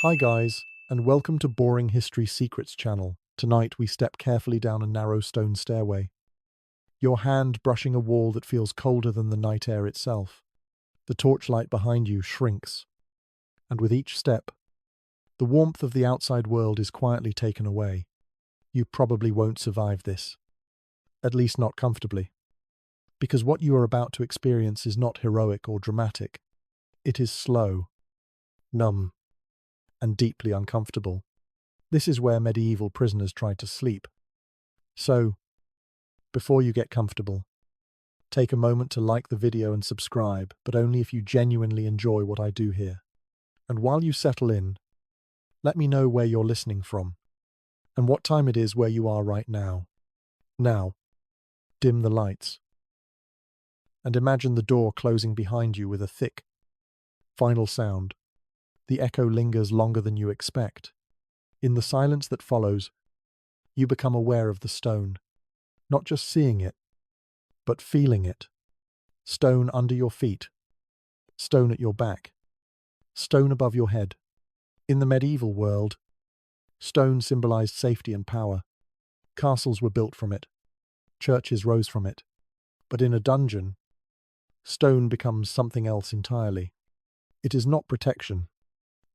Hi guys, and welcome to Boring History Secrets channel. Tonight we step carefully down a narrow stone stairway, your hand brushing a wall that feels colder than the night air itself. The torchlight behind you shrinks, and with each step, the warmth of the outside world is quietly taken away. You probably won't survive this, at least not comfortably, because what you are about to experience is not heroic or dramatic. It is slow, numb, and deeply uncomfortable. This is where medieval prisoners tried to sleep. So, before you get comfortable, take a moment to like the video and subscribe, but only if you genuinely enjoy what I do here. And while you settle in, let me know where you're listening from, and what time it is where you are right now. Now, dim the lights, and imagine the door closing behind you with a thick, final sound. The echo lingers longer than you expect. In the silence that follows, you become aware of the stone, not just seeing it, but feeling it. Stone under your feet, stone at your back, stone above your head. In the medieval world, stone symbolized safety and power. Castles were built from it, churches rose from it. But in a dungeon, stone becomes something else entirely. It is not protection.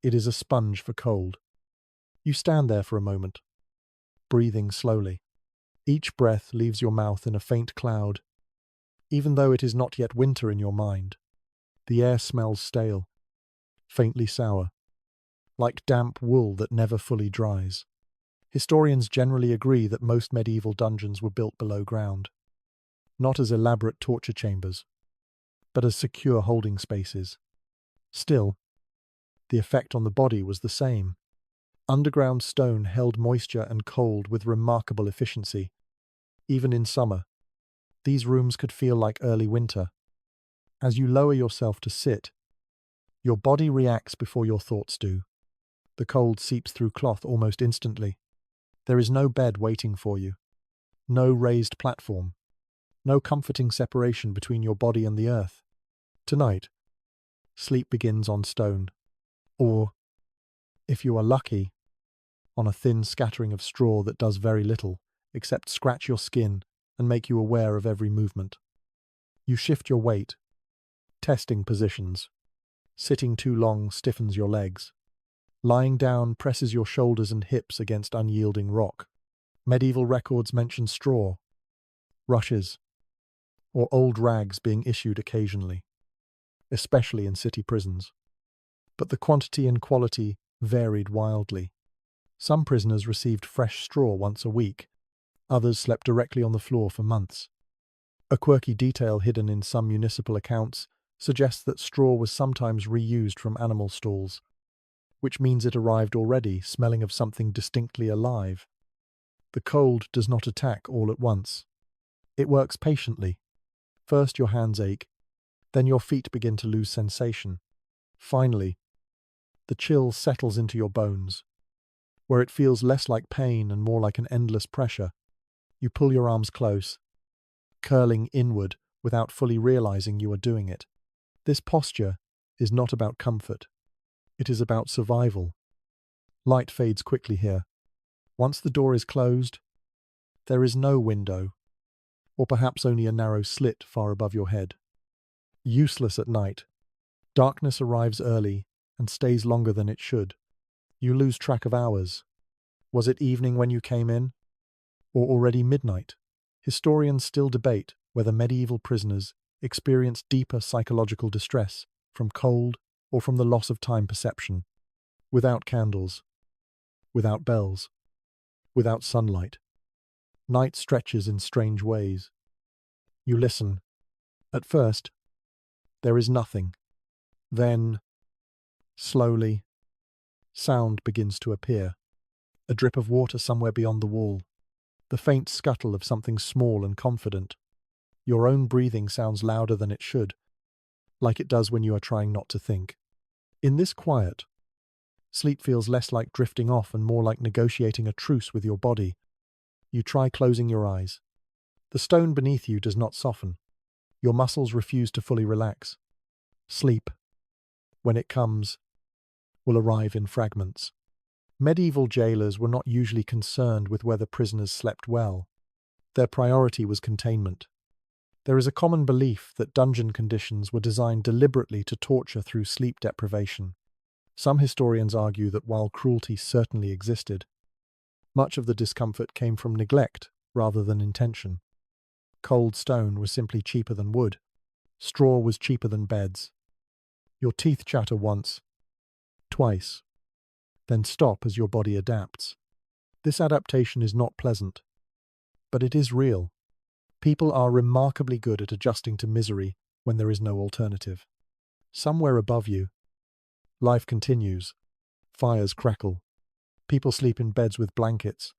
It is a sponge for cold. You stand there for a moment, breathing slowly. Each breath leaves your mouth in a faint cloud. Even though it is not yet winter in your mind, the air smells stale, faintly sour, like damp wool that never fully dries. Historians generally agree that most medieval dungeons were built below ground, not as elaborate torture chambers, but as secure holding spaces. Still, the effect on the body was the same. Underground stone held moisture and cold with remarkable efficiency. Even in summer, these rooms could feel like early winter. As you lower yourself to sit, your body reacts before your thoughts do. The cold seeps through cloth almost instantly. There is no bed waiting for you, no raised platform, no comforting separation between your body and the earth. Tonight, sleep begins on stone. Or, if you are lucky, on a thin scattering of straw that does very little, except scratch your skin and make you aware of every movement. You shift your weight, testing positions. Sitting too long stiffens your legs. Lying down presses your shoulders and hips against unyielding rock. Medieval records mention straw, rushes, or old rags being issued occasionally, especially in city prisons. But the quantity and quality varied wildly. Some prisoners received fresh straw once a week, others slept directly on the floor for months. A quirky detail hidden in some municipal accounts suggests that straw was sometimes reused from animal stalls, which means it arrived already smelling of something distinctly alive. The cold does not attack all at once. It works patiently. First your hands ache, then your feet begin to lose sensation. Finally, the chill settles into your bones, where it feels less like pain and more like an endless pressure. You pull your arms close, curling inward without fully realizing you are doing it. This posture is not about comfort. It is about survival. Light fades quickly here. Once the door is closed, there is no window, or perhaps only a narrow slit far above your head. Useless at night. Darkness arrives early and stays longer than it should. You lose track of hours. Was it evening when you came in? Or already midnight? Historians still debate whether medieval prisoners experienced deeper psychological distress from cold or from the loss of time perception. Without candles, without bells, without sunlight, night stretches in strange ways. You listen. At first, there is nothing. Then, slowly, sound begins to appear. A drip of water somewhere beyond the wall. The faint scuttle of something small and confident. Your own breathing sounds louder than it should, like it does when you are trying not to think. In this quiet, sleep feels less like drifting off and more like negotiating a truce with your body. You try closing your eyes. The stone beneath you does not soften. Your muscles refuse to fully relax. Sleep, when it comes, will arrive in fragments. Medieval jailers were not usually concerned with whether prisoners slept well. Their priority was containment. There is a common belief that dungeon conditions were designed deliberately to torture through sleep deprivation. Some historians argue that while cruelty certainly existed, much of the discomfort came from neglect rather than intention. Cold stone was simply cheaper than wood. Straw was cheaper than beds. Your teeth chatter once, twice, then stop as your body adapts. This adaptation is not pleasant, but it is real. People are remarkably good at adjusting to misery when there is no alternative. Somewhere above you, life continues. Fires crackle. People sleep in beds with blankets.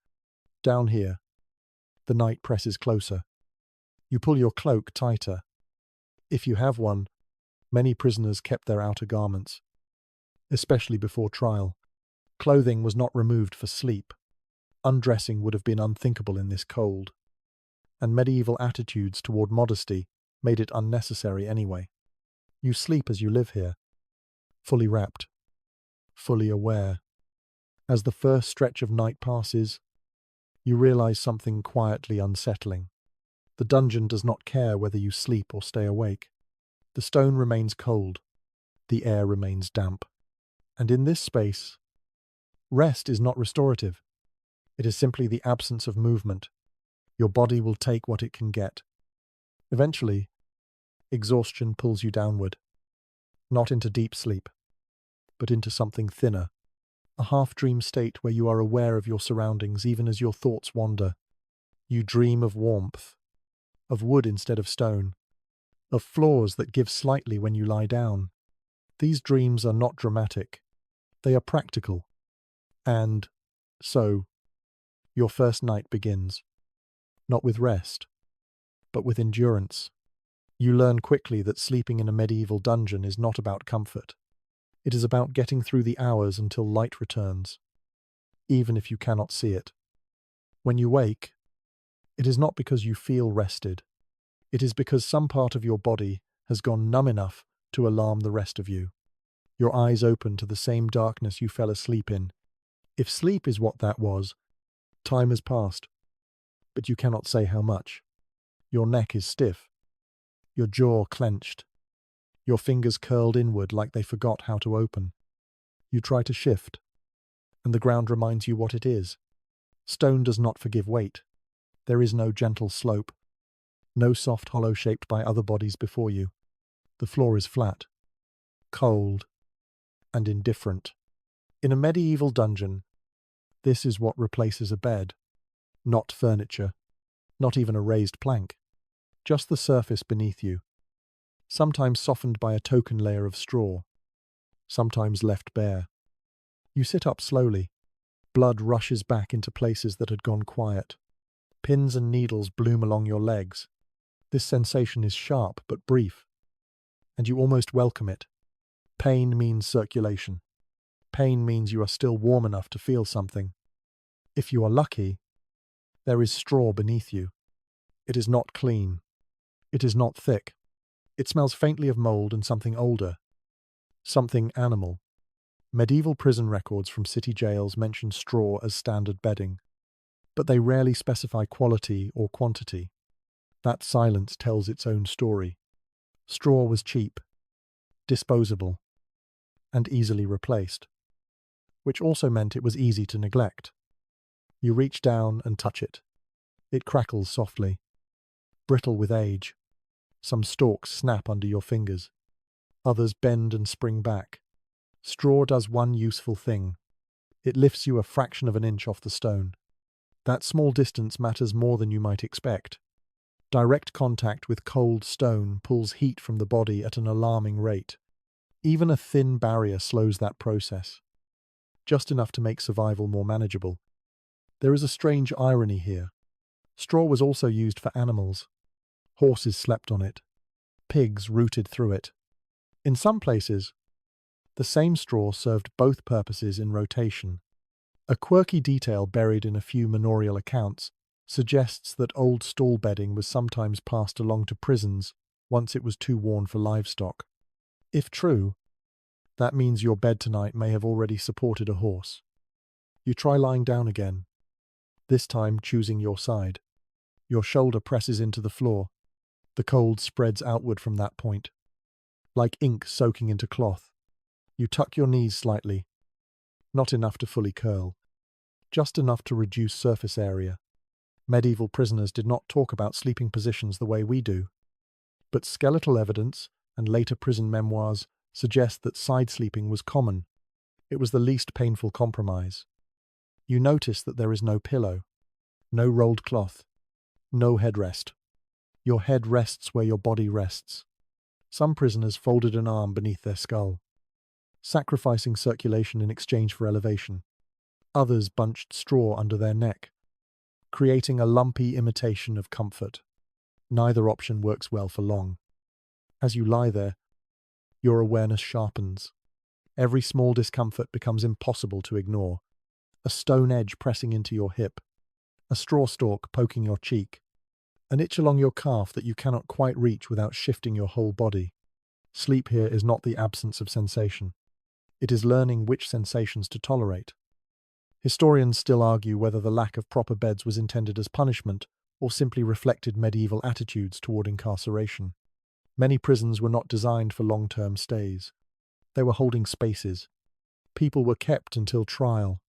Down here, the night presses closer. You pull your cloak tighter. If you have one, many prisoners kept their outer garments, especially before trial. Clothing was not removed for sleep. Undressing would have been unthinkable in this cold, and medieval attitudes toward modesty made it unnecessary anyway. You sleep as you live here, fully wrapped, fully aware. As the first stretch of night passes, you realize something quietly unsettling. The dungeon does not care whether you sleep or stay awake. The stone remains cold, the air remains damp, and in this space, rest is not restorative. It is simply the absence of movement. Your body will take what it can get. Eventually, exhaustion pulls you downward, not into deep sleep, but into something thinner, a half-dream state where you are aware of your surroundings even as your thoughts wander. You dream of warmth, of wood instead of stone, of floors that give slightly when you lie down. These dreams are not dramatic. They are practical. And so, your first night begins. Not with rest, but with endurance. You learn quickly that sleeping in a medieval dungeon is not about comfort. It is about getting through the hours until light returns, even if you cannot see it. When you wake, it is not because you feel rested. It is because some part of your body has gone numb enough to alarm the rest of you. Your eyes open to the same darkness you fell asleep in. If sleep is what that was, time has passed, but you cannot say how much. Your neck is stiff, your jaw clenched, your fingers curled inward like they forgot how to open. You try to shift, and the ground reminds you what it is. Stone does not forgive weight. There is no gentle slope, no soft hollow shaped by other bodies before you. The floor is flat, cold, and indifferent. In a medieval dungeon, this is what replaces a bed. Not furniture, not even a raised plank, just the surface beneath you, sometimes softened by a token layer of straw, sometimes left bare. You sit up slowly. Blood rushes back into places that had gone quiet. Pins and needles bloom along your legs. This sensation is sharp but brief, and you almost welcome it. Pain means circulation. Pain means you are still warm enough to feel something. If you are lucky, there is straw beneath you. It is not clean. It is not thick. It smells faintly of mold and something older. Something animal. Medieval prison records from city jails mention straw as standard bedding, but they rarely specify quality or quantity. That silence tells its own story. Straw was cheap, disposable, and easily replaced, which also meant it was easy to neglect. You reach down and touch it. It crackles softly, brittle with age. Some stalks snap under your fingers. Others bend and spring back. Straw does one useful thing. It lifts you a fraction of an inch off the stone. That small distance matters more than you might expect. Direct contact with cold stone pulls heat from the body at an alarming rate. Even a thin barrier slows that process, just enough to make survival more manageable. There is a strange irony here. Straw was also used for animals. Horses slept on it. Pigs rooted through it. In some places, the same straw served both purposes in rotation. A quirky detail buried in a few manorial accounts suggests that old stall bedding was sometimes passed along to prisons once it was too worn for livestock. If true, That means your bed tonight may have already supported a horse. You try lying down again, this time choosing your side. Your shoulder presses into the floor. The cold spreads outward from that point, like ink soaking into cloth. You tuck your knees slightly, not enough to fully curl, just enough to reduce surface area. Medieval prisoners did not talk about sleeping positions the way we do, but skeletal evidence and later prison memoirs suggest that side sleeping was common. It was the least painful compromise. You notice that there is no pillow, no rolled cloth, no headrest. Your head rests where your body rests. Some prisoners folded an arm beneath their skull, sacrificing circulation in exchange for elevation. Others bunched straw under their neck, creating a lumpy imitation of comfort. Neither option works well for long. As you lie there, your awareness sharpens. Every small discomfort becomes impossible to ignore. A stone edge pressing into your hip, a straw stalk poking your cheek, an itch along your calf that you cannot quite reach without shifting your whole body. Sleep here is not the absence of sensation. It is learning which sensations to tolerate. Historians still argue whether the lack of proper beds was intended as punishment or simply reflected medieval attitudes toward incarceration. Many prisons were not designed for long-term stays. They were holding spaces. People were kept until trial,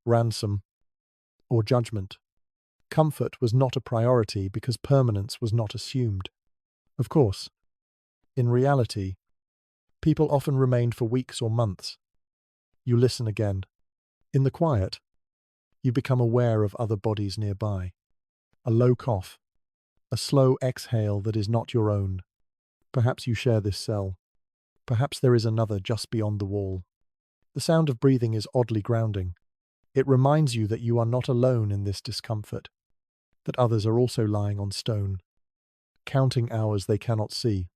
ransom, or judgment. Comfort was not a priority because permanence was not assumed. Of course, in reality, people often remained for weeks or months. You listen again. In the quiet, you become aware of other bodies nearby. A low cough, a slow exhale that is not your own. Perhaps you share this cell. Perhaps there is another just beyond the wall. The sound of breathing is oddly grounding. It reminds you that you are not alone in this discomfort, that others are also lying on stone, counting hours they cannot see.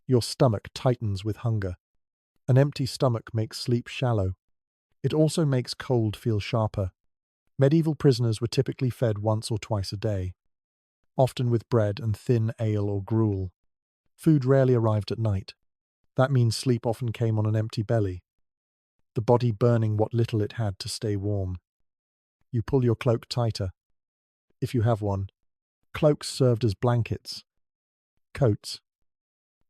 Your stomach tightens with hunger. An empty stomach makes sleep shallow. It also makes cold feel sharper. Medieval prisoners were typically fed once or twice a day, often with bread and thin ale or gruel. Food rarely arrived at night. That means sleep often came on an empty belly, the body burning what little it had to stay warm. You pull your cloak tighter, if you have one. Cloaks served as blankets, coats,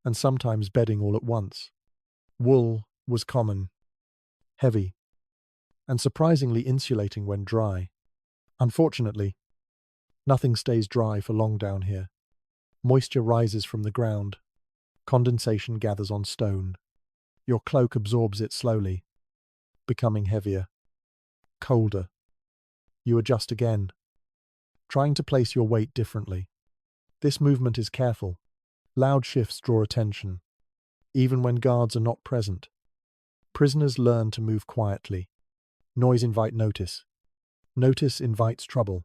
and sometimes bedding all at once. Wool was common, heavy, and surprisingly insulating when dry. Unfortunately, nothing stays dry for long down here. Moisture rises from the ground. Condensation gathers on stone. Your cloak absorbs it slowly, becoming heavier, colder. You adjust again, trying to place your weight differently. This movement is careful. Loud shifts draw attention, even when guards are not present. Prisoners learn to move quietly. Noise invites notice. Notice invites trouble.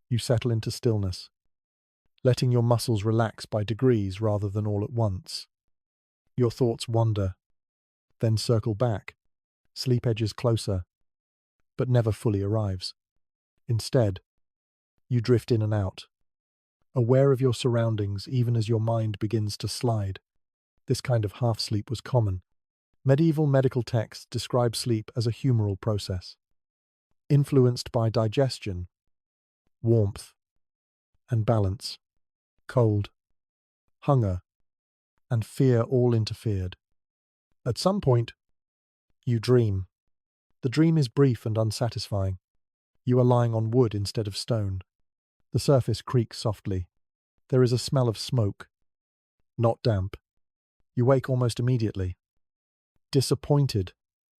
You settle into stillness, letting your muscles relax by degrees rather than all at once. Your thoughts wander, then circle back. Sleep edges closer, but never fully arrives. Instead, you drift in and out, aware of your surroundings even as your mind begins to slide. This kind of half-sleep was common. Medieval medical texts describe sleep as a humoral process, influenced by digestion, warmth, and balance. Cold, hunger, and fear all interfered. At some point, you dream. The dream is brief and unsatisfying. You are lying on wood instead of stone. The surface creaks softly. There is a smell of smoke, not damp. You wake almost immediately, disappointed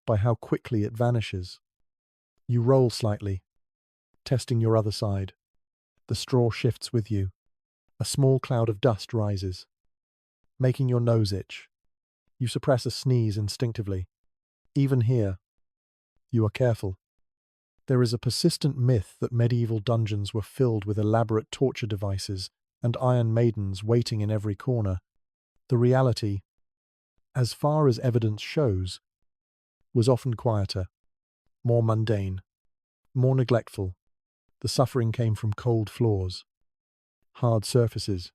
by how quickly it vanishes. You roll slightly, testing your other side. The straw shifts with you. A small cloud of dust rises, making your nose itch. You suppress a sneeze instinctively. Even here, you are careful. There is a persistent myth that medieval dungeons were filled with elaborate torture devices and iron maidens waiting in every corner. The reality, as far as evidence shows, was often quieter, more mundane, more neglectful. The suffering came from cold floors, hard surfaces,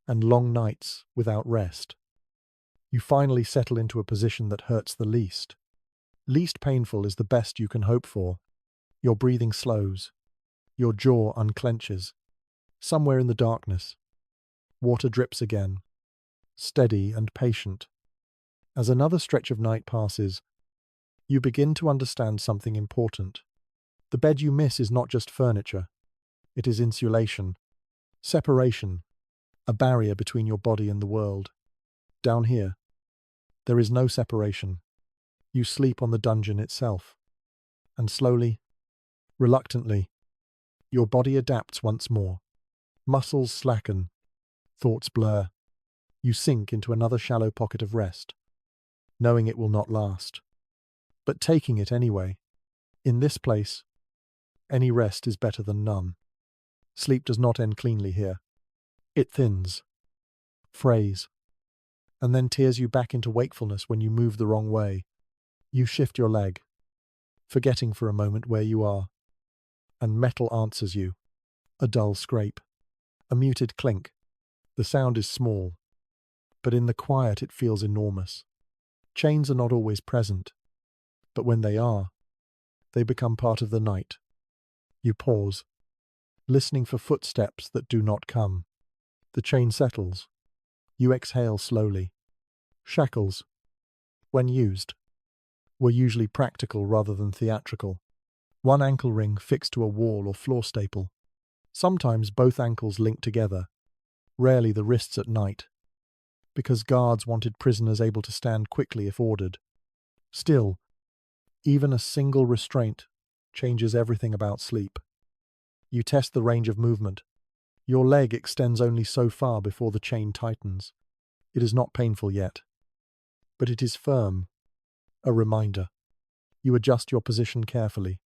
and long nights without rest. You finally settle into a position that hurts the least. Least painful is the best you can hope for. Your breathing slows. Your jaw unclenches. Somewhere in the darkness, water drips again, steady and patient. As another stretch of night passes, you begin to understand something important. The bed you miss is not just furniture. It is insulation, separation, a barrier between your body and the world. Down here, there is no separation. You sleep on the dungeon itself. And slowly, reluctantly, your body adapts once more. Muscles slacken, thoughts blur. You sink into another shallow pocket of rest, knowing it will not last, but taking it anyway. In this place, any rest is better than none. Sleep does not end cleanly here. It thins, frays, and then tears you back into wakefulness when you move the wrong way. You shift your leg, forgetting for a moment where you are, and metal answers you. A dull scrape, a muted clink. The sound is small, but in the quiet it feels enormous. Chains are not always present, but when they are, they become part of the night. You pause, listening for footsteps that do not come. The chain settles. You exhale slowly. Shackles, when used, were usually practical rather than theatrical. One ankle ring fixed to a wall or floor staple. Sometimes both ankles linked together, rarely the wrists at night, because guards wanted prisoners able to stand quickly if ordered. Still, even a single restraint changes everything about sleep. You test the range of movement. Your leg extends only so far before the chain tightens. It is not painful yet, but it is firm, a reminder. You adjust your position carefully,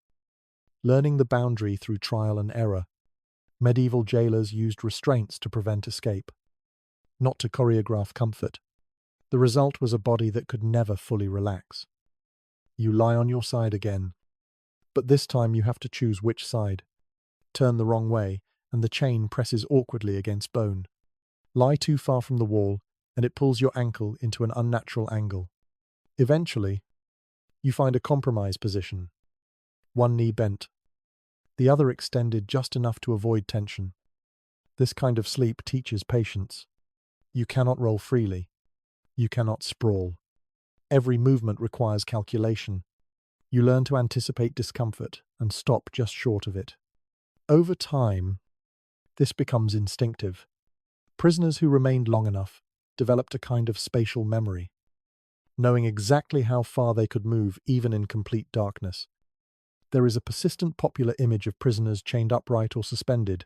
learning the boundary through trial and error. Medieval jailers used restraints to prevent escape, not to choreograph comfort. The result was a body that could never fully relax. You lie on your side again, but this time you have to choose which side. Turn the wrong way, and the chain presses awkwardly against bone. Lie too far from the wall, and it pulls your ankle into an unnatural angle. Eventually, you find a compromise position. One knee bent, the other extended just enough to avoid tension. This kind of sleep teaches patience. You cannot roll freely. You cannot sprawl. Every movement requires calculation. You learn to anticipate discomfort and stop just short of it. Over time, this becomes instinctive. Prisoners who remained long enough developed a kind of spatial memory, knowing exactly how far they could move even in complete darkness. There is a persistent popular image of prisoners chained upright or suspended.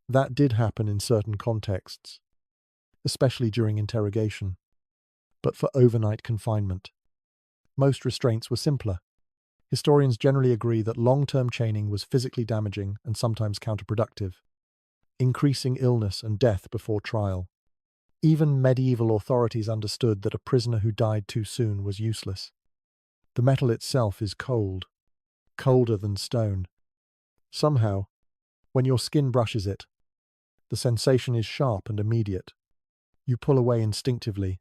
That did happen in certain contexts, especially during interrogation. But for overnight confinement, most restraints were simpler. Historians generally agree that long-term chaining was physically damaging and sometimes counterproductive, increasing illness and death before trial. Even medieval authorities understood that a prisoner who died too soon was useless. The metal itself is cold, colder than stone. Somehow, when your skin brushes it, the sensation is sharp and immediate. You pull away instinctively,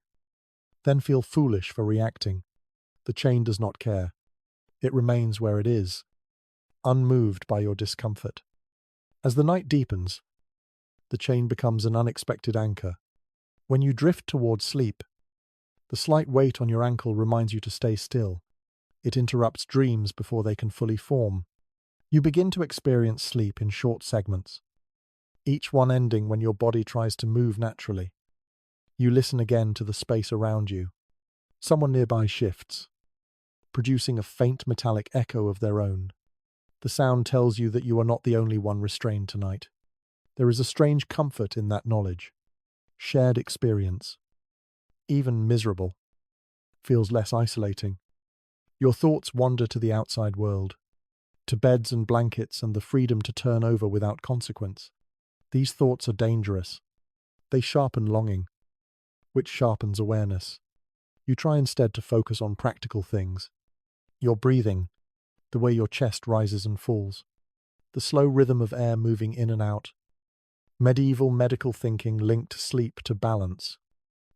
then feel foolish for reacting. The chain does not care. It remains where it is, unmoved by your discomfort. As the night deepens, the chain becomes an unexpected anchor. When you drift towards sleep, the slight weight on your ankle reminds you to stay still. It interrupts dreams before they can fully form. You begin to experience sleep in short segments, each one ending when your body tries to move naturally. You listen again to the space around you. Someone nearby shifts, producing a faint metallic echo of their own. The sound tells you that you are not the only one restrained tonight. There is a strange comfort in that knowledge. Shared experience, even miserable, feels less isolating. Your thoughts wander to the outside world, to beds and blankets and the freedom to turn over without consequence. These thoughts are dangerous. They sharpen longing, which sharpens awareness. You try instead to focus on practical things. Your breathing, the way your chest rises and falls, the slow rhythm of air moving in and out. Medieval medical thinking linked sleep to balance,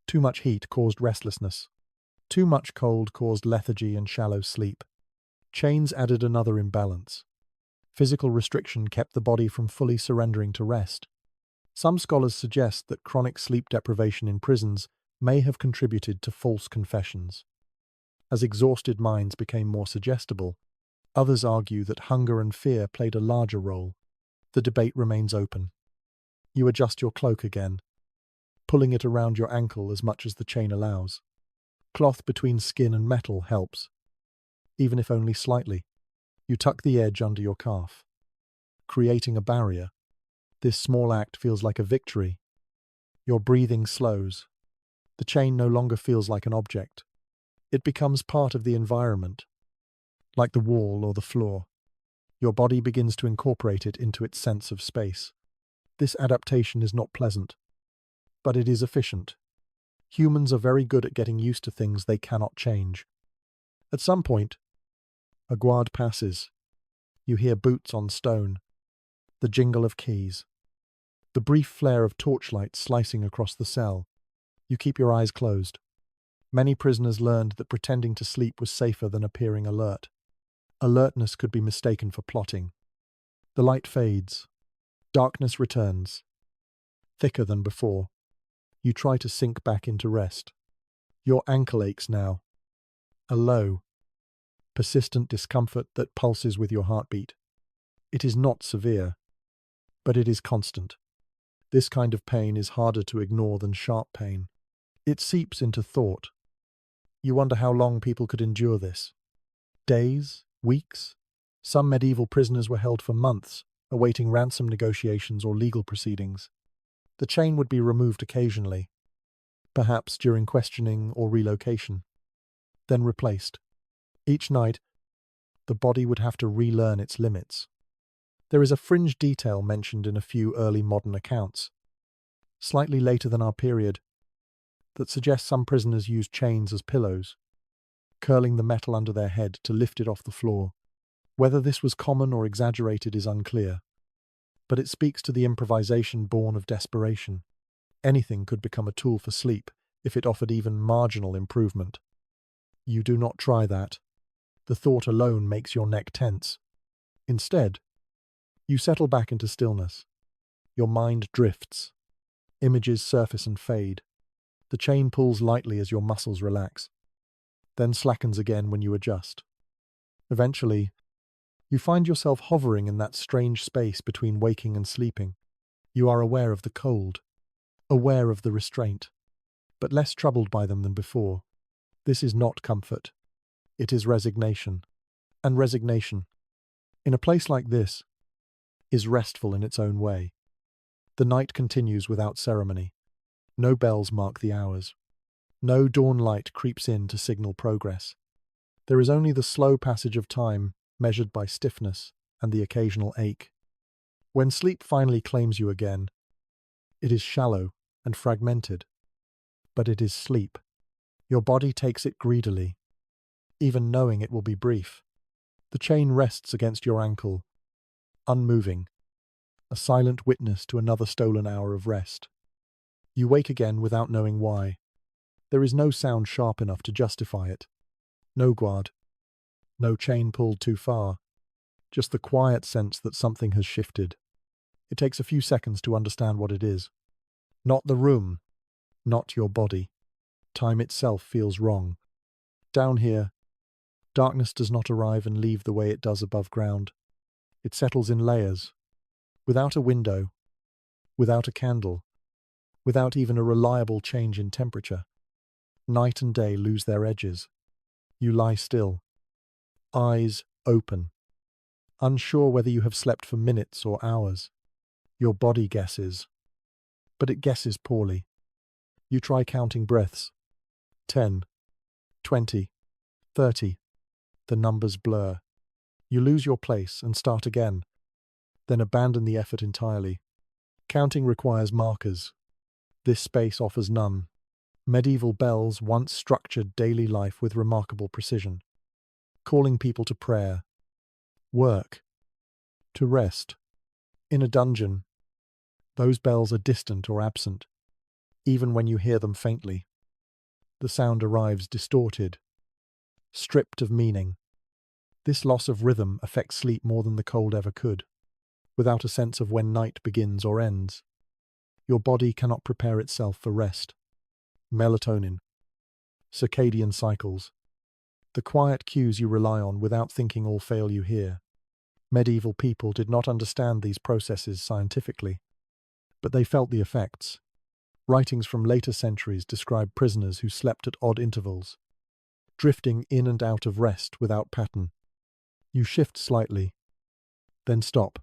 Too much heat caused restlessness. Too much cold caused lethargy and shallow sleep. Chains added another imbalance. Physical restriction kept the body from fully surrendering to rest. Some scholars suggest that chronic sleep deprivation in prisons may have contributed to false confessions. As exhausted minds became more suggestible, others argue that hunger and fear played a larger role. The debate remains open. You adjust your cloak again, pulling it around your ankle as much as the chain allows. Cloth between skin and metal helps, even if only slightly. You tuck the edge under your calf, creating a barrier. This small act feels like a victory. Your breathing slows. The chain no longer feels like an object. It becomes part of the environment, like the wall or the floor. Your body begins to incorporate it into its sense of space. This adaptation is not pleasant, but it is efficient. Humans are very good at getting used to things they cannot change. At some point, a guard passes. You hear boots on stone, the jingle of keys, the brief flare of torchlight slicing across the cell. You keep your eyes closed. Many prisoners learned that pretending to sleep was safer than appearing alert. Alertness could be mistaken for plotting. The light fades. Darkness returns, thicker than before. You try to sink back into rest. Your ankle aches now. A low, persistent discomfort that pulses with your heartbeat. It is not severe, but it is constant. This kind of pain is harder to ignore than sharp pain. It seeps into thought. You wonder how long people could endure this. Days? Weeks? Some medieval prisoners were held for months, awaiting ransom negotiations or legal proceedings. The chain would be removed occasionally, perhaps during questioning or relocation, then replaced. Each night, the body would have to relearn its limits. There is a fringe detail mentioned in a few early modern accounts, slightly later than our period, that suggests some prisoners used chains as pillows, curling the metal under their head to lift it off the floor. Whether this was common or exaggerated is unclear, but it speaks to the improvisation born of desperation. Anything could become a tool for sleep if it offered even marginal improvement. You do not try that. The thought alone makes your neck tense. Instead, you settle back into stillness. Your mind drifts. Images surface and fade. The chain pulls lightly as your muscles relax, then slackens again when you adjust. Eventually, you find yourself hovering in that strange space between waking and sleeping. You are aware of the cold, aware of the restraint, but less troubled by them than before. This is not comfort. It is resignation. And resignation, in a place like this, is restful in its own way. The night continues without ceremony. No bells mark the hours. No dawn light creeps in to signal progress. There is only the slow passage of time, measured by stiffness and the occasional ache. When sleep finally claims you again, it is shallow and fragmented, but it is sleep. Your body takes it greedily, even knowing it will be brief. The chain rests against your ankle, unmoving, a silent witness to another stolen hour of rest. You wake again without knowing why. There is no sound sharp enough to justify it. No guard. No chain pulled too far. Just the quiet sense that something has shifted. It takes a few seconds to understand what it is. Not the room. Not your body. Time itself feels wrong. Down here, darkness does not arrive and leave the way it does above ground. It settles in layers. Without a window. Without a candle. Without even a reliable change in temperature. Night and day lose their edges. You lie still, eyes open, unsure whether you have slept for minutes or hours. Your body guesses, but it guesses poorly. You try counting breaths. 10, 20, 30. The numbers blur. You lose your place and start again, then abandon the effort entirely. Counting requires markers. This space offers none. Medieval bells once structured daily life with remarkable precision, calling people to prayer, work, to rest. In a dungeon, those bells are distant or absent, even when you hear them faintly. The sound arrives distorted, stripped of meaning. This loss of rhythm affects sleep more than the cold ever could. Without a sense of when night begins or ends, your body cannot prepare itself for rest. Melatonin, circadian cycles, the quiet cues you rely on without thinking all fail you here. Medieval people did not understand these processes scientifically, but they felt the effects. Writings from later centuries describe prisoners who slept at odd intervals, drifting in and out of rest without pattern. You shift slightly, then stop.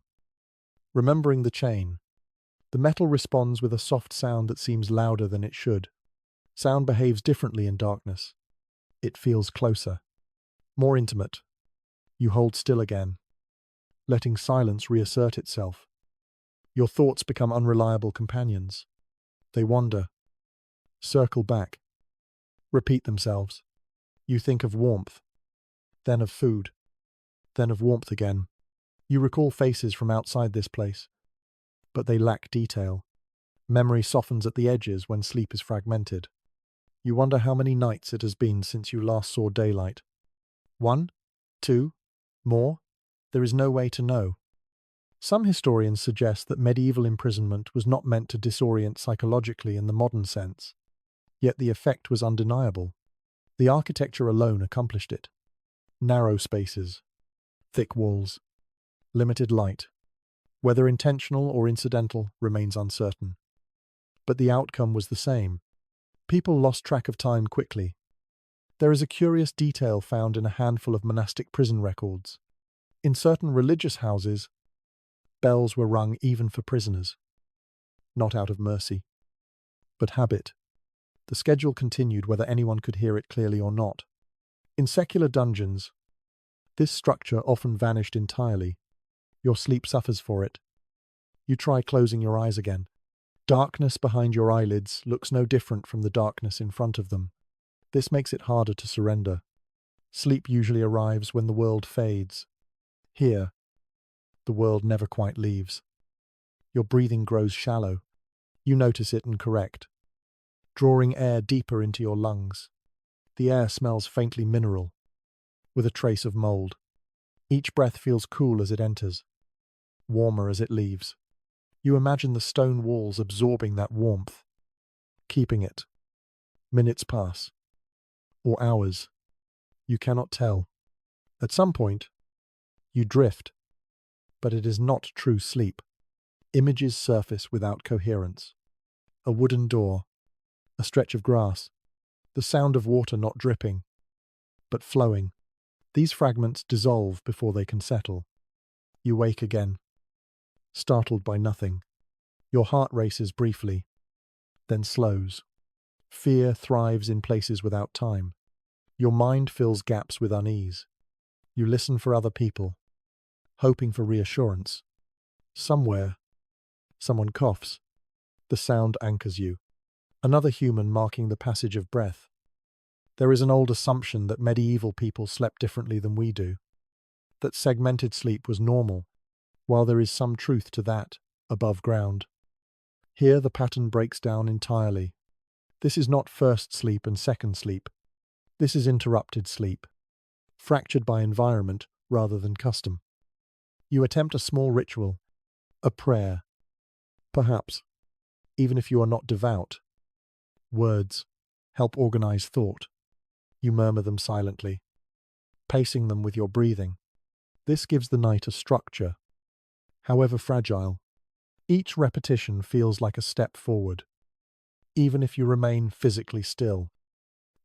Remembering the chain, the metal responds with a soft sound that seems louder than it should. Sound behaves differently in darkness. It feels closer, more intimate. You hold still again, letting silence reassert itself. Your thoughts become unreliable companions. They wander, circle back, repeat themselves. You think of warmth, then of food, then of warmth again. You recall faces from outside this place, but they lack detail. Memory softens at the edges when sleep is fragmented. You wonder how many nights it has been since you last saw daylight. 1? 2? More? There is no way to know. Some historians suggest that medieval imprisonment was not meant to disorient psychologically in the modern sense, yet the effect was undeniable. The architecture alone accomplished it. Narrow spaces, thick walls, limited light. Whether intentional or incidental remains uncertain. But the outcome was the same. People lost track of time quickly. There is a curious detail found in a handful of monastic prison records. In certain religious houses, bells were rung even for prisoners, not out of mercy, but habit. The schedule continued whether anyone could hear it clearly or not. In secular dungeons, this structure often vanished entirely. Your sleep suffers for it. You try closing your eyes again. Darkness behind your eyelids looks no different from the darkness in front of them. This makes it harder to surrender. Sleep usually arrives when the world fades. Here, the world never quite leaves. Your breathing grows shallow. You notice it and correct, drawing air deeper into your lungs. The air smells faintly mineral, with a trace of mold. Each breath feels cool as it enters, warmer as it leaves. You imagine the stone walls absorbing that warmth, keeping it. Minutes pass, or hours. You cannot tell. At some point, you drift, but it is not true sleep. Images surface without coherence. A wooden door, a stretch of grass, the sound of water not dripping, but flowing. These fragments dissolve before they can settle. You wake again, startled by nothing. Your heart races briefly, then slows. Fear thrives in places without time. Your mind fills gaps with unease. You listen for other people, hoping for reassurance. Somewhere, someone coughs. The sound anchors you. Another human marking the passage of breath. There is an old assumption that medieval people slept differently than we do, that segmented sleep was normal, while there is some truth to that, above ground. Here the pattern breaks down entirely. This is not first sleep and second sleep. This is interrupted sleep, fractured by environment rather than custom. You attempt a small ritual, a prayer, perhaps, even if you are not devout. Words help organize thought. You murmur them silently, pacing them with your breathing. This gives the night a structure, however fragile. Each repetition feels like a step forward, even if you remain physically still.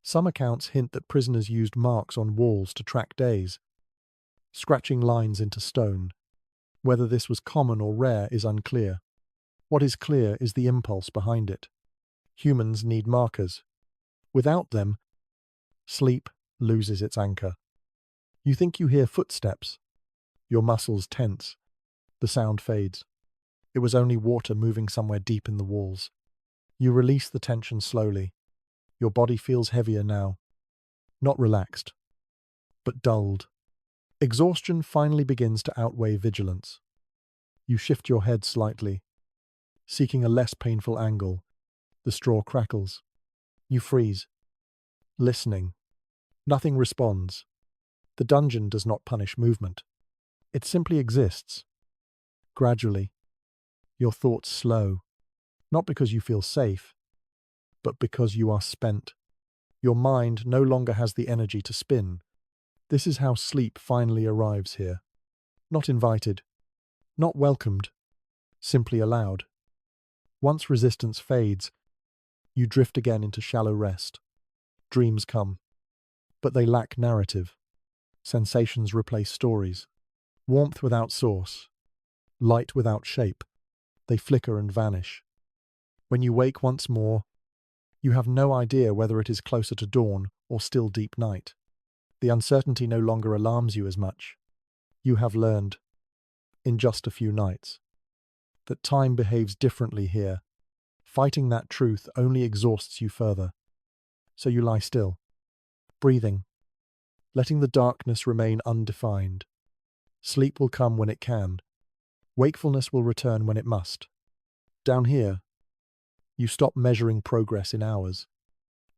Some accounts hint that prisoners used marks on walls to track days, scratching lines into stone. Whether this was common or rare is unclear. What is clear is the impulse behind it. Humans need markers. Without them, sleep loses its anchor. You think you hear footsteps. Your muscles tense. The sound fades. It was only water moving somewhere deep in the walls. You release the tension slowly. Your body feels heavier now. Not relaxed, but dulled. Exhaustion finally begins to outweigh vigilance. You shift your head slightly, seeking a less painful angle. The straw crackles. You freeze, listening. Nothing responds. The dungeon does not punish movement. It simply exists. Gradually, your thoughts slow, not because you feel safe, but because you are spent. Your mind no longer has the energy to spin. This is how sleep finally arrives here. Not invited, not welcomed, simply allowed. Once resistance fades, you drift again into shallow rest. Dreams come, but they lack narrative. Sensations replace stories. Warmth without source, light without shape. They flicker and vanish. When you wake once more, you have no idea whether it is closer to dawn or still deep night. The uncertainty no longer alarms you as much. You have learned, in just a few nights, that time behaves differently here. Fighting that truth only exhausts you further. So you lie still, breathing, letting the darkness remain undefined. Sleep will come when it can. Wakefulness will return when it must. Down here, you stop measuring progress in hours.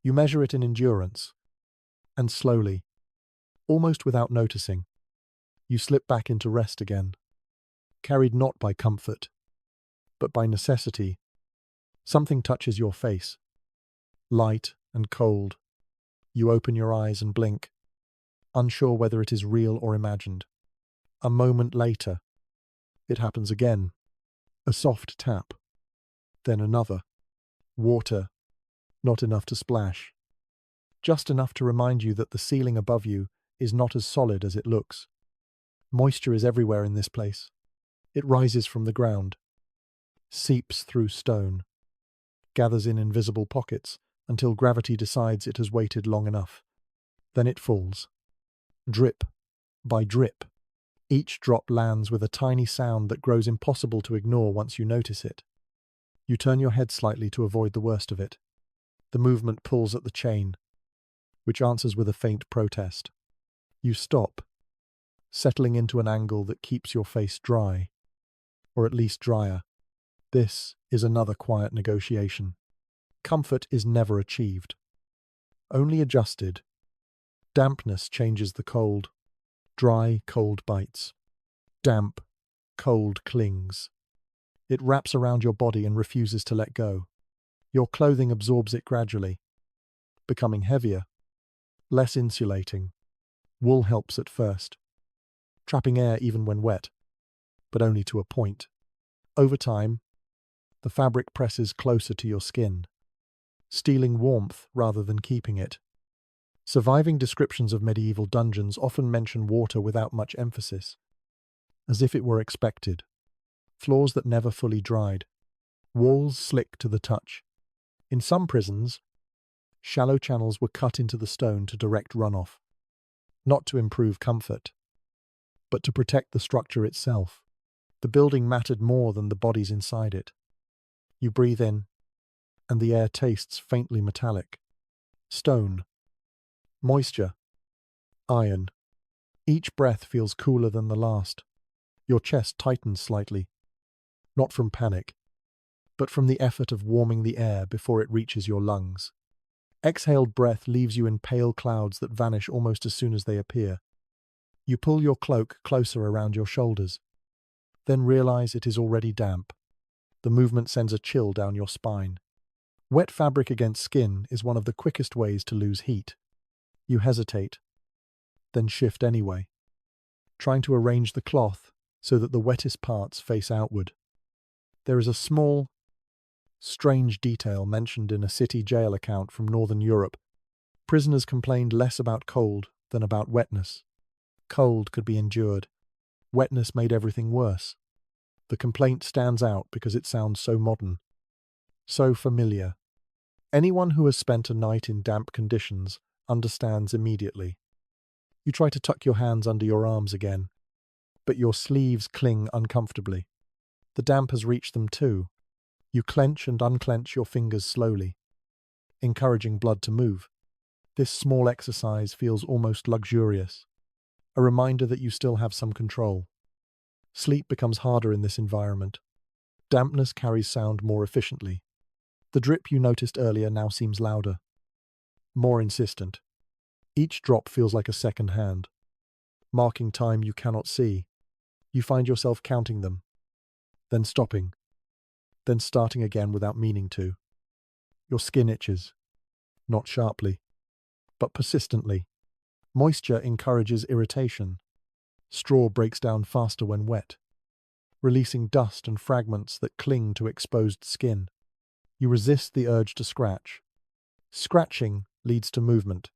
You measure it in endurance. And slowly, almost without noticing, you slip back into rest again, carried not by comfort, but by necessity. Something touches your face, light and cold. You open your eyes and blink, unsure whether it is real or imagined. A moment later, it happens again. A soft tap, then another. Water, not enough to splash. Just enough to remind you that the ceiling above you is not as solid as it looks. Moisture is everywhere in this place. It rises from the ground, seeps through stone, gathers in invisible pockets until gravity decides it has waited long enough. Then it falls, drip by drip. Each drop lands with a tiny sound that grows impossible to ignore once you notice it. You turn your head slightly to avoid the worst of it. The movement pulls at the chain, which answers with a faint protest. You stop, settling into an angle that keeps your face dry, or at least drier. This is another quiet negotiation. Comfort is never achieved, only adjusted. Dampness changes the cold. Dry, cold bites. Damp, cold clings. It wraps around your body and refuses to let go. Your clothing absorbs it gradually, becoming heavier, less insulating. Wool helps at first, trapping air even when wet, but only to a point. Over time, the fabric presses closer to your skin, stealing warmth rather than keeping it. Surviving descriptions of medieval dungeons often mention water without much emphasis, as if it were expected. Floors that never fully dried, walls slick to the touch. In some prisons, shallow channels were cut into the stone to direct runoff, not to improve comfort, but to protect the structure itself. The building mattered more than the bodies inside it. You breathe in, and the air tastes faintly metallic. Stone, moisture, iron. Each breath feels cooler than the last. Your chest tightens slightly, not from panic, but from the effort of warming the air before it reaches your lungs. Exhaled breath leaves you in pale clouds that vanish almost as soon as they appear. You pull your cloak closer around your shoulders, then realize it is already damp. The movement sends a chill down your spine. Wet fabric against skin is one of the quickest ways to lose heat. You hesitate, then shift anyway, trying to arrange the cloth so that the wettest parts face outward. There is a small, strange detail mentioned in a city jail account from Northern Europe. Prisoners complained less about cold than about wetness. Cold could be endured. Wetness made everything worse. The complaint stands out because it sounds so modern, so familiar. Anyone who has spent a night in damp conditions understands immediately. You try to tuck your hands under your arms again, but your sleeves cling uncomfortably. The damp has reached them too. You clench and unclench your fingers slowly, encouraging blood to move. This small exercise feels almost luxurious, a reminder that you still have some control. Sleep becomes harder in this environment. Dampness carries sound more efficiently. The drip you noticed earlier now seems louder. more insistent. Each drop feels like a second hand, marking time you cannot see. You find yourself counting them, then stopping, then starting again without meaning to. Your skin itches, not sharply, but persistently. Moisture encourages irritation. Straw breaks down faster when wet, releasing dust and fragments that cling to exposed skin. You resist the urge to scratch. Scratching leads to movement.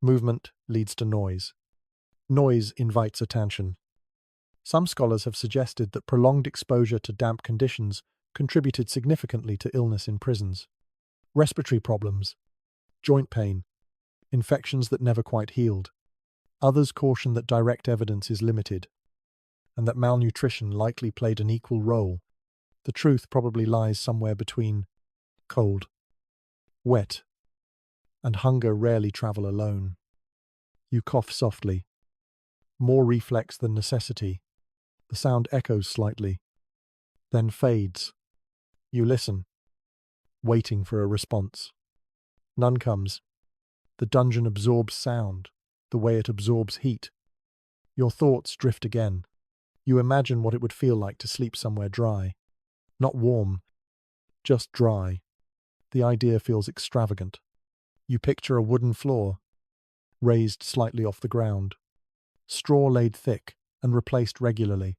Movement leads to noise. Noise invites attention. Some scholars have suggested that prolonged exposure to damp conditions contributed significantly to illness in prisons. Respiratory problems, joint pain, infections that never quite healed. Others caution that direct evidence is limited, and that malnutrition likely played an equal role. The truth probably lies somewhere between cold, wet, and hunger rarely travel alone. You cough softly, more reflex than necessity. The sound echoes slightly, then fades. You listen, waiting for a response. None comes. The dungeon absorbs sound, the way it absorbs heat. Your thoughts drift again. You imagine what it would feel like to sleep somewhere dry. Not warm, just dry. The idea feels extravagant. You picture a wooden floor, raised slightly off the ground, straw laid thick and replaced regularly.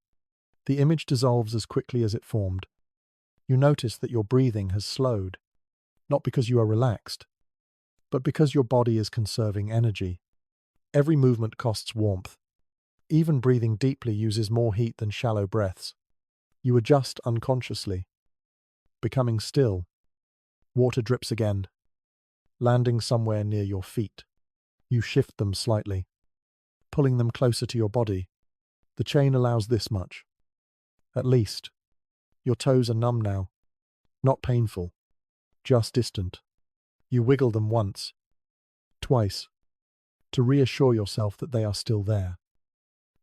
The image dissolves as quickly as it formed. You notice that your breathing has slowed, not because you are relaxed, but because your body is conserving energy. Every movement costs warmth. Even breathing deeply uses more heat than shallow breaths. You adjust unconsciously, becoming still. Water drips again, landing somewhere near your feet. You shift them slightly, pulling them closer to your body. The chain allows this much. At least. Your toes are numb now. Not painful, just distant. You wiggle them once, twice, to reassure yourself that they are still there.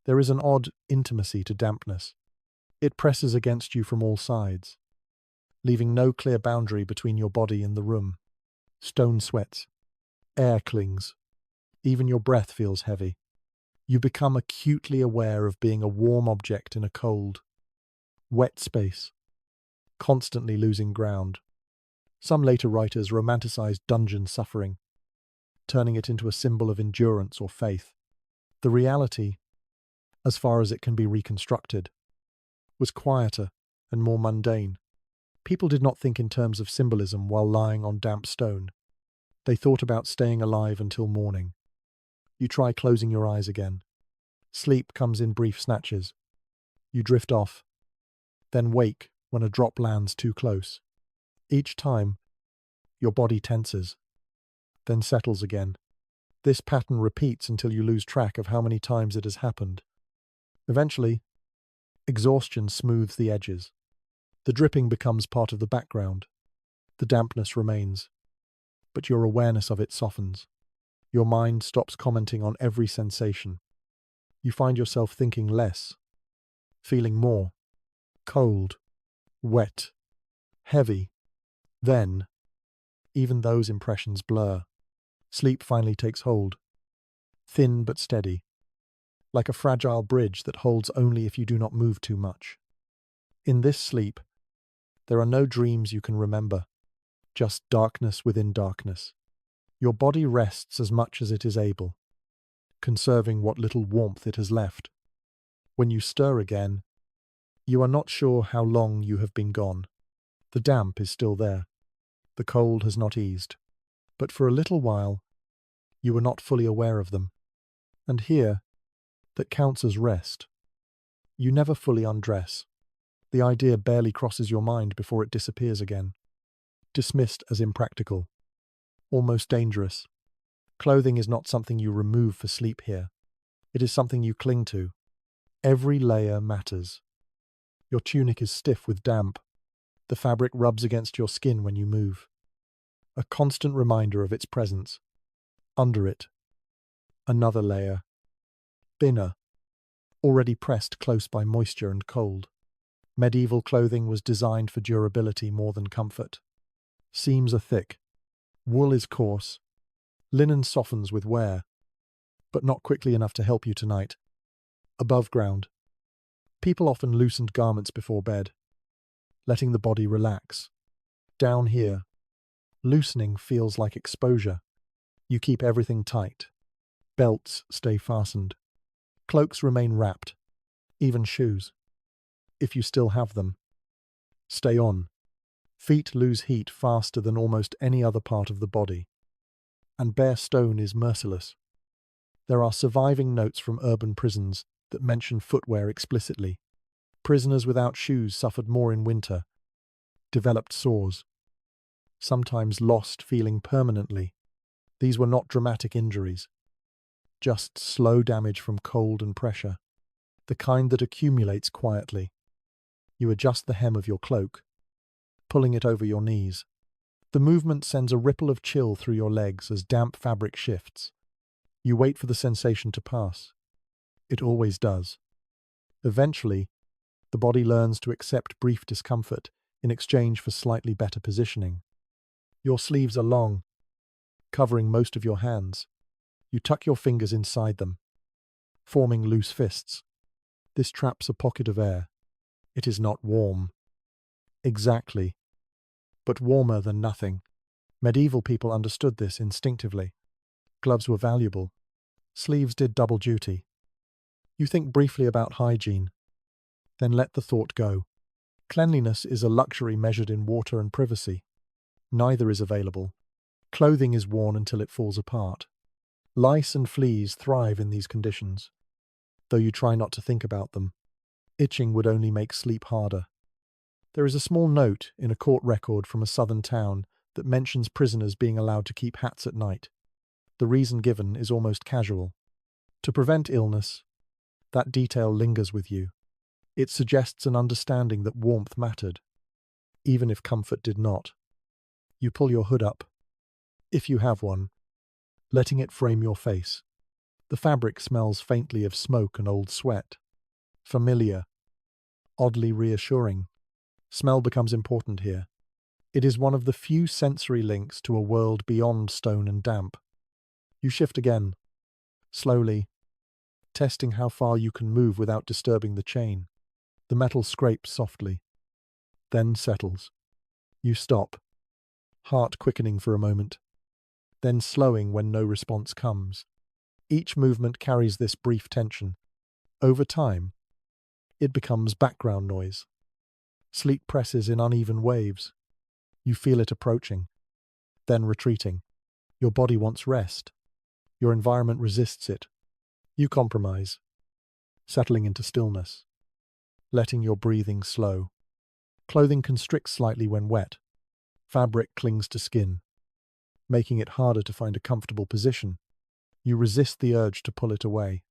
There is an odd intimacy to dampness. It presses against you from all sides, leaving no clear boundary between your body and the room. Stone sweats, air clings, even your breath feels heavy. You become acutely aware of being a warm object in a cold, wet space, constantly losing ground. Some later writers romanticized dungeon suffering, turning it into a symbol of endurance or faith. The reality, as far as it can be reconstructed, was quieter and more mundane. People did not think in terms of symbolism while lying on damp stone. They thought about staying alive until morning. You try closing your eyes again. Sleep comes in brief snatches. You drift off, then wake when a drop lands too close. Each time, your body tenses, then settles again. This pattern repeats until you lose track of how many times it has happened. Eventually, exhaustion smooths the edges. The dripping becomes part of the background. The dampness remains, but your awareness of it softens. Your mind stops commenting on every sensation. You find yourself thinking less, feeling more. Cold, wet, heavy. Then, even those impressions blur. Sleep finally takes hold, thin but steady, like a fragile bridge that holds only if you do not move too much. In this sleep, there are no dreams you can remember, just darkness within darkness. Your body rests as much as it is able, conserving what little warmth it has left. When you stir again, you are not sure how long you have been gone. The damp is still there. The cold has not eased. But for a little while, you were not fully aware of them. And here, that counts as rest. You never fully undress. The idea barely crosses your mind before it disappears again. Dismissed as impractical. Almost dangerous. Clothing is not something you remove for sleep here. It is something you cling to. Every layer matters. Your tunic is stiff with damp. The fabric rubs against your skin when you move. A constant reminder of its presence. Under it, another layer. Thinner, already pressed close by moisture and cold. Medieval clothing was designed for durability more than comfort. Seams are thick. Wool is coarse, Linen softens with wear, but not quickly enough to help you tonight. Above ground, people often loosened garments before bed, letting the body relax. Down here, loosening feels like exposure. You keep everything tight. Belts stay fastened. Cloaks remain wrapped. Even shoes, if you still have them, stay on. Feet lose heat faster than almost any other part of the body. And bare stone is merciless. There are surviving notes from urban prisons that mention footwear explicitly. Prisoners without shoes suffered more in winter, developed sores, sometimes lost feeling permanently. These were not dramatic injuries, just slow damage from cold and pressure, the kind that accumulates quietly. You adjust the hem of your cloak, pulling it over your knees. The movement sends a ripple of chill through your legs as damp fabric shifts. You wait for the sensation to pass. It always does. Eventually, the body learns to accept brief discomfort in exchange for slightly better positioning. Your sleeves are long, covering most of your hands. You tuck your fingers inside them, forming loose fists. This traps a pocket of air. It is not warm. Exactly. But warmer than nothing. Medieval people understood this instinctively. Gloves were valuable. Sleeves did double duty. You think briefly about hygiene, then let the thought go. Cleanliness is a luxury measured in water and privacy. Neither is available. Clothing is worn until it falls apart. Lice and fleas thrive in these conditions, though you try not to think about them. Itching would only make sleep harder. There is a small note in a court record from a southern town that mentions prisoners being allowed to keep hats at night. The reason given is almost casual. To prevent illness, that detail lingers with you. It suggests an understanding that warmth mattered, even if comfort did not. You pull your hood up, if you have one, letting it frame your face. The fabric smells faintly of smoke and old sweat. Familiar, oddly reassuring. Smell becomes important here. It is one of the few sensory links to a world beyond stone and damp. You shift again, slowly, testing how far you can move without disturbing the chain. The metal scrapes softly, then settles. You stop, heart quickening for a moment, then slowing when no response comes. Each movement carries this brief tension. Over time, it becomes background noise. Sleep presses in uneven waves. You feel it approaching, then retreating. Your body wants rest. Your environment resists it. You compromise, settling into stillness, letting your breathing slow. Clothing constricts slightly when wet. Fabric clings to skin, making it harder to find a comfortable position. You resist the urge to pull it away.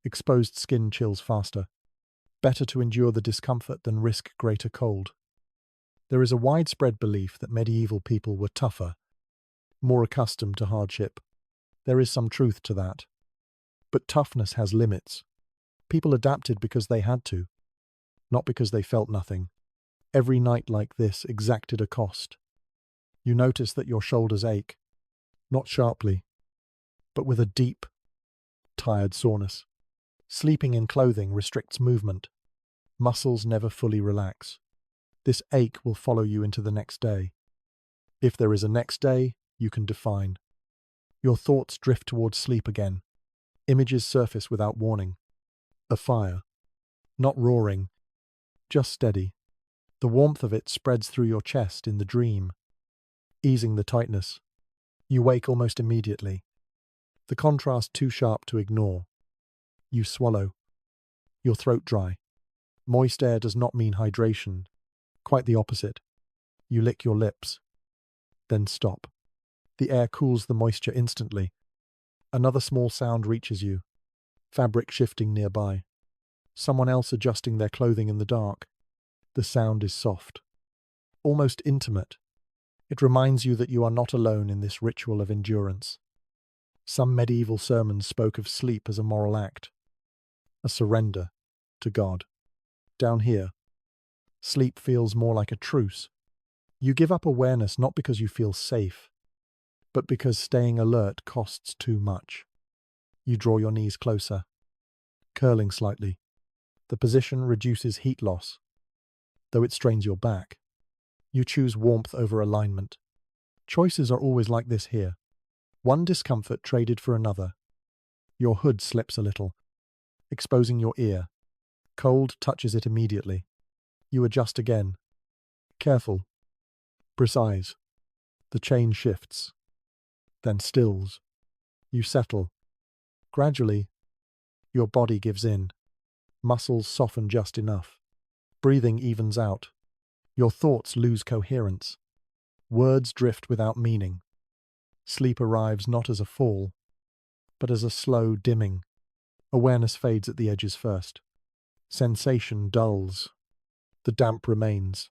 Exposed skin chills faster. Better to endure the discomfort than risk greater cold. There is a widespread belief that medieval people were tougher, more accustomed to hardship. There is some truth to that. But toughness has limits. People adapted because they had to, not because they felt nothing. Every night like this exacted a cost. You notice that your shoulders ache, not sharply, but with a deep, tired soreness. Sleeping in clothing restricts movement. Muscles never fully relax. This ache will follow you into the next day. If there is a next day, you can define. Your thoughts drift towards sleep again. Images surface without warning. A fire. Not roaring, just steady. The warmth of it spreads through your chest in the dream, easing the tightness. You wake almost immediately. The contrast too sharp to ignore. You swallow. Your throat dry. Moist air does not mean hydration. Quite the opposite. You lick your lips. Then stop. The air cools the moisture instantly. Another small sound reaches you. Fabric shifting nearby. Someone else adjusting their clothing in the dark. The sound is soft. Almost intimate. It reminds you that you are not alone in this ritual of endurance. Some medieval sermons spoke of sleep as a moral act, a surrender to God. Down here, sleep feels more like a truce. You give up awareness not because you feel safe, but because staying alert costs too much. You draw your knees closer, curling slightly. The position reduces heat loss, though it strains your back. You choose warmth over alignment. Choices are always like this here. One discomfort traded for another. Your hood slips a little, exposing your ear. Cold touches it immediately. You adjust again. Careful. Precise. The chain shifts, then stills. You settle. Gradually, your body gives in. Muscles soften just enough. Breathing evens out. Your thoughts lose coherence. Words drift without meaning. Sleep arrives not as a fall, but as a slow dimming. Awareness fades at the edges first. Sensation dulls. The damp remains.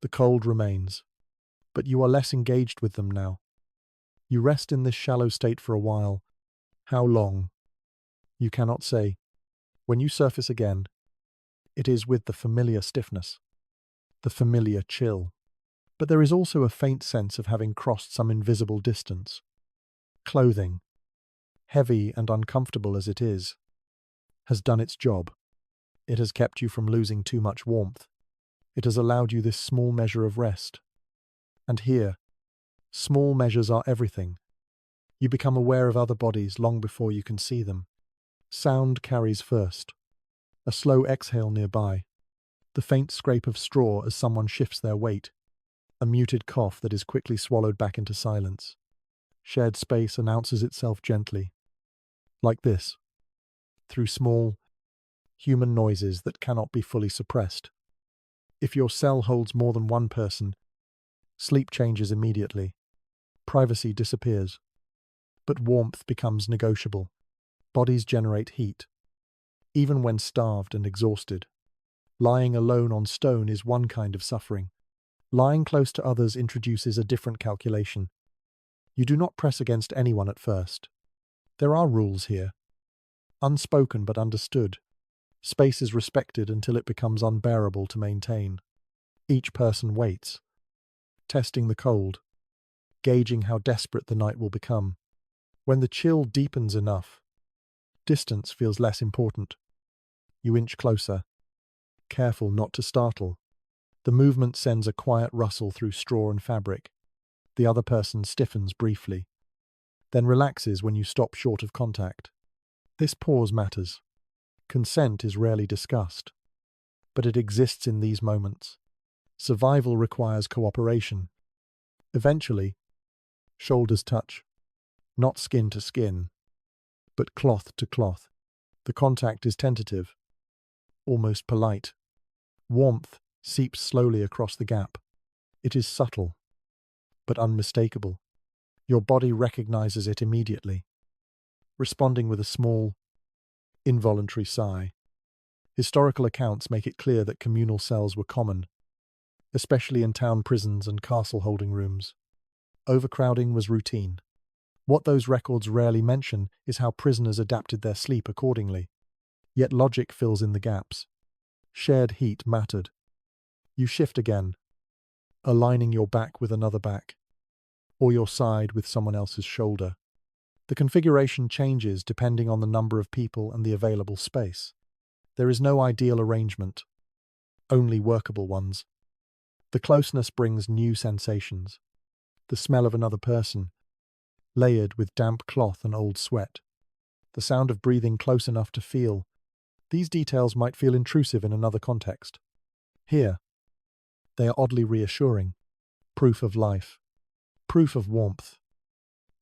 The cold remains. But you are less engaged with them now. You rest in this shallow state for a while. How long? You cannot say. When you surface again, it is with the familiar stiffness, the familiar chill. But there is also a faint sense of having crossed some invisible distance. Clothing, heavy and uncomfortable as it is, has done its job. It has kept you from losing too much warmth. It has allowed you this small measure of rest. And here, small measures are everything. You become aware of other bodies long before you can see them. Sound carries first. A slow exhale nearby. The faint scrape of straw as someone shifts their weight. A muted cough that is quickly swallowed back into silence. Shared space announces itself gently. Like this. Through small, human noises that cannot be fully suppressed. If your cell holds more than one person, sleep changes immediately. Privacy disappears. But warmth becomes negotiable. Bodies generate heat, even when starved and exhausted. Lying alone on stone is one kind of suffering. Lying close to others introduces a different calculation. You do not press against anyone at first. There are rules here. Unspoken but understood. Space is respected until it becomes unbearable to maintain. Each person waits, testing the cold, gauging how desperate the night will become. When the chill deepens enough, distance feels less important. You inch closer, careful not to startle. The movement sends a quiet rustle through straw and fabric. The other person stiffens briefly, then relaxes when you stop short of contact. This pause matters. Consent is rarely discussed, but it exists in these moments. Survival requires cooperation. Eventually, shoulders touch, not skin to skin, but cloth to cloth. The contact is tentative, almost polite. Warmth seeps slowly across the gap. It is subtle, but unmistakable. Your body recognizes it immediately, responding with a small, involuntary sigh. Historical accounts make it clear that communal cells were common, especially in town prisons and castle holding rooms. Overcrowding was routine. What those records rarely mention is how prisoners adapted their sleep accordingly. Yet logic fills in the gaps. Shared heat mattered. You shift again, aligning your back with another back, or your side with someone else's shoulder. The configuration changes depending on the number of people and the available space. There is no ideal arrangement, only workable ones. The closeness brings new sensations. The smell of another person, layered with damp cloth and old sweat. The sound of breathing close enough to feel. These details might feel intrusive in another context. Here, they are oddly reassuring. Proof of life. Proof of warmth.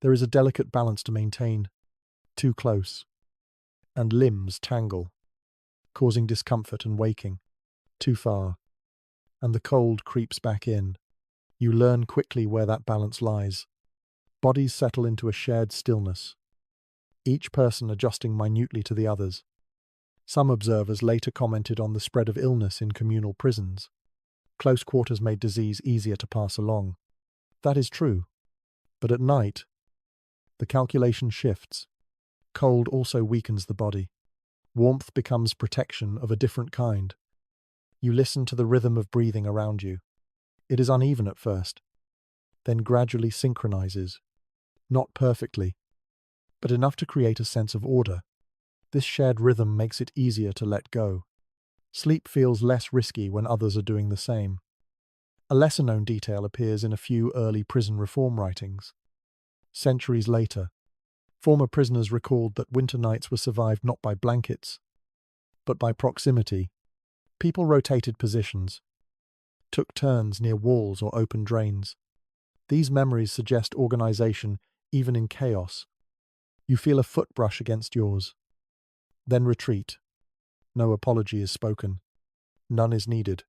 There is a delicate balance to maintain. Too close, and limbs tangle, causing discomfort and waking. Too far, and the cold creeps back in. You learn quickly where that balance lies. Bodies settle into a shared stillness, each person adjusting minutely to the others. Some observers later commented on the spread of illness in communal prisons. Close quarters made disease easier to pass along. That is true. But at night, the calculation shifts. Cold also weakens the body. Warmth becomes protection of a different kind. You listen to the rhythm of breathing around you. It is uneven at first, then gradually synchronizes. Not perfectly, but enough to create a sense of order. This shared rhythm makes it easier to let go. Sleep feels less risky when others are doing the same. A lesser-known detail appears in a few early prison reform writings. Centuries later, former prisoners recalled that winter nights were survived not by blankets, but by proximity. People rotated positions, took turns near walls or open drains. These memories suggest organization even in chaos. You feel a foot brush against yours, then retreat. No apology is spoken. None is needed.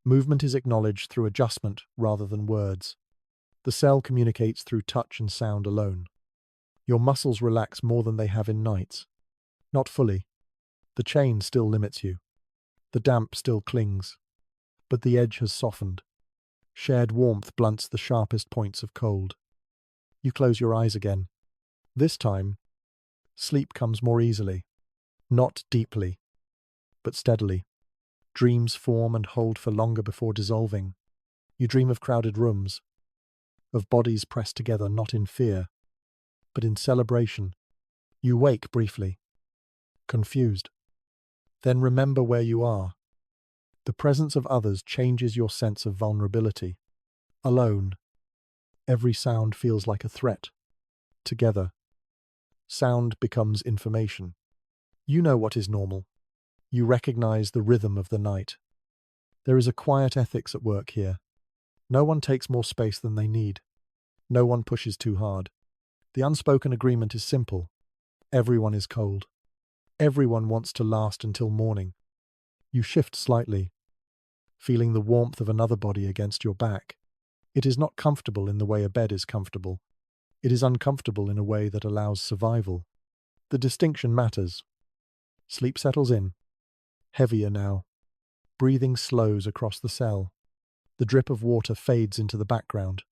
Movement is acknowledged through adjustment rather than words. The cell communicates through touch and sound alone. Your muscles relax more than they have in nights. Not fully. The chain still limits you. The damp still clings. But the edge has softened. Shared warmth blunts the sharpest points of cold. You close your eyes again. This time, sleep comes more easily. Not deeply, but steadily. Dreams form and hold for longer before dissolving. You dream of crowded rooms, of bodies pressed together not in fear, but in celebration. You wake briefly, confused. Then remember where you are. The presence of others changes your sense of vulnerability. Alone, every sound feels like a threat. Together, sound becomes information. You know what is normal. You recognize the rhythm of the night. There is a quiet ethics at work here. No one takes more space than they need. No one pushes too hard. The unspoken agreement is simple. Everyone is cold. Everyone wants to last until morning. You shift slightly, feeling the warmth of another body against your back. It is not comfortable in the way a bed is comfortable. It is uncomfortable in a way that allows survival. The distinction matters. Sleep settles in. Heavier now. Breathing slows across the cell. The drip of water fades into the background.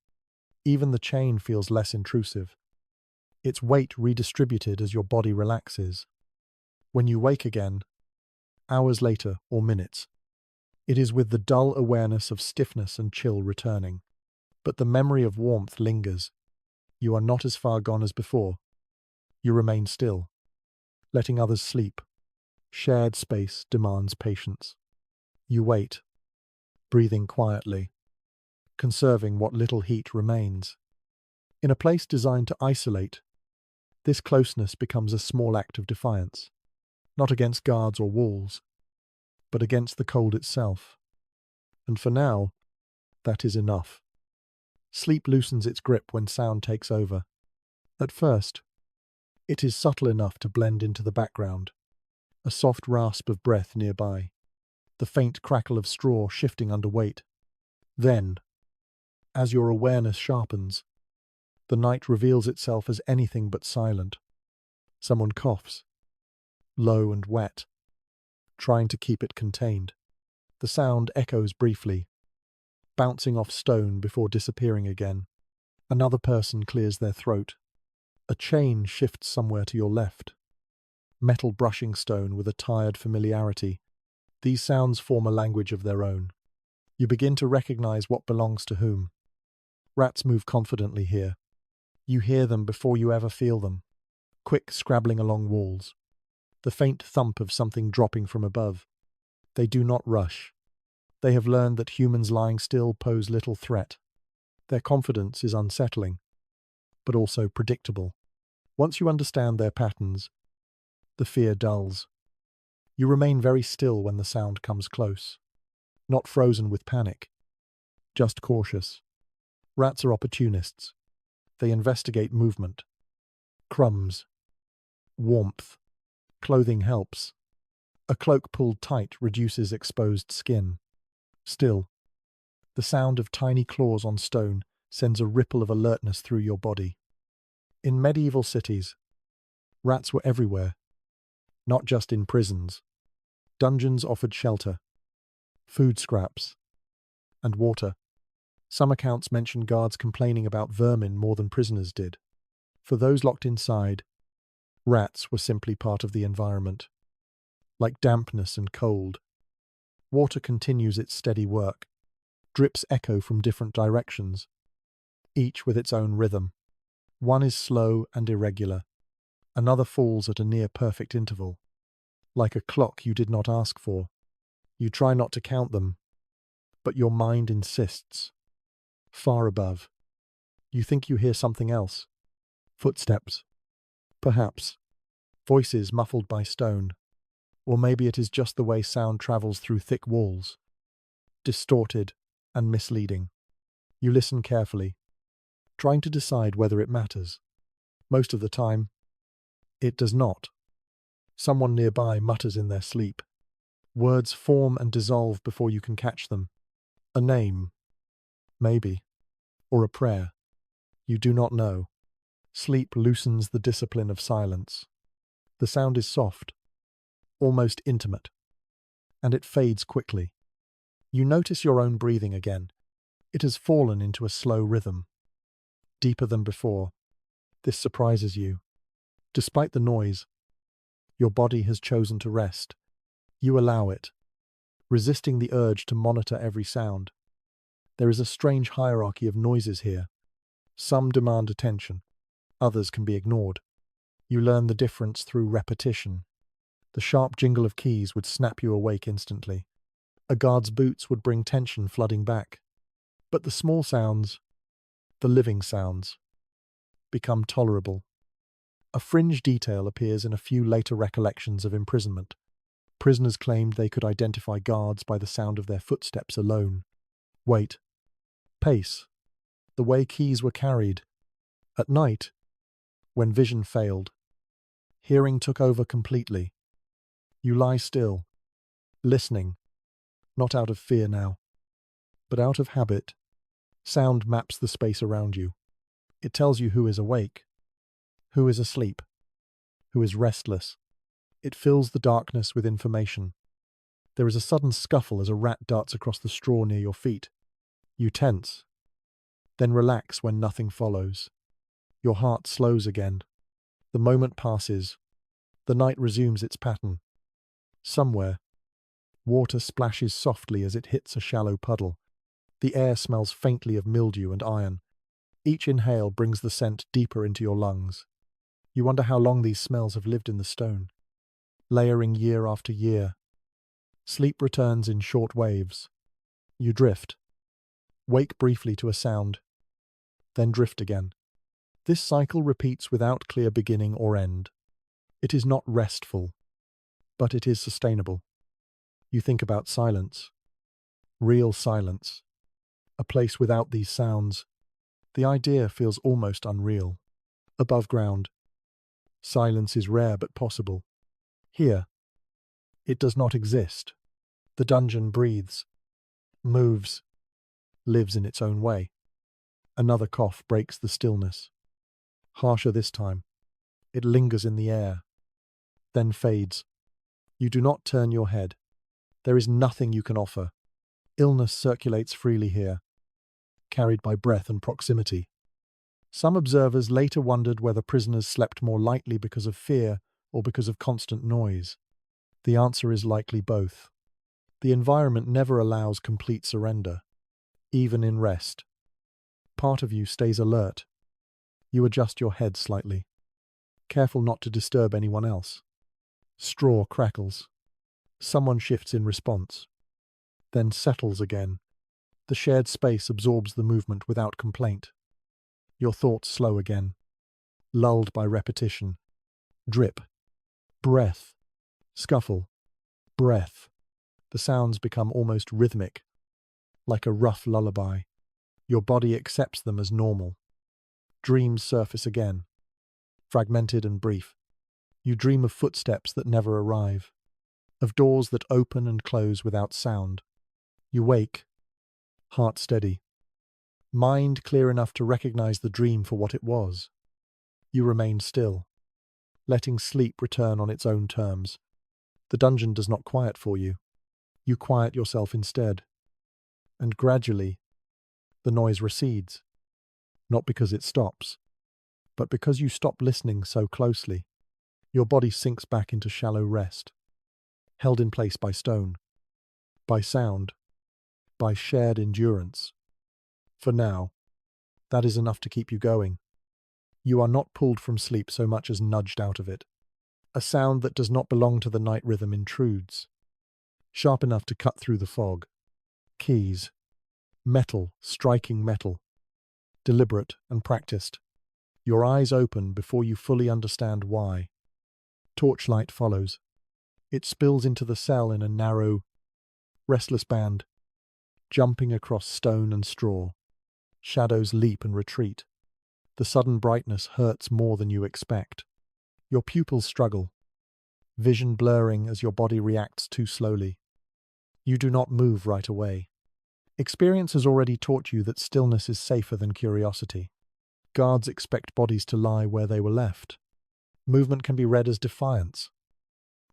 Even the chain feels less intrusive. Its weight redistributed as your body relaxes. When you wake again, hours later or minutes, it is with the dull awareness of stiffness and chill returning. But the memory of warmth lingers. You are not as far gone as before. You remain still, letting others sleep. Shared space demands patience. You wait, breathing quietly, conserving what little heat remains. In a place designed to isolate, this closeness becomes a small act of defiance, not against guards or walls, but against the cold itself. And for now, that is enough. Sleep loosens its grip when sound takes over. At first, it is subtle enough to blend into the background. A soft rasp of breath nearby, the faint crackle of straw shifting under weight. Then, as your awareness sharpens, the night reveals itself as anything but silent. Someone coughs, low and wet, trying to keep it contained. The sound echoes briefly, bouncing off stone before disappearing again. Another person clears their throat. A chain shifts somewhere to your left. Metal brushing stone with a tired familiarity. These sounds form a language of their own. You begin to recognize what belongs to whom. Rats move confidently here. You hear them before you ever feel them. Quick scrabbling along walls. The faint thump of something dropping from above. They do not rush. They have learned that humans lying still pose little threat. Their confidence is unsettling, but also predictable. Once you understand their patterns, the fear dulls. You remain very still when the sound comes close. Not frozen with panic, just cautious. Rats are opportunists. They investigate movement. Crumbs. Warmth. Clothing helps. A cloak pulled tight reduces exposed skin. Still, the sound of tiny claws on stone sends a ripple of alertness through your body. In medieval cities, rats were everywhere, not just in prisons. Dungeons offered shelter, food scraps, and water. Some accounts mention guards complaining about vermin more than prisoners did. For those locked inside, rats were simply part of the environment. Like dampness and cold, water continues its steady work. Drips echo from different directions, each with its own rhythm. One is slow and irregular. Another falls at a near-perfect interval, like a clock you did not ask for. You try not to count them, but your mind insists. Far above, you think you hear something else. Footsteps. Perhaps. Voices muffled by stone. Or maybe it is just the way sound travels through thick walls. Distorted and misleading. You listen carefully, trying to decide whether it matters. Most of the time, it does not. Someone nearby mutters in their sleep. Words form and dissolve before you can catch them. A name, maybe, or a prayer. You do not know. Sleep loosens the discipline of silence. The sound is soft, almost intimate, and it fades quickly. You notice your own breathing again. It has fallen into a slow rhythm, deeper than before. This surprises you. Despite the noise, your body has chosen to rest. You allow it, resisting the urge to monitor every sound. There is a strange hierarchy of noises here. Some demand attention, others can be ignored. You learn the difference through repetition. The sharp jingle of keys would snap you awake instantly. A guard's boots would bring tension flooding back. But the small sounds, the living sounds, become tolerable. A fringe detail appears in a few later recollections of imprisonment. Prisoners claimed they could identify guards by the sound of their footsteps alone. Weight. Pace. The way keys were carried. At night, when vision failed, hearing took over completely. You lie still, listening, not out of fear now, but out of habit. Sound maps the space around you. It tells you who is awake, who is asleep, who is restless. It fills the darkness with information. There is a sudden scuffle as a rat darts across the straw near your feet. You tense, then relax when nothing follows. Your heart slows again. The moment passes. The night resumes its pattern. Somewhere, water splashes softly as it hits a shallow puddle. The air smells faintly of mildew and iron. Each inhale brings the scent deeper into your lungs. You wonder how long these smells have lived in the stone, layering year after year. Sleep returns in short waves. You drift, wake briefly to a sound, then drift again. This cycle repeats without clear beginning or end. It is not restful, but it is sustainable. You think about silence, real silence, a place without these sounds. The idea feels almost unreal. Above ground, silence is rare but possible. Here, it does not exist. The dungeon breathes, moves, lives in its own way. Another cough breaks the stillness. Harsher this time. It lingers in the air, then fades. You do not turn your head. There is nothing you can offer. Illness circulates freely here, carried by breath and proximity. Some observers later wondered whether prisoners slept more lightly because of fear or because of constant noise. The answer is likely both. The environment never allows complete surrender, even in rest. Part of you stays alert. You adjust your head slightly, careful not to disturb anyone else. Straw crackles. Someone shifts in response, then settles again. The shared space absorbs the movement without complaint. Your thoughts slow again, lulled by repetition. Drip, breath, scuffle, breath. The sounds become almost rhythmic, like a rough lullaby. Your body accepts them as normal. Dreams surface again, fragmented and brief. You dream of footsteps that never arrive, of doors that open and close without sound. You wake, heart steady, mind clear enough to recognize the dream for what it was. You remain still, letting sleep return on its own terms. The dungeon does not quiet for you. You quiet yourself instead. And gradually, the noise recedes. Not because it stops, but because you stop listening so closely. Your body sinks back into shallow rest, held in place by stone, by sound, by shared endurance. For now, that is enough to keep you going. You are not pulled from sleep so much as nudged out of it. A sound that does not belong to the night rhythm intrudes, sharp enough to cut through the fog. Keys. Metal striking metal. Deliberate and practiced. Your eyes open before you fully understand why. Torchlight follows. It spills into the cell in a narrow, restless band, jumping across stone and straw. Shadows leap and retreat. The sudden brightness hurts more than you expect. Your pupils struggle, vision blurring as your body reacts too slowly. You do not move right away. Experience has already taught you that stillness is safer than curiosity. Guards expect bodies to lie where they were left. Movement can be read as defiance.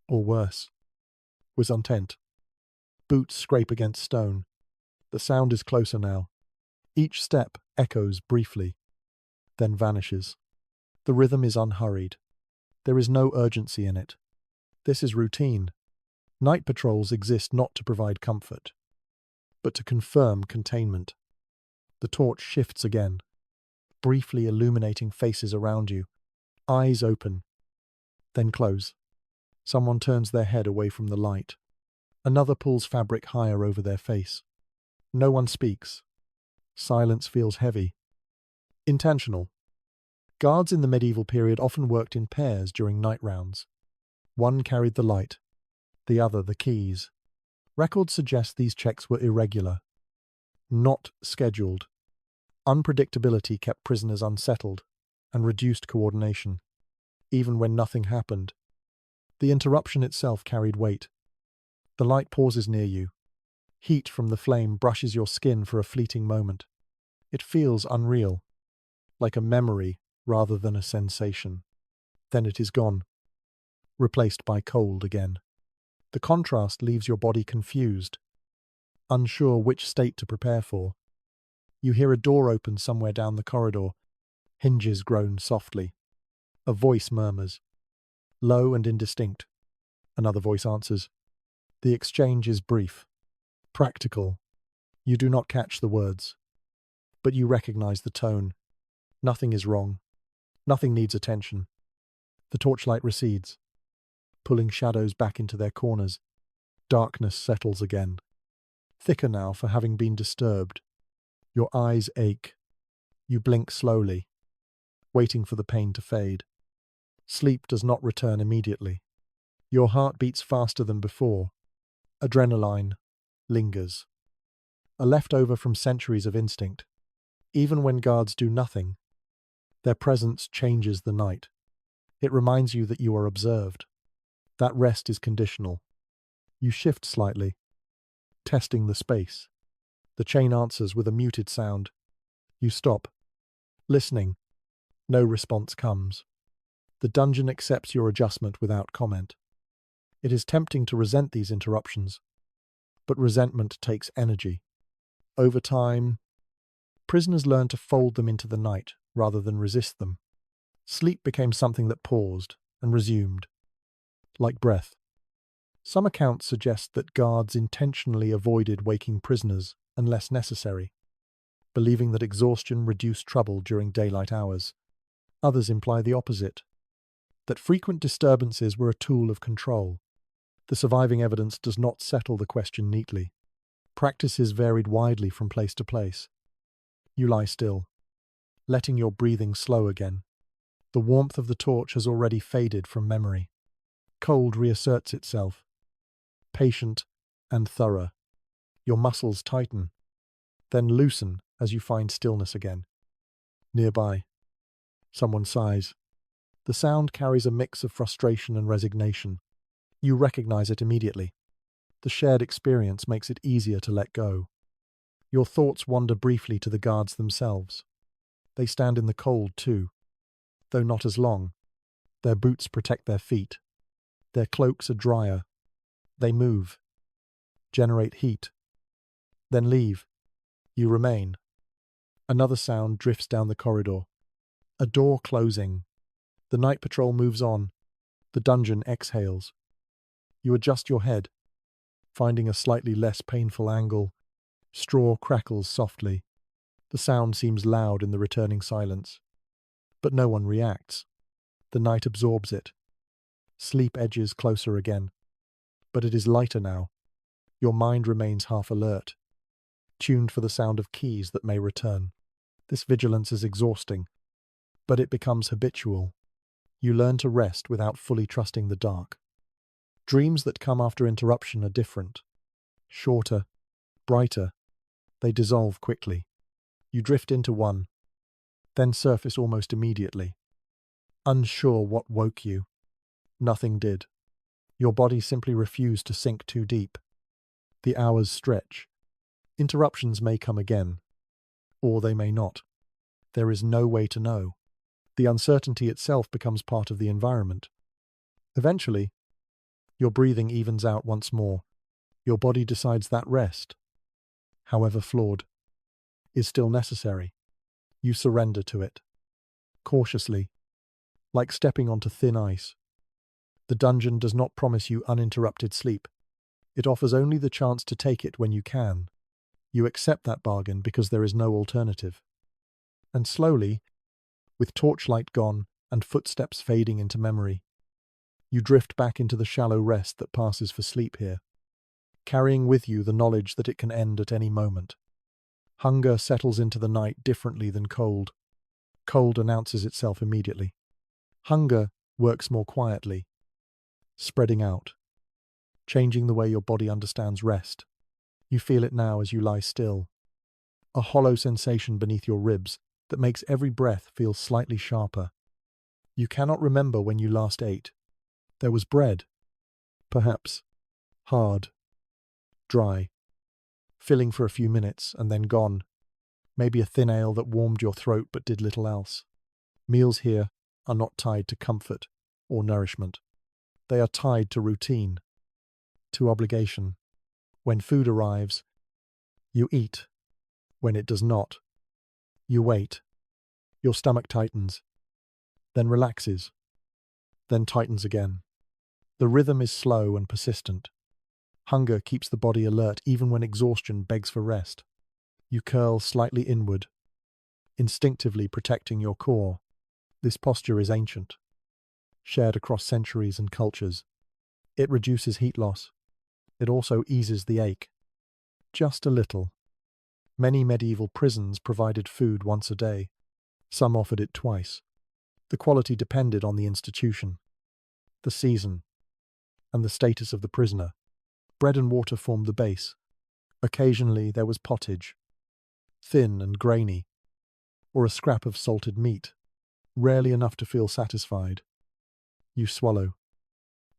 Or worse, intent. Boots scrape against stone. The sound is closer now. Each step echoes briefly, then vanishes. The rhythm is unhurried. There is no urgency in it. This is routine. Night patrols exist not to provide comfort, but to confirm containment. The torch shifts again, briefly illuminating faces around you. Eyes open, then close. Someone turns their head away from the light. Another pulls fabric higher over their face. No one speaks. Silence feels heavy. Intentional. Guards in the medieval period often worked in pairs during night rounds. One carried the light, the other the keys. Records suggest these checks were irregular, not scheduled. Unpredictability kept prisoners unsettled and reduced coordination, even when nothing happened. The interruption itself carried weight. The light pauses near you. Heat from the flame brushes your skin for a fleeting moment. It feels unreal, like a memory rather than a sensation. Then it is gone, replaced by cold again. The contrast leaves your body confused, unsure which state to prepare for. You hear a door open somewhere down the corridor. Hinges groan softly. A voice murmurs, low and indistinct. Another voice answers. The exchange is brief, practical. You do not catch the words, but you recognize the tone. Nothing is wrong. Nothing needs attention. The torchlight recedes, pulling shadows back into their corners. Darkness settles again, thicker now for having been disturbed. Your eyes ache. You blink slowly, waiting for the pain to fade. Sleep does not return immediately. Your heart beats faster than before. Adrenaline lingers, a leftover from centuries of instinct. Even when guards do nothing, their presence changes the night. It reminds you that you are observed. That rest is conditional. You shift slightly, testing the space. The chain answers with a muted sound. You stop, listening. No response comes. The dungeon accepts your adjustment without comment. It is tempting to resent these interruptions, but resentment takes energy. Over time, prisoners learn to fold them into the night rather than resist them. Sleep became something that paused and resumed, like breath. Some accounts suggest that guards intentionally avoided waking prisoners unless necessary, believing that exhaustion reduced trouble during daylight hours. Others imply the opposite, that frequent disturbances were a tool of control. The surviving evidence does not settle the question neatly. Practices varied widely from place to place. You lie still, letting your breathing slow again. The warmth of the torch has already faded from memory. Cold reasserts itself, patient and thorough. Your muscles tighten, then loosen as you find stillness again. Nearby, someone sighs. The sound carries a mix of frustration and resignation. You recognize it immediately. The shared experience makes it easier to let go. Your thoughts wander briefly to the guards themselves. They stand in the cold too, though not as long. Their boots protect their feet. Their cloaks are drier. They move, generate heat, then leave. You remain. Another sound drifts down the corridor. A door closing. The night patrol moves on. The dungeon exhales. You adjust your head, finding a slightly less painful angle. Straw crackles softly. The sound seems loud in the returning silence. But no one reacts. The night absorbs it. Sleep edges closer again. But it is lighter now. Your mind remains half alert, tuned for the sound of keys that may return. This vigilance is exhausting, but it becomes habitual. You learn to rest without fully trusting the dark. Dreams that come after interruption are different. Shorter, brighter. They dissolve quickly. You drift into one, then surface almost immediately. Unsure what woke you. Nothing did. Your body simply refused to sink too deep. The hours stretch. Interruptions may come again, or they may not. There is no way to know. The uncertainty itself becomes part of the environment. Eventually, your breathing evens out once more. Your body decides that rest, however flawed, is still necessary. You surrender to it. Cautiously, like stepping onto thin ice. The dungeon does not promise you uninterrupted sleep. It offers only the chance to take it when you can. You accept that bargain because there is no alternative. And slowly, with torchlight gone and footsteps fading into memory, you drift back into the shallow rest that passes for sleep here, carrying with you the knowledge that it can end at any moment. Hunger settles into the night differently than cold. Cold announces itself immediately. Hunger works more quietly, spreading out, changing the way your body understands rest. You feel it now as you lie still. A hollow sensation beneath your ribs that makes every breath feel slightly sharper. You cannot remember when you last ate. There was bread, perhaps, hard, dry, filling for a few minutes and then gone. Maybe a thin ale that warmed your throat but did little else. Meals here are not tied to comfort or nourishment. They are tied to routine, to obligation. When food arrives, you eat. When it does not, you wait. Your stomach tightens, then relaxes, then tightens again. The rhythm is slow and persistent. Hunger keeps the body alert even when exhaustion begs for rest. You curl slightly inward, instinctively protecting your core. This posture is ancient, shared across centuries and cultures. It reduces heat loss. It also eases the ache. Just a little. Many medieval prisons provided food once a day. Some offered it twice. The quality depended on the institution, the season, and the status of the prisoner. Bread and water formed the base. Occasionally there was pottage, thin and grainy, or a scrap of salted meat, rarely enough to feel satisfied. You swallow,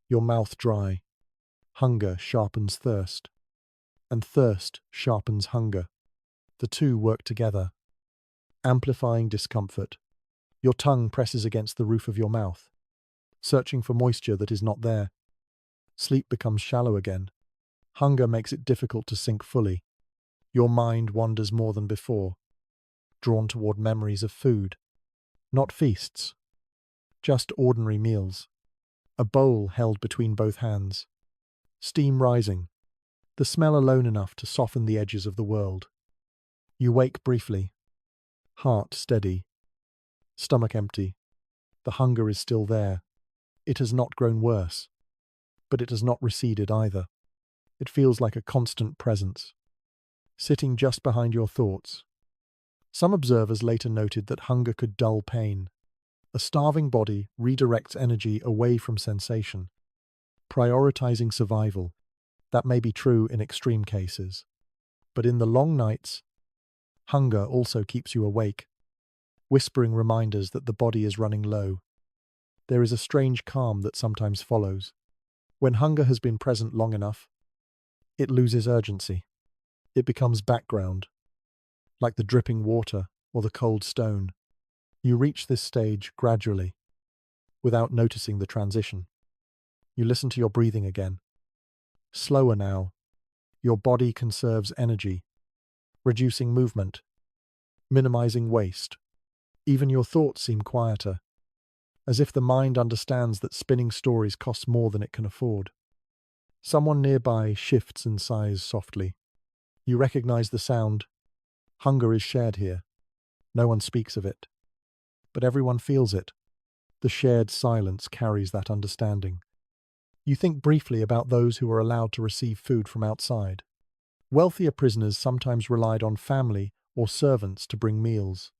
your mouth dry. Hunger sharpens thirst, and thirst sharpens hunger. The two work together, amplifying discomfort. Your tongue presses against the roof of your mouth, searching for moisture that is not there. Sleep becomes shallow again. Hunger makes it difficult to sink fully. Your mind wanders more than before, drawn toward memories of food. Not feasts, just ordinary meals. A bowl held between both hands. Steam rising, the smell alone enough to soften the edges of the world. You wake briefly, heart steady, stomach empty. The hunger is still there. It has not grown worse, but it has not receded either. It feels like a constant presence, sitting just behind your thoughts. Some observers later noted that hunger could dull pain. A starving body redirects energy away from sensation, prioritizing survival. That may be true in extreme cases. But in the long nights, hunger also keeps you awake, whispering reminders that the body is running low. There is a strange calm that sometimes follows. When hunger has been present long enough, it loses urgency. It becomes background, like the dripping water or the cold stone. You reach this stage gradually, without noticing the transition. You listen to your breathing again. Slower now. Your body conserves energy, reducing movement, minimizing waste. Even your thoughts seem quieter, as if the mind understands that spinning stories costs more than it can afford. Someone nearby shifts and sighs softly. You recognize the sound. Hunger is shared here. No one speaks of it. but everyone feels it. The shared silence carries that understanding. You think briefly about those who are allowed to receive food from outside. Wealthier prisoners sometimes relied on family or servants to bring meals.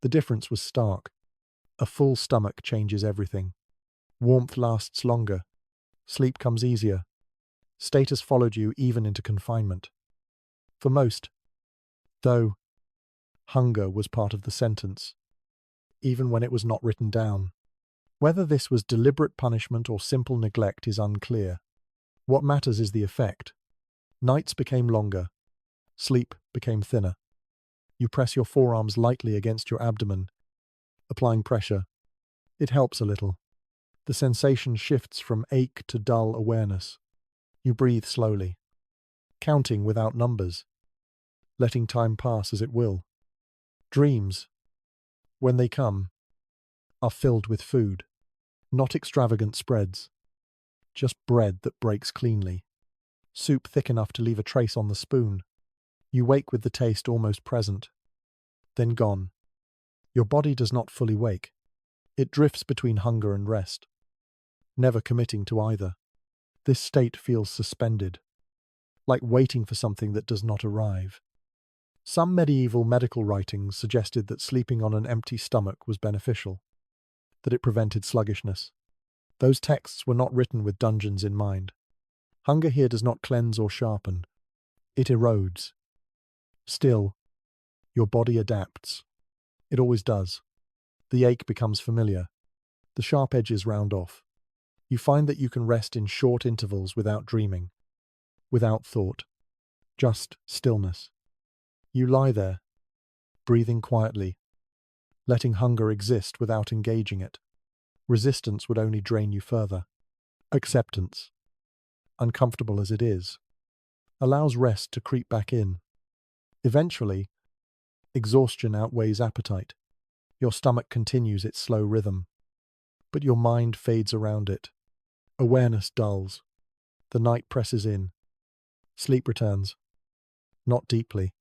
The difference was stark. A full stomach changes everything. Warmth lasts longer. Sleep comes easier. Status followed you even into confinement. For most, though, hunger was part of the sentence, even when it was not written down. Whether this was deliberate punishment or simple neglect is unclear. What matters is the effect. Nights became longer. Sleep became thinner. You press your forearms lightly against your abdomen, applying pressure. It helps a little. The sensation shifts from ache to dull awareness. You breathe slowly, counting without numbers, letting time pass as it will. Dreams, when they come, are filled with food, not extravagant spreads, just bread that breaks cleanly, soup thick enough to leave a trace on the spoon. You wake with the taste almost present, then gone. Your body does not fully wake. It drifts between hunger and rest, never committing to either. This state feels suspended, like waiting for something that does not arrive. Some medieval medical writings suggested that sleeping on an empty stomach was beneficial, that it prevented sluggishness. Those texts were not written with dungeons in mind. Hunger here does not cleanse or sharpen. It erodes. Still, your body adapts. It always does. The ache becomes familiar. The sharp edges round off. You find that you can rest in short intervals without dreaming, without thought, just stillness. You lie there, breathing quietly, letting hunger exist without engaging it. Resistance would only drain you further. Acceptance, uncomfortable as it is, allows rest to creep back in. Eventually, exhaustion outweighs appetite. Your stomach continues its slow rhythm, but your mind fades around it. Awareness dulls. The night presses in. Sleep returns. Not deeply,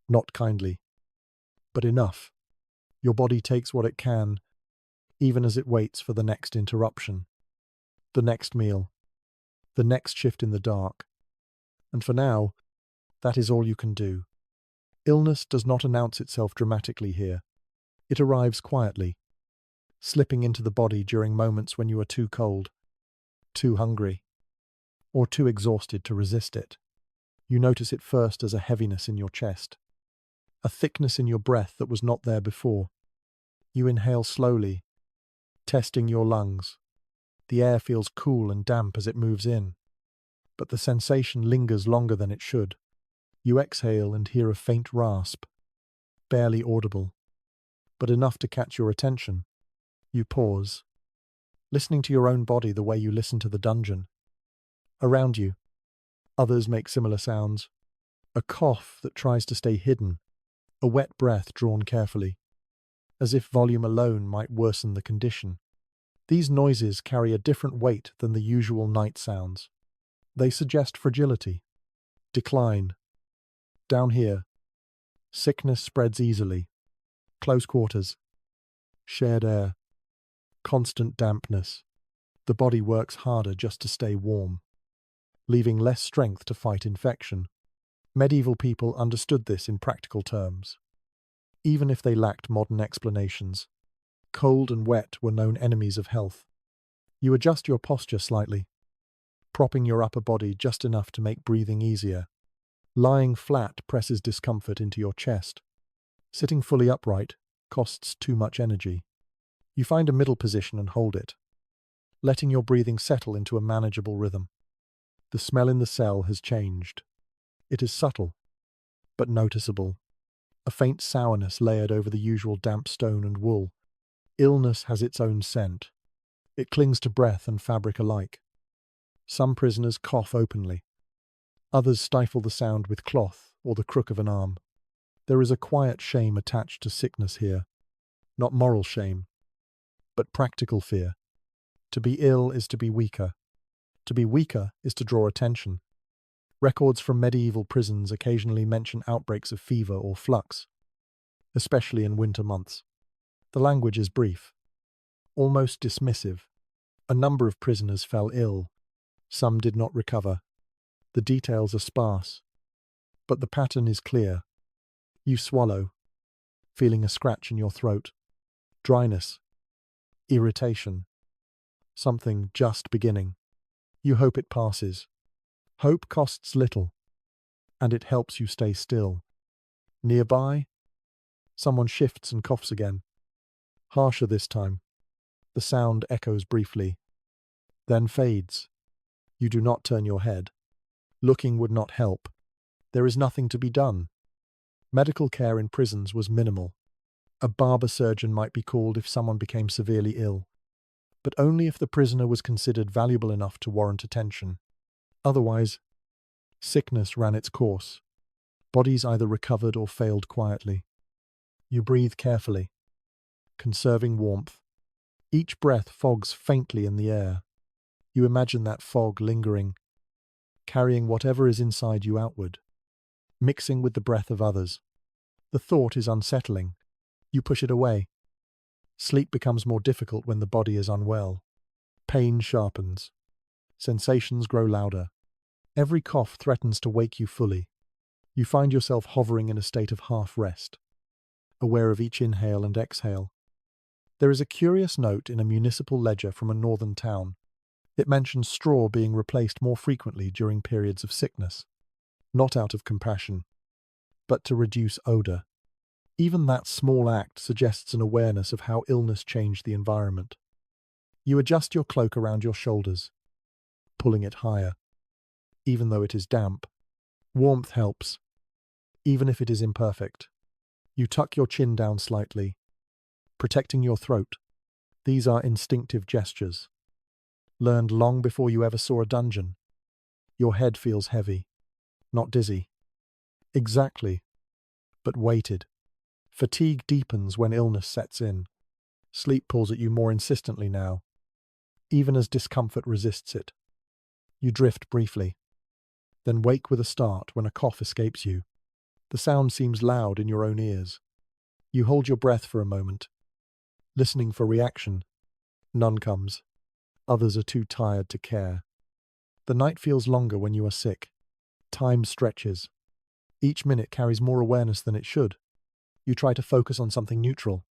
not kindly, but enough. Your body takes what it can, even as it waits for the next interruption, the next meal, the next shift in the dark. And for now, that is all you can do. Illness does not announce itself dramatically here. It arrives quietly, slipping into the body during moments when you are too cold, too hungry, or too exhausted to resist it. You notice it first as a heaviness in your chest, a thickness in your breath that was not there before. You inhale slowly, testing your lungs. The air feels cool and damp as it moves in, but the sensation lingers longer than it should. You exhale and hear a faint rasp, barely audible, but enough to catch your attention. You pause, listening to your own body the way you listen to the dungeon. Around you, others make similar sounds. A cough that tries to stay hidden, a wet breath drawn carefully, as if volume alone might worsen the condition. These noises carry a different weight than the usual night sounds. They suggest fragility, decline. Down here, sickness spreads easily. Close quarters, shared air, constant dampness. The body works harder just to stay warm, leaving less strength to fight infection. Medieval people understood this in practical terms, even if they lacked modern explanations. Cold and wet were known enemies of health. You adjust your posture slightly, propping your upper body just enough to make breathing easier. Lying flat presses discomfort into your chest. Sitting fully upright costs too much energy. You find a middle position and hold it, letting your breathing settle into a manageable rhythm. The smell in the cell has changed. It is subtle, but noticeable. A faint sourness layered over the usual damp stone and wool. Illness has its own scent. It clings to breath and fabric alike. Some prisoners cough openly. Others stifle the sound with cloth or the crook of an arm. There is a quiet shame attached to sickness here. Not moral shame, but practical fear. To be ill is to be weaker. To be weaker is to draw attention. Records from medieval prisons occasionally mention outbreaks of fever or flux, especially in winter months. The language is brief, almost dismissive. A number of prisoners fell ill. Some did not recover. The details are sparse, but the pattern is clear. You swallow, feeling a scratch in your throat. Dryness, irritation, something just beginning. You hope it passes. Hope costs little, and it helps you stay still. Nearby, someone shifts and coughs again. Harsher this time. The sound echoes briefly, then fades. You do not turn your head. Looking would not help. There is nothing to be done. Medical care in prisons was minimal. A barber surgeon might be called if someone became severely ill, but only if the prisoner was considered valuable enough to warrant attention. Otherwise, sickness ran its course. Bodies either recovered or failed quietly. You breathe carefully, conserving warmth. Each breath fogs faintly in the air. You imagine that fog lingering, carrying whatever is inside you outward, mixing with the breath of others. The thought is unsettling. You push it away. Sleep becomes more difficult when the body is unwell. Pain sharpens. Sensations grow louder. Every cough threatens to wake you fully. You find yourself hovering in a state of half-rest, aware of each inhale and exhale. There is a curious note in a municipal ledger from a northern town. It mentions straw being replaced more frequently during periods of sickness, not out of compassion, but to reduce odor. Even that small act suggests an awareness of how illness changed the environment. You adjust your cloak around your shoulders, pulling it higher, even though it is damp. Warmth helps, even if it is imperfect. You tuck your chin down slightly, protecting your throat. These are instinctive gestures, learned long before you ever saw a dungeon. Your head feels heavy, not dizzy. Exactly, but weighted. Fatigue deepens when illness sets in. Sleep pulls at you more insistently now, even as discomfort resists it. You drift briefly, then wake with a start when a cough escapes you. The sound seems loud in your own ears. You hold your breath for a moment, listening for reaction. None comes. Others are too tired to care. The night feels longer when you are sick. Time stretches. Each minute carries more awareness than it should. You try to focus on something neutral.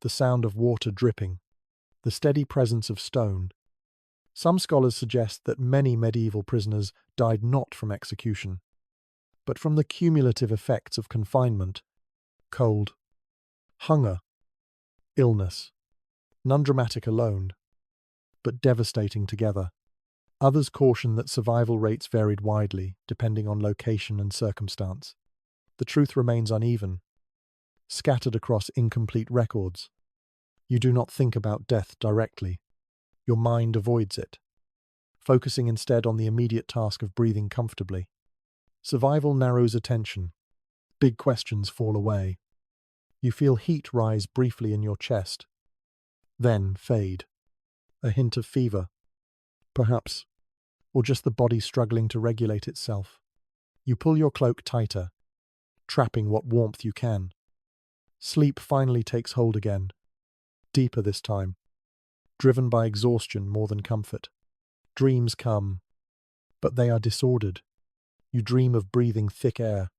The sound of water dripping. The steady presence of stone. Some scholars suggest that many medieval prisoners died not from execution, but from the cumulative effects of confinement, cold, hunger, illness. None dramatic alone, but devastating together. Others caution that survival rates varied widely, depending on location and circumstance. The truth remains uneven, scattered across incomplete records. You do not think about death directly. Your mind avoids it, focusing instead on the immediate task of breathing comfortably. Survival narrows attention. Big questions fall away. You feel heat rise briefly in your chest, then fade. A hint of fever, perhaps, or just the body struggling to regulate itself. You pull your cloak tighter, trapping what warmth you can. Sleep finally takes hold again, deeper this time, driven by exhaustion more than comfort. Dreams come, but they are disordered. You dream of breathing thick air,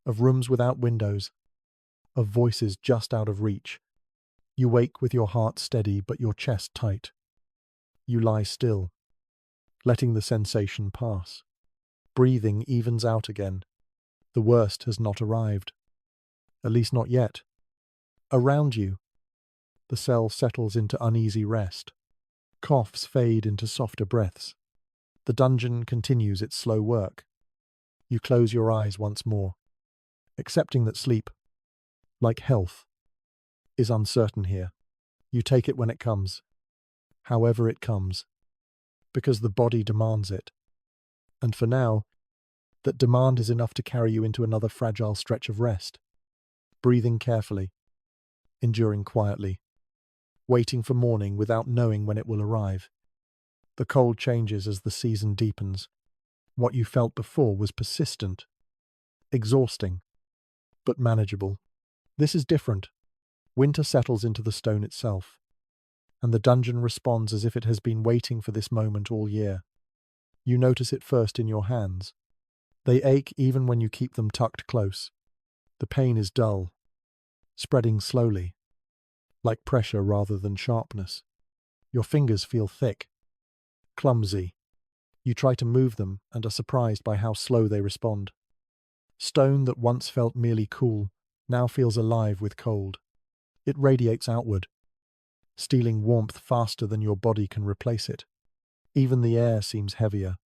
of rooms without windows, of voices just out of reach. You wake with your heart steady but your chest tight. You lie still, letting the sensation pass. Breathing evens out again. The worst has not arrived. At least not yet. Around you, the cell settles into uneasy rest. Coughs fade into softer breaths. The dungeon continues its slow work. You close your eyes once more, accepting that sleep, like health, is uncertain here. You take it when it comes, however it comes, because the body demands it. And for now, that demand is enough to carry you into another fragile stretch of rest. Breathing carefully, enduring quietly, waiting for morning without knowing when it will arrive. The cold changes as the season deepens. What you felt before was persistent, exhausting, but manageable. This is different. Winter settles into the stone itself, and the dungeon responds as if it has been waiting for this moment all year. You notice it first in your hands. They ache even when you keep them tucked close. The pain is dull, spreading slowly, like pressure rather than sharpness. Your fingers feel thick, clumsy. You try to move them and are surprised by how slow they respond. Stone that once felt merely cool now feels alive with cold. It radiates outward, stealing warmth faster than your body can replace it. Even the air seems heavier,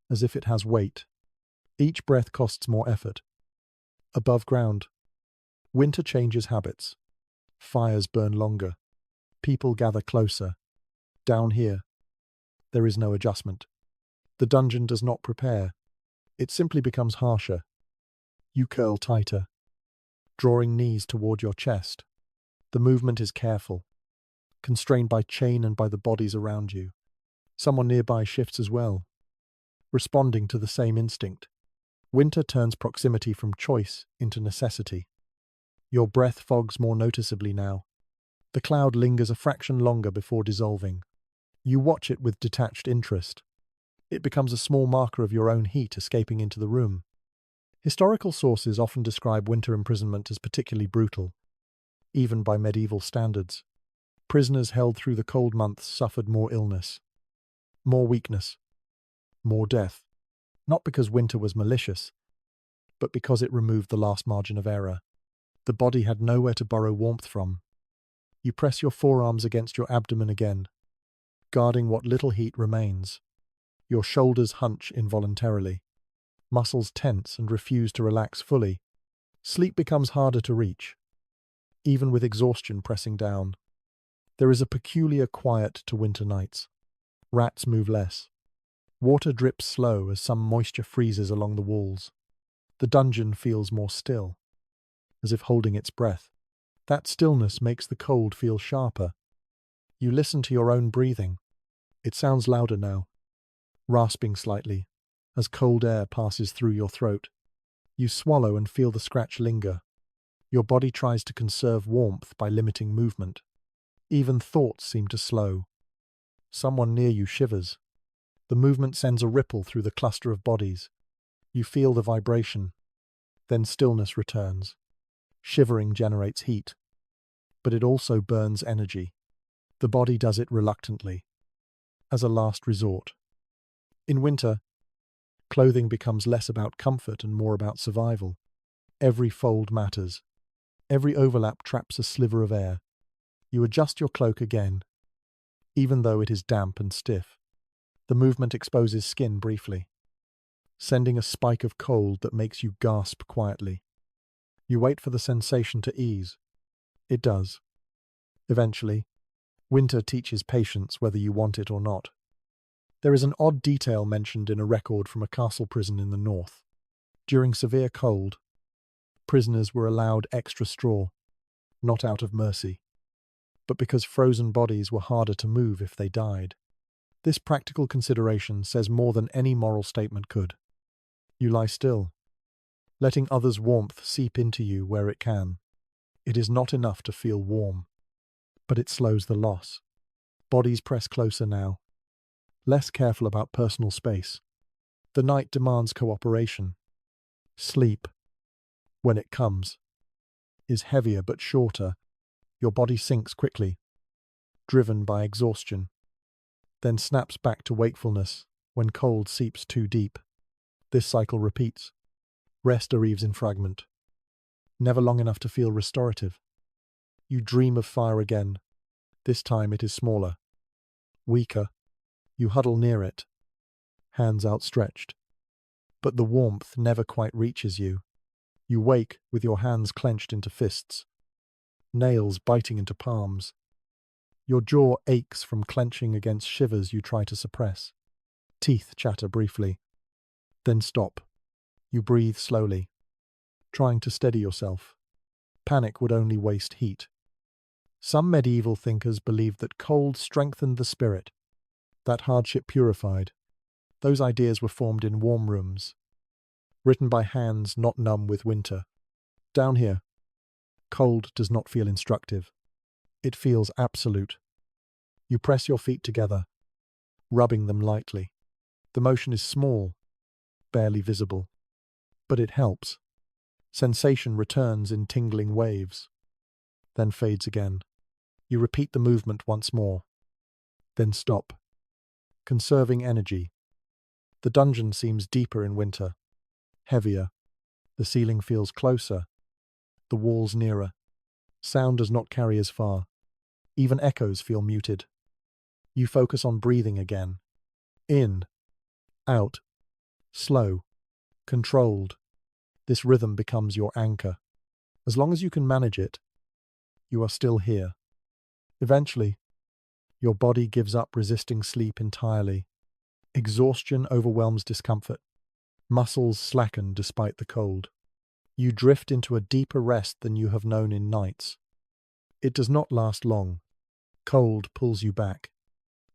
as if it has weight. Each breath costs more effort. Above ground, winter changes habits. Fires burn longer. People gather closer. Down here, there is no adjustment. The dungeon does not prepare. It simply becomes harsher. You curl tighter, drawing knees toward your chest. The movement is careful, constrained by chain and by the bodies around you. Someone nearby shifts as well, responding to the same instinct. Winter turns proximity from choice into necessity. Your breath fogs more noticeably now. The cloud lingers a fraction longer before dissolving. You watch it with detached interest. It becomes a small marker of your own heat escaping into the room. Historical sources often describe winter imprisonment as particularly brutal, even by medieval standards. Prisoners held through the cold months suffered more illness, more weakness, more death. Not because winter was malicious, but because it removed the last margin of error. The body had nowhere to borrow warmth from. You press your forearms against your abdomen again, guarding what little heat remains. Your shoulders hunch involuntarily. Muscles tense and refuse to relax fully. Sleep becomes harder to reach, even with exhaustion pressing down. There is a peculiar quiet to winter nights. Rats move less. Water drips slow as some moisture freezes along the walls. The dungeon feels more still, as if holding its breath. That stillness makes the cold feel sharper. You listen to your own breathing. It sounds louder now, rasping slightly, as cold air passes through your throat. You swallow and feel the scratch linger. Your body tries to conserve warmth by limiting movement. Even thoughts seem to slow. Someone near you shivers. The movement sends a ripple through the cluster of bodies. You feel the vibration. Then stillness returns. Shivering generates heat, but it also burns energy. The body does it reluctantly, as a last resort. In winter, clothing becomes less about comfort and more about survival. Every fold matters. Every overlap traps a sliver of air. You adjust your cloak again, even though it is damp and stiff. The movement exposes skin briefly, sending a spike of cold that makes you gasp quietly. You wait for the sensation to ease. It does. Eventually, winter teaches patience whether you want it or not. There is an odd detail mentioned in a record from a castle prison in the north. During severe cold, prisoners were allowed extra straw, not out of mercy, but because frozen bodies were harder to move if they died. This practical consideration says more than any moral statement could. You lie still, letting others' warmth seep into you where it can. It is not enough to feel warm, but it slows the loss. Bodies press closer now, less careful about personal space. The night demands cooperation. Sleep, when it comes, is heavier but shorter. Your body sinks quickly, driven by exhaustion, then snaps back to wakefulness when cold seeps too deep. This cycle repeats. Rest arrives in fragment, never long enough to feel restorative. You dream of fire again. This time it is smaller, weaker. You huddle near it, hands outstretched. But the warmth never quite reaches you. You wake with your hands clenched into fists, nails biting into palms. Your jaw aches from clenching against shivers you try to suppress. Teeth chatter briefly, then stop. You breathe slowly, trying to steady yourself. Panic would only waste heat. Some medieval thinkers believed that cold strengthened the spirit, that hardship purified. Those ideas were formed in warm rooms, written by hands not numb with winter. Down here, Cold does not feel instructive. It feels absolute. You press your feet together, rubbing them lightly. The motion is small, barely visible, but it helps. Sensation returns in tingling waves, then fades again. You repeat the movement once more, then stop, conserving energy. The dungeon seems deeper in winter, heavier. The ceiling feels closer, the walls nearer. Sound does not carry as far. Even echoes feel muted. You focus on breathing again. In, out, slow, controlled. This rhythm becomes your anchor. As long as you can manage it, you are still here. Eventually, your body gives up resisting sleep entirely. Exhaustion overwhelms discomfort. Muscles slacken despite the cold. You drift into a deeper rest than you have known in nights. It does not last long. Cold pulls you back.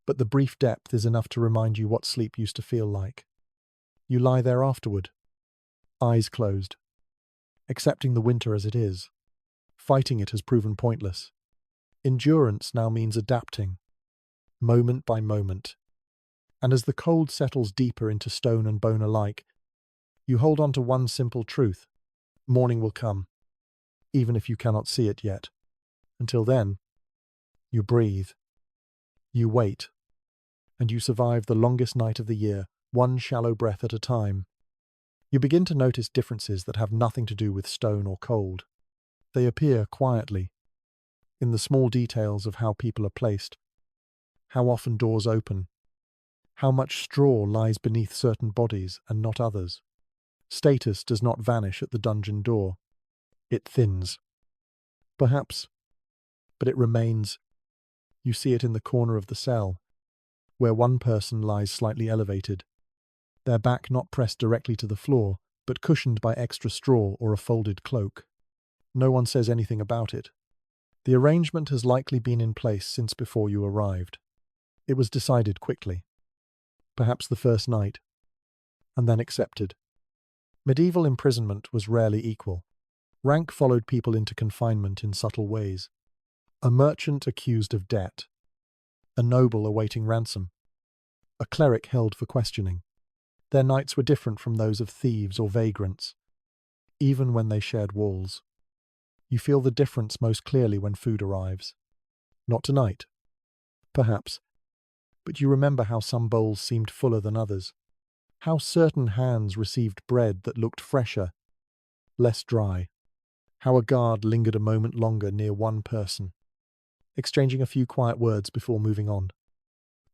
But the brief depth is enough to remind you what sleep used to feel like. You lie there afterward, eyes closed, accepting the winter as it is. Fighting it has proven pointless. Endurance now means adapting, moment by moment. And as the cold settles deeper into stone and bone alike, you hold on to one simple truth. Morning will come, even if you cannot see it yet. Until then, you breathe, you wait, and you survive the longest night of the year, one shallow breath at a time. You begin to notice differences that have nothing to do with stone or cold. They appear quietly, in the small details of how people are placed, how often doors open, how much straw lies beneath certain bodies and not others. Status does not vanish at the dungeon door. It thins. Perhaps, but it remains. You see it in the corner of the cell, where one person lies slightly elevated, their back not pressed directly to the floor, but cushioned by extra straw or a folded cloak. No one says anything about it. The arrangement has likely been in place since before you arrived. It was decided quickly, perhaps the first night, and then accepted. Medieval imprisonment was rarely equal. Rank followed people into confinement in subtle ways. A merchant accused of debt, a noble awaiting ransom, a cleric held for questioning. Their nights were different from those of thieves or vagrants, even when they shared walls. You feel the difference most clearly when food arrives. Not tonight, perhaps, but you remember how some bowls seemed fuller than others, how certain hands received bread that looked fresher, less dry, how a guard lingered a moment longer near one person, exchanging a few quiet words before moving on.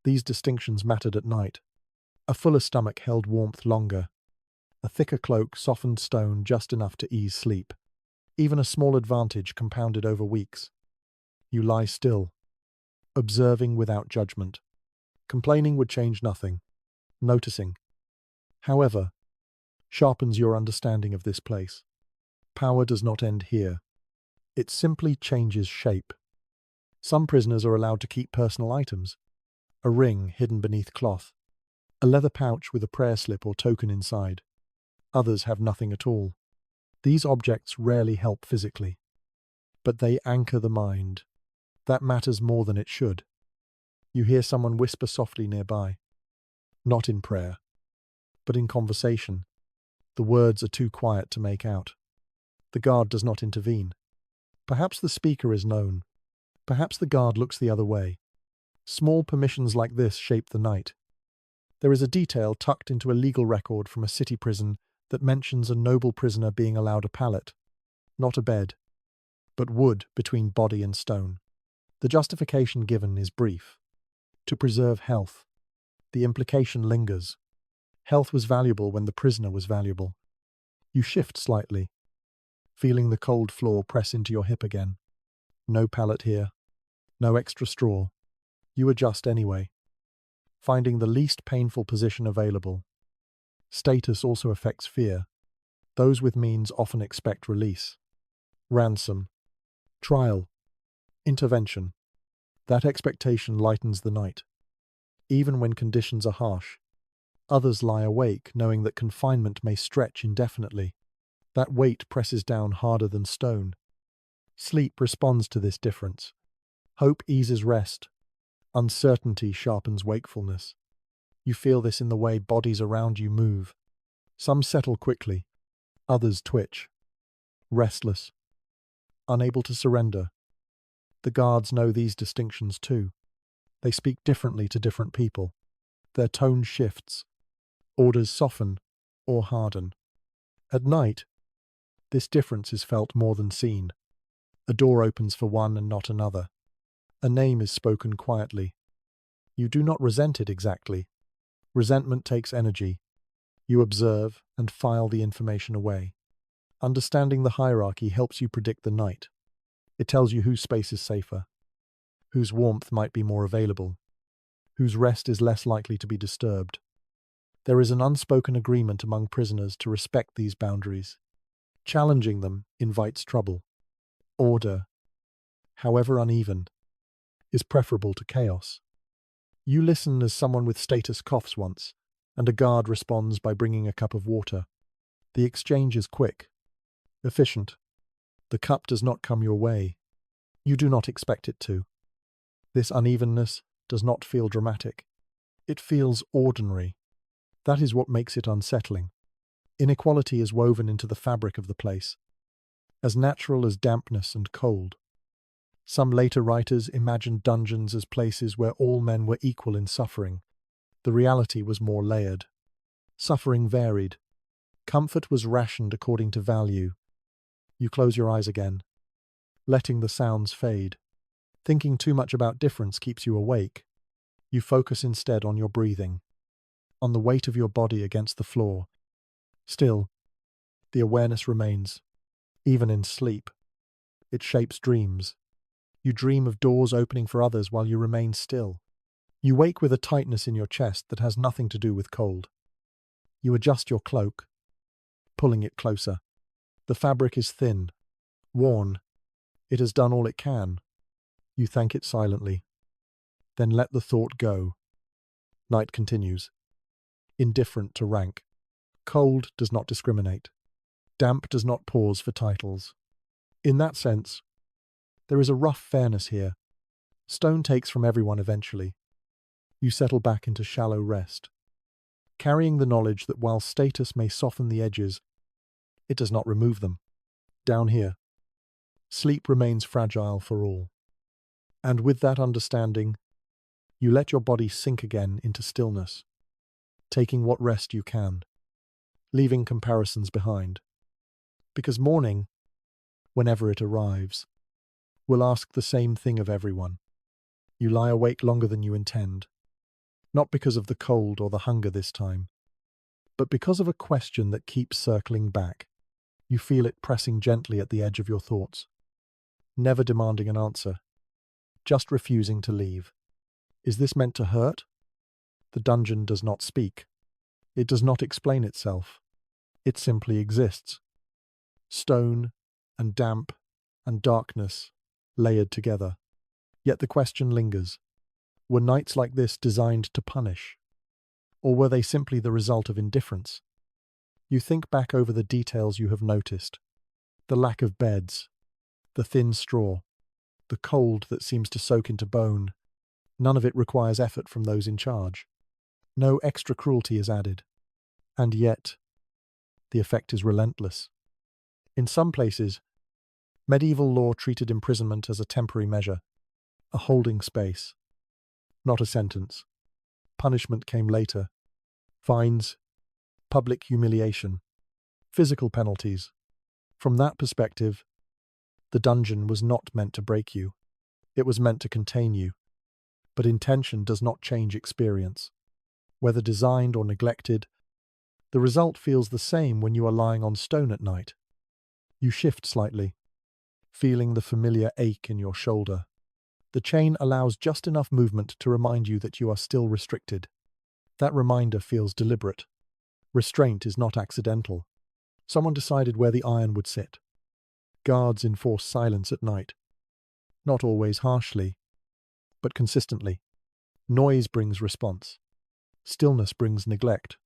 These distinctions mattered at night. A fuller stomach held warmth longer. A thicker cloak softened stone just enough to ease sleep. Even a small advantage compounded over weeks. You lie still, observing without judgment. Complaining would change nothing. Noticing, however, sharpens your understanding of this place. Power does not end here. It simply changes shape. Some prisoners are allowed to keep personal items. A ring hidden beneath cloth. A leather pouch with a prayer slip or token inside. Others have nothing at all. These objects rarely help physically, but they anchor the mind. That matters more than it should. You hear someone whisper softly nearby. Not in prayer, but in conversation. The words are too quiet to make out. The guard does not intervene. Perhaps the speaker is known. Perhaps the guard looks the other way. Small permissions like this shape the night. There is a detail tucked into a legal record from a city prison that mentions a noble prisoner being allowed a pallet, not a bed, but wood between body and stone. The justification given is brief. To preserve health. The implication lingers. Health was valuable when the prisoner was valuable. You shift slightly, feeling the cold floor press into your hip again. No pallet here. No extra straw. You adjust anyway, finding the least painful position available. Status also affects fear. Those with means often expect release. Ransom. Trial. Intervention. That expectation lightens the night. Even when conditions are harsh, others lie awake knowing that confinement may stretch indefinitely. That weight presses down harder than stone. Sleep responds to this difference. Hope eases rest. Uncertainty sharpens wakefulness. You feel this in the way bodies around you move. Some settle quickly, others twitch. Restless, unable to surrender. The guards know these distinctions too. They speak differently to different people. Their tone shifts. Orders soften or harden. At night, this difference is felt more than seen. A door opens for one and not another. A name is spoken quietly. You do not resent it exactly. Resentment takes energy. You observe and file the information away. Understanding the hierarchy helps you predict the night. It tells you whose space is safer, whose warmth might be more available, whose rest is less likely to be disturbed. There is an unspoken agreement among prisoners to respect these boundaries. Challenging them invites trouble. Order, however uneven, is preferable to chaos. You listen as someone with status coughs once, and a guard responds by bringing a cup of water. The exchange is quick, efficient. The cup does not come your way. You do not expect it to. This unevenness does not feel dramatic. It feels ordinary. That is what makes it unsettling. Inequality is woven into the fabric of the place, as natural as dampness and cold. Some later writers imagined dungeons as places where all men were equal in suffering. The reality was more layered. Suffering varied. Comfort was rationed according to value. You close your eyes again, letting the sounds fade. Thinking too much about difference keeps you awake. You focus instead on your breathing, on the weight of your body against the floor. Still, the awareness remains, even in sleep. It shapes dreams. You dream of doors opening for others while you remain still. You wake with a tightness in your chest that has nothing to do with cold. You adjust your cloak, pulling it closer. The fabric is thin, worn. It has done all it can. You thank it silently. Then let the thought go. Night continues. Indifferent to rank. Cold does not discriminate. Damp does not pause for titles. In that sense, there is a rough fairness here. Stone takes from everyone eventually. You settle back into shallow rest, carrying the knowledge that while status may soften the edges, it does not remove them. Down here, sleep remains fragile for all. And with that understanding, you let your body sink again into stillness, taking what rest you can, leaving comparisons behind. Because morning, whenever it arrives, will ask the same thing of everyone. You lie awake longer than you intend, not because of the cold or the hunger this time, but because of a question that keeps circling back. You feel it pressing gently at the edge of your thoughts, never demanding an answer, just refusing to leave. Is this meant to hurt? The dungeon does not speak. It does not explain itself. It simply exists. Stone and damp and darkness layered together. Yet the question lingers. Were nights like this designed to punish? Or were they simply the result of indifference? You think back over the details you have noticed. The lack of beds, the thin straw, the cold that seems to soak into bone. None of it requires effort from those in charge. No extra cruelty is added. And yet, the effect is relentless. In some places, medieval law treated imprisonment as a temporary measure, a holding space, not a sentence. Punishment came later. Fines, public humiliation, physical penalties. From that perspective, the dungeon was not meant to break you. It was meant to contain you. But intention does not change experience. Whether designed or neglected, the result feels the same when you are lying on stone at night. You shift slightly, feeling the familiar ache in your shoulder. The chain allows just enough movement to remind you that you are still restricted. That reminder feels deliberate. Restraint is not accidental. Someone decided where the iron would sit. Guards enforce silence at night. Not always harshly, but consistently. Noise brings response. Stillness brings neglect.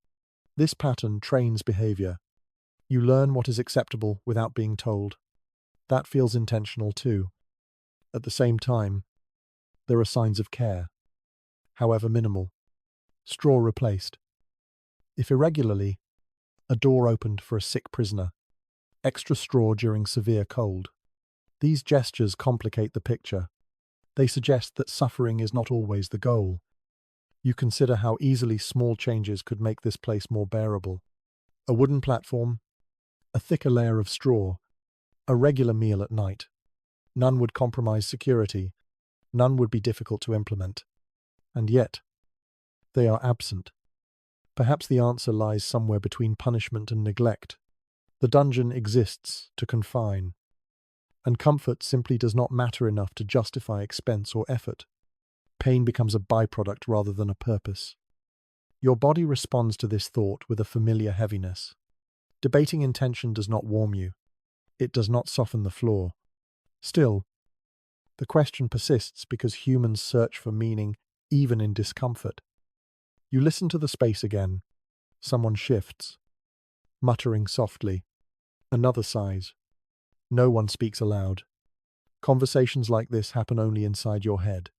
This pattern trains behavior. You learn what is acceptable without being told. That feels intentional too. At the same time, there are signs of care, however minimal. Straw replaced. If irregularly, a door opened for a sick prisoner. Extra straw during severe cold. These gestures complicate the picture. They suggest that suffering is not always the goal. You consider how easily small changes could make this place more bearable. A wooden platform, a thicker layer of straw, a regular meal at night. None would compromise security. None would be difficult to implement. And yet, they are absent. Perhaps the answer lies somewhere between punishment and neglect. The dungeon exists to confine, and comfort simply does not matter enough to justify expense or effort. Pain becomes a byproduct rather than a purpose. Your body responds to this thought with a familiar heaviness. Debating intention does not warm you. It does not soften the floor. Still, the question persists because humans search for meaning even in discomfort. You listen to the space again. Someone shifts, muttering softly. Another sighs. No one speaks aloud. Conversations like this happen only inside your head.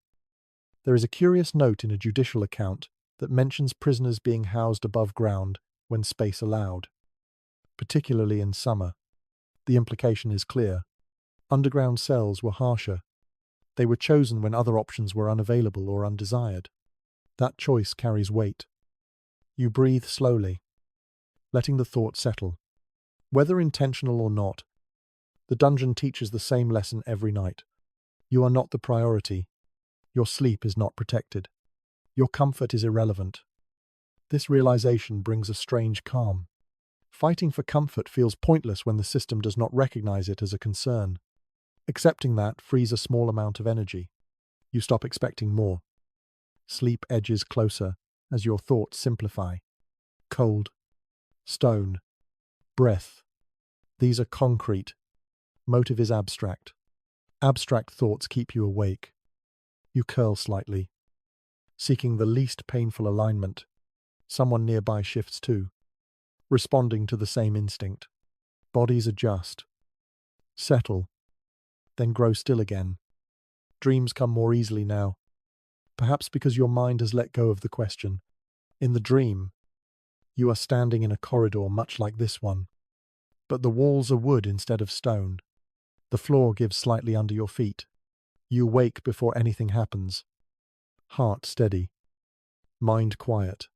There is a curious note in a judicial account that mentions prisoners being housed above ground when space allowed, particularly in summer. The implication is clear. Underground cells were harsher. They were chosen when other options were unavailable or undesired. That choice carries weight. You breathe slowly, letting the thought settle. Whether intentional or not, the dungeon teaches the same lesson every night. You are not the priority. Your sleep is not protected. Your comfort is irrelevant. This realization brings a strange calm. Fighting for comfort feels pointless when the system does not recognize it as a concern. Accepting that frees a small amount of energy. You stop expecting more. Sleep edges closer as your thoughts simplify. Cold, stone, breath. These are concrete. Motive is abstract. Abstract thoughts keep you awake. You curl slightly, seeking the least painful alignment. Someone nearby shifts too, responding to the same instinct. Bodies adjust, settle, then grow still again. Dreams come more easily now, perhaps because your mind has let go of the question. In the dream, you are standing in a corridor much like this one, but the walls are wood instead of stone. The floor gives slightly under your feet. You wake before anything happens. Heart steady. Mind quiet.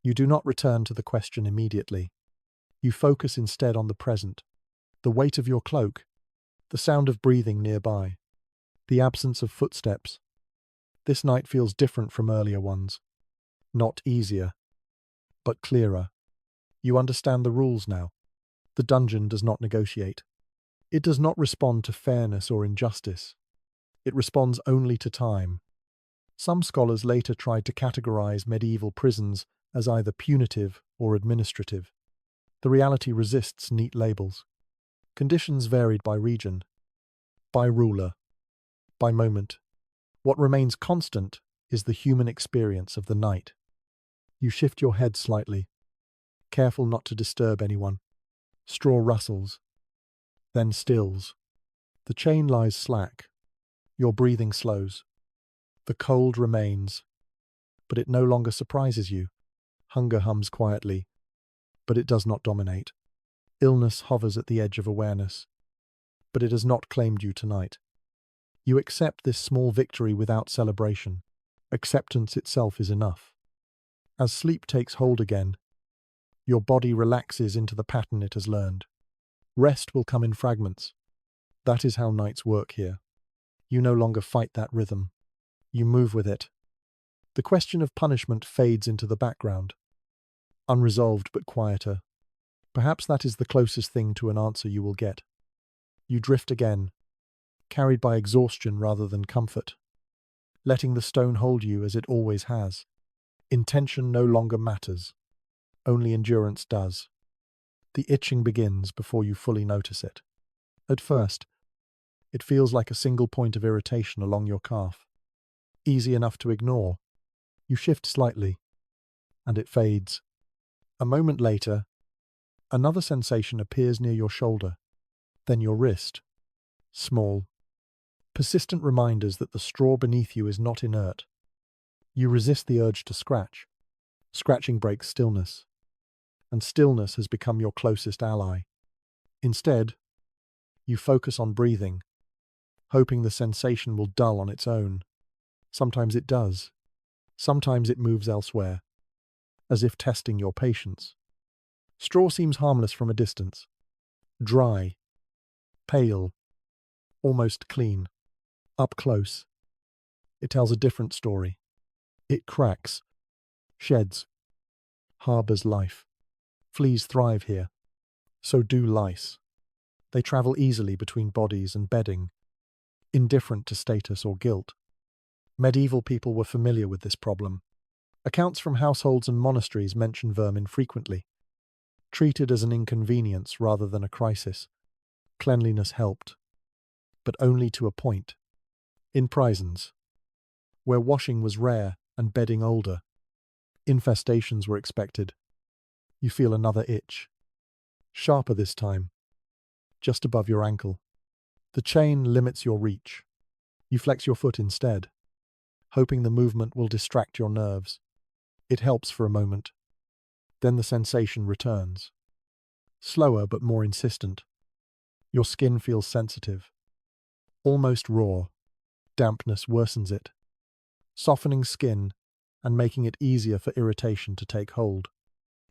You do not return to the question immediately. You focus instead on the present. The weight of your cloak. The sound of breathing nearby. The absence of footsteps. This night feels different from earlier ones. Not easier, but clearer. You understand the rules now. The dungeon does not negotiate. It does not respond to fairness or injustice. It responds only to time. Some scholars later tried to categorize medieval prisons as either punitive or administrative. The reality resists neat labels. Conditions varied by region, by ruler, by moment. What remains constant is the human experience of the night. You shift your head slightly, careful not to disturb anyone. Straw rustles, then stills. The chain lies slack. Your breathing slows. The cold remains, but it no longer surprises you. Hunger hums quietly, but it does not dominate. Illness hovers at the edge of awareness, but it has not claimed you tonight. You accept this small victory without celebration. Acceptance itself is enough. As sleep takes hold again, your body relaxes into the pattern it has learned. Rest will come in fragments. That is how nights work here. You no longer fight that rhythm. You move with it. The question of punishment fades into the background, unresolved but quieter. Perhaps that is the closest thing to an answer you will get. You drift again, carried by exhaustion rather than comfort, letting the stone hold you as it always has. Intention no longer matters. Only endurance does. The itching begins before you fully notice it. At first, it feels like a single point of irritation along your calf. Easy enough to ignore. You shift slightly, and it fades. A moment later, another sensation appears near your shoulder, then your wrist. Small, persistent reminders that the straw beneath you is not inert. You resist the urge to scratch. Scratching breaks stillness, and stillness has become your closest ally. Instead, you focus on breathing, hoping the sensation will dull on its own. Sometimes it does. Sometimes it moves elsewhere, as if testing your patience. Straw seems harmless from a distance. Dry, pale, almost clean. Up close, it tells a different story. It cracks, sheds, harbors life. Fleas thrive here. So do lice. They travel easily between bodies and bedding, indifferent to status or guilt. Medieval people were familiar with this problem. Accounts from households and monasteries mention vermin frequently. Treated as an inconvenience rather than a crisis, cleanliness helped, but only to a point. In prisons, where washing was rare and bedding older, infestations were expected. You feel another itch, sharper this time, just above your ankle. The chain limits your reach. You flex your foot instead, hoping the movement will distract your nerves. It helps for a moment. Then the sensation returns. Slower but more insistent. Your skin feels sensitive, almost raw. Dampness worsens it, softening skin and making it easier for irritation to take hold.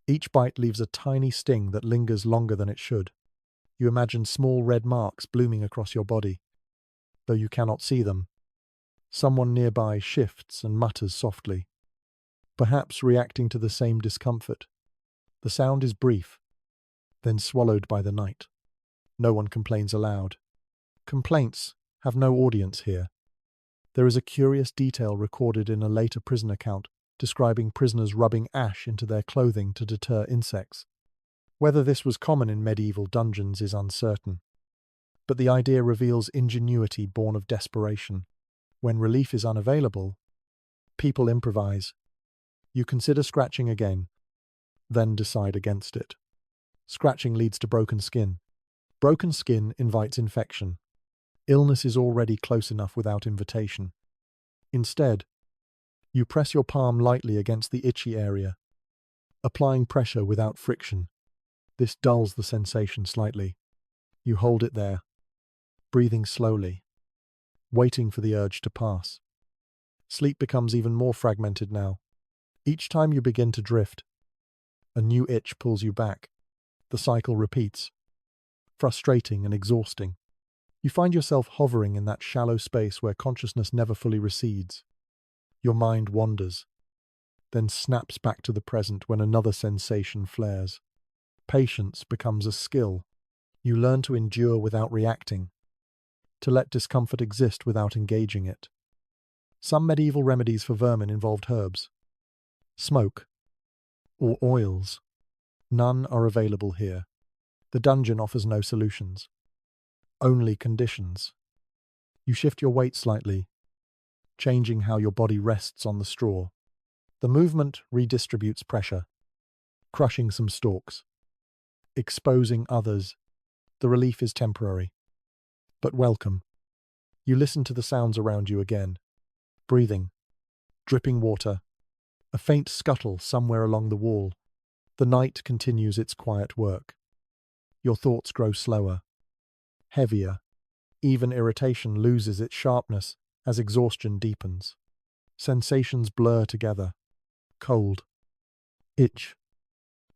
Each bite leaves a tiny sting that lingers longer than it should. You imagine small red marks blooming across your body, though you cannot see them. Someone nearby shifts and mutters softly, perhaps reacting to the same discomfort. The sound is brief, then swallowed by the night. No one complains aloud. Complaints have no audience here. There is a curious detail recorded in a later prison account describing prisoners rubbing ash into their clothing to deter insects. Whether this was common in medieval dungeons is uncertain, but the idea reveals ingenuity born of desperation. When relief is unavailable, people improvise. You consider scratching again, then decide against it. Scratching leads to broken skin. Broken skin invites infection. Illness is already close enough without invitation. Instead, you press your palm lightly against the itchy area, applying pressure without friction. This dulls the sensation slightly. You hold it there, breathing slowly, waiting for the urge to pass. Sleep becomes even more fragmented now. Each time you begin to drift, a new itch pulls you back. The cycle repeats, frustrating and exhausting. You find yourself hovering in that shallow space where consciousness never fully recedes. Your mind wanders, then snaps back to the present when another sensation flares. Patience becomes a skill. You learn to endure without reacting, to let discomfort exist without engaging it. Some medieval remedies for vermin involved herbs, smoke, or oils. None are available here. The dungeon offers no solutions, only conditions. You shift your weight slightly, changing how your body rests on the straw. The movement redistributes pressure, crushing some stalks, exposing others. The relief is temporary, but welcome. You listen to the sounds around you again. Breathing, dripping water, a faint scuttle somewhere along the wall. The night continues its quiet work. Your thoughts grow slower, heavier. Even irritation loses its sharpness as exhaustion deepens. Sensations blur together. Cold, itch,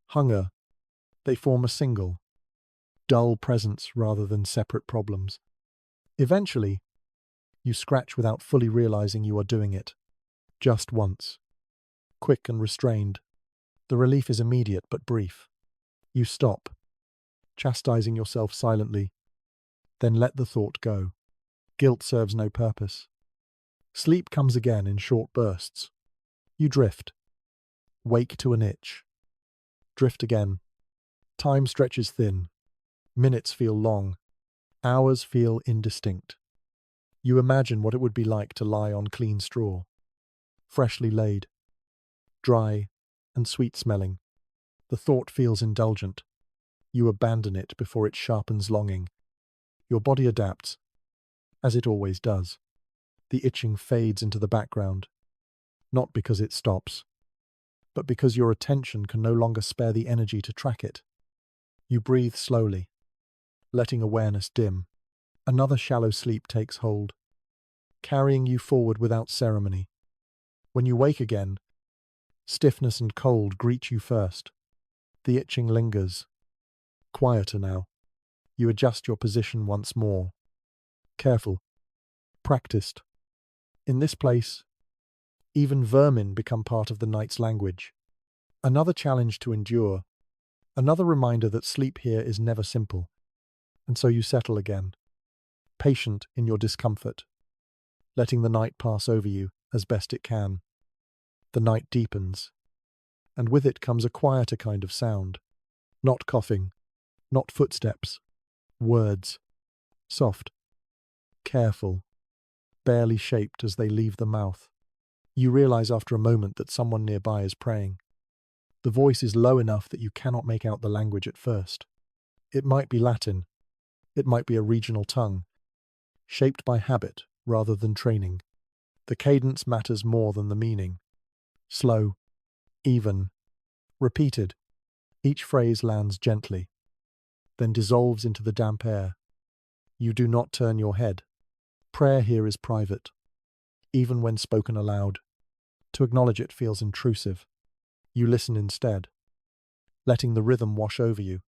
hunger. They form a single, dull presence rather than separate problems. Eventually, you scratch without fully realizing you are doing it. Just once. Quick and restrained. The relief is immediate but brief. You stop, chastising yourself silently, then let the thought go. Guilt serves no purpose. Sleep comes again in short bursts. You drift. Wake to an itch. Drift again. Time stretches thin. Minutes feel long. Hours feel indistinct. You imagine what it would be like to lie on clean straw, freshly laid, dry and sweet-smelling. The thought feels indulgent. You abandon it before it sharpens longing. Your body adapts, as it always does. The itching fades into the background, not because it stops, but because your attention can no longer spare the energy to track it. You breathe slowly, letting awareness dim. Another shallow sleep takes hold, carrying you forward without ceremony. When you wake again, stiffness and cold greet you first. The itching lingers. Quieter now. You adjust your position once more. Careful. Practiced. In this place, even vermin become part of the night's language. Another challenge to endure. Another reminder that sleep here is never simple. And so you settle again, patient in your discomfort, letting the night pass over you as best it can. The night deepens, and with it comes a quieter kind of sound. Not coughing, not footsteps, words. Soft, careful, barely shaped as they leave the mouth. You realize after a moment that someone nearby is praying. The voice is low enough that you cannot make out the language at first. It might be Latin. It might be a regional tongue, shaped by habit rather than training. The cadence matters more than the meaning. Slow, even, repeated. Each phrase lands gently, then dissolves into the damp air. You do not turn your head. Prayer here is private, even when spoken aloud. To acknowledge it feels intrusive. You listen instead, letting the rhythm wash over you.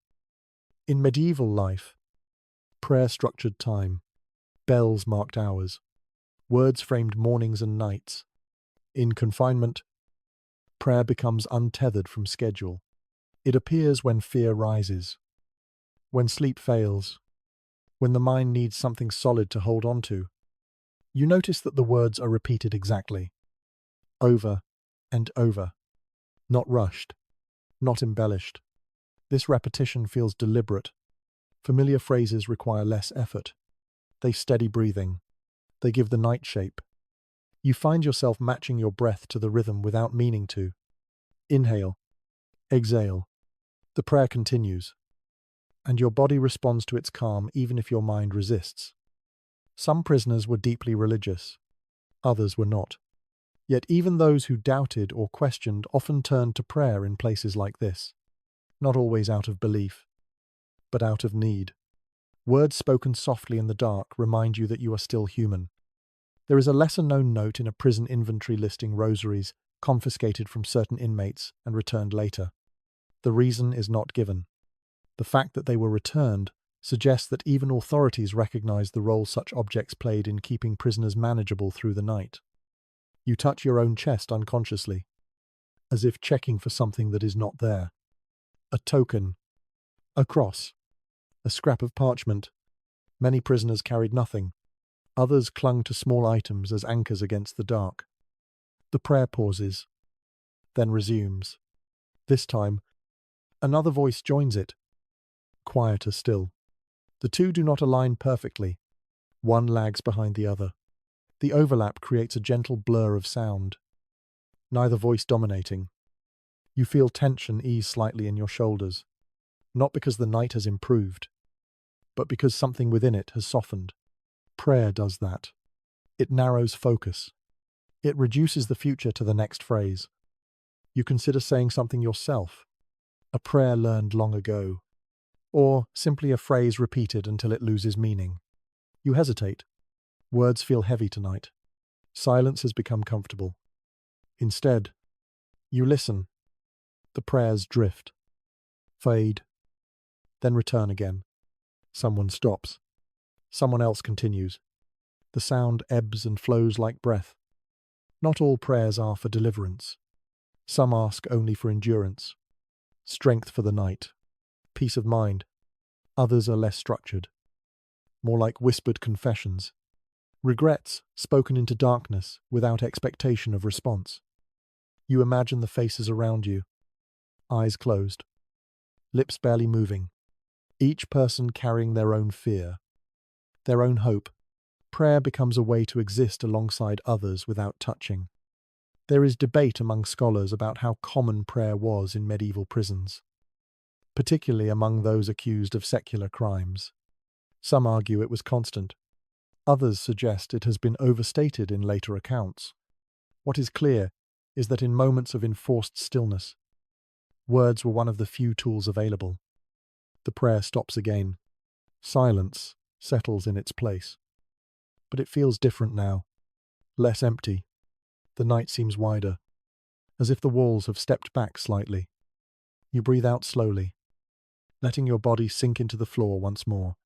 In medieval life, prayer structured time, bells marked hours, words framed mornings and nights. In confinement, prayer becomes untethered from schedule. It appears when fear rises, when sleep fails, when the mind needs something solid to hold on to. You notice that the words are repeated exactly, over and over, not rushed, not embellished. This repetition feels deliberate. Familiar phrases require less effort. They steady breathing. They give the night shape. You find yourself matching your breath to the rhythm without meaning to. Inhale, exhale. The prayer continues, and your body responds to its calm even if your mind resists. Some prisoners were deeply religious. Others were not. Yet even those who doubted or questioned often turned to prayer in places like this. Not always out of belief, but out of need. Words spoken softly in the dark remind you that you are still human. There is a lesser-known note in a prison inventory listing rosaries confiscated from certain inmates and returned later. The reason is not given. The fact that they were returned suggests that even authorities recognized the role such objects played in keeping prisoners manageable through the night. You touch your own chest unconsciously, as if checking for something that is not there. A token, a cross, a scrap of parchment. Many prisoners carried nothing. Others clung to small items as anchors against the dark. The prayer pauses, then resumes. This time, another voice joins it, quieter still. The two do not align perfectly. One lags behind the other. The overlap creates a gentle blur of sound, neither voice dominating. You feel tension ease slightly in your shoulders, not because the night has improved, but because something within it has softened. Prayer does that. It narrows focus. It reduces the future to the next phrase. You consider saying something yourself, a prayer learned long ago, or simply a phrase repeated until it loses meaning. You hesitate. Words feel heavy tonight. Silence has become comfortable. Instead, you listen. The prayers drift, fade, then return again. Someone stops. Someone else continues. The sound ebbs and flows like breath. Not all prayers are for deliverance. Some ask only for endurance, strength for the night, peace of mind. Others are less structured, more like whispered confessions, regrets spoken into darkness without expectation of response. You imagine the faces around you, eyes closed, lips barely moving, each person carrying their own fear, their own hope. Prayer becomes a way to exist alongside others without touching. There is debate among scholars about how common prayer was in medieval prisons, particularly among those accused of secular crimes. Some argue it was constant, Others suggest it has been overstated in later accounts. What is clear is that in moments of enforced stillness, words were one of the few tools available. The prayer stops again. Silence settles in its place. But it feels different now. Less empty. The night seems wider, as if the walls have stepped back slightly. You breathe out slowly, letting your body sink into the floor once more.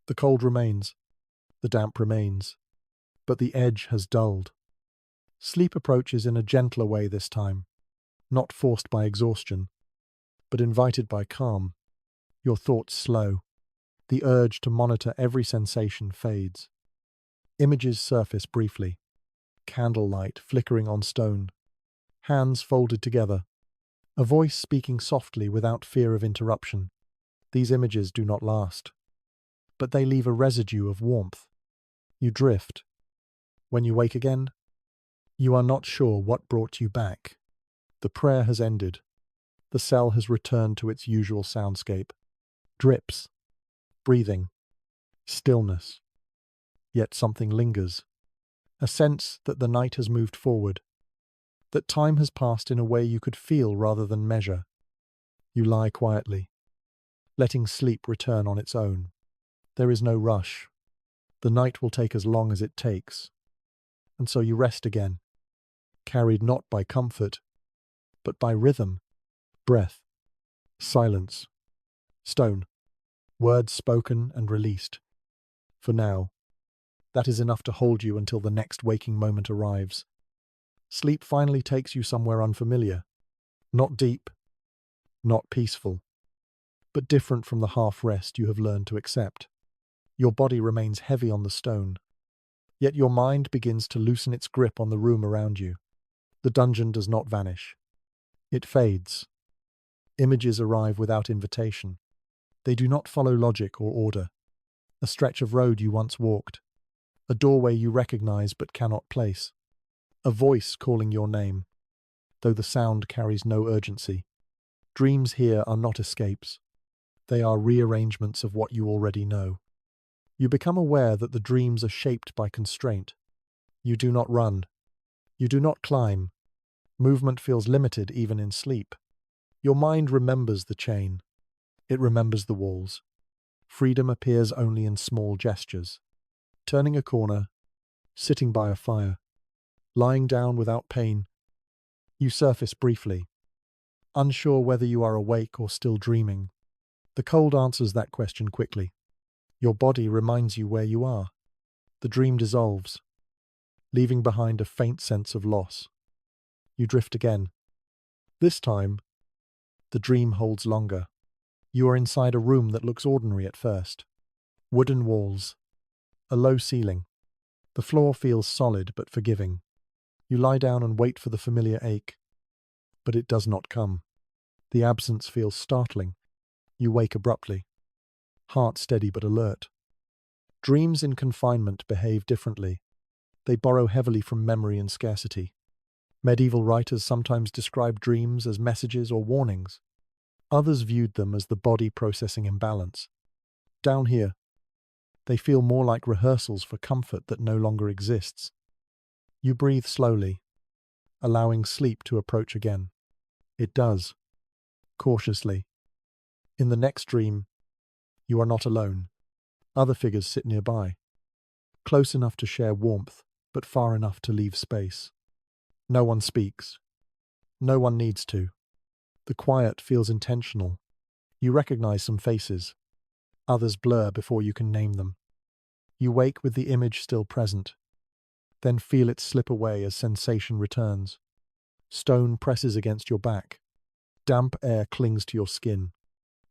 The cold remains. The damp remains. But the edge has dulled. Sleep approaches in a gentler way this time, not forced by exhaustion, but invited by calm. Your thoughts slow. The urge to monitor every sensation fades. Images surface briefly. Candlelight flickering on stone. Hands folded together. A voice speaking softly without fear of interruption. These images do not last, but they leave a residue of warmth. You drift. When you wake again, you are not sure what brought you back. The prayer has ended. The cell has returned to its usual soundscape. Drips. Breathing. Stillness. Yet something lingers. A sense that the night has moved forward. That time has passed in a way you could feel rather than measure. You lie quietly, letting sleep return on its own. There is no rush. The night will take as long as it takes. And so you rest again, carried not by comfort, but by rhythm, breath, silence, stone, words spoken and released. For now, that is enough to hold you until the next waking moment arrives. Sleep finally takes you somewhere unfamiliar, not deep, not peaceful, but different from the half-rest you have learned to accept. Your body remains heavy on the stone, yet your mind begins to loosen its grip on the room around you. The dungeon does not vanish. It fades. Images arrive without invitation. They do not follow logic or order. A stretch of road you once walked, a doorway you recognize but cannot place, a voice calling your name, though the sound carries no urgency. Dreams here are not escapes. They are rearrangements of what you already know. You become aware that the dreams are shaped by constraint. You do not run. You do not climb. Movement feels limited even in sleep. Your mind remembers the chain. It remembers the walls. Freedom appears only in small gestures. Turning a corner, sitting by a fire, lying down without pain. You surface briefly, unsure whether you are awake or still dreaming. The cold answers that question quickly. Your body reminds you where you are. The dream dissolves, leaving behind a faint sense of loss. You drift again. This time, the dream holds longer. You are inside a room that looks ordinary at first. Wooden walls, a low ceiling. The floor feels solid but forgiving. You lie down and wait for the familiar ache, but it does not come. The absence feels startling. You wake abruptly, heart steady but alert. Dreams in confinement behave differently. They borrow heavily from memory and scarcity. Medieval writers sometimes describe dreams as messages or warnings. Others viewed them as the body processing imbalance. Down here, they feel more like rehearsals for comfort that no longer exists. You breathe slowly, allowing sleep to approach again. It does, cautiously. In the next dream, you are not alone. Other figures sit nearby, close enough to share warmth, but far enough to leave space. No one speaks. No one needs to. The quiet feels intentional. You recognize some faces. Others blur before you can name them. You wake with the image still present, then feel it slip away as sensation returns. Stone presses against your back. Damp air clings to your skin.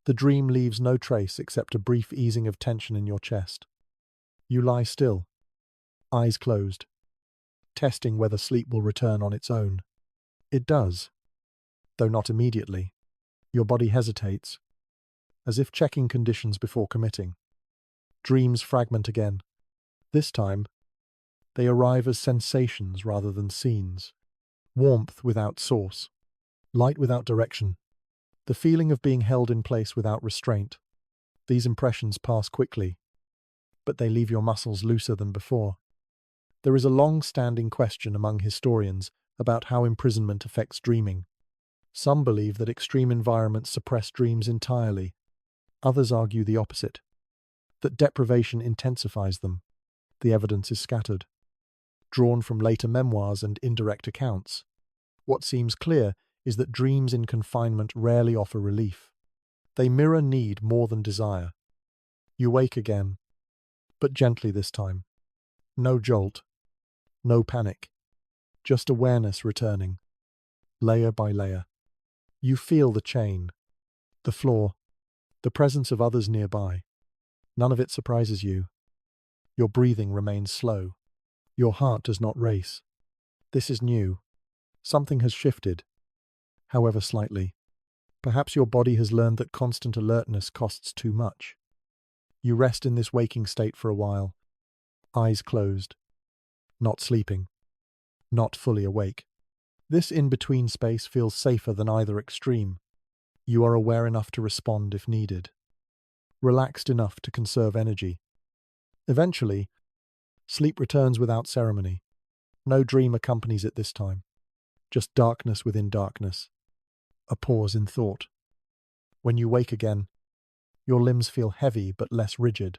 The dream leaves no trace except a brief easing of tension in your chest. You lie still, eyes closed, testing whether sleep will return on its own. It does, though not immediately. Your body hesitates, as if checking conditions before committing. Dreams fragment again. This time, they arrive as sensations rather than scenes. Warmth without source. Light without direction. The feeling of being held in place without restraint. These impressions pass quickly, but they leave your muscles looser than before. There is a long-standing question among historians about how imprisonment affects dreaming. Some believe that extreme environments suppress dreams entirely. Others argue the opposite, that deprivation intensifies them. The evidence is scattered, drawn from later memoirs and indirect accounts. What seems clear is that dreams in confinement rarely offer relief. They mirror need more than desire. You wake again, but gently this time. No jolt, no panic, just awareness returning, layer by layer. You feel the chain, the floor, the presence of others nearby. None of it surprises you. Your breathing remains slow. Your heart does not race. This is new. Something has shifted, however slightly. Perhaps your body has learned that constant alertness costs too much. You rest in this waking state for a while, eyes closed, not sleeping, not fully awake. This in-between space feels safer than either extreme. You are aware enough to respond if needed, relaxed enough to conserve energy. Eventually, sleep returns without ceremony. No dream accompanies it this time, just darkness within darkness, a pause in thought. When you wake again, your limbs feel heavy but less rigid.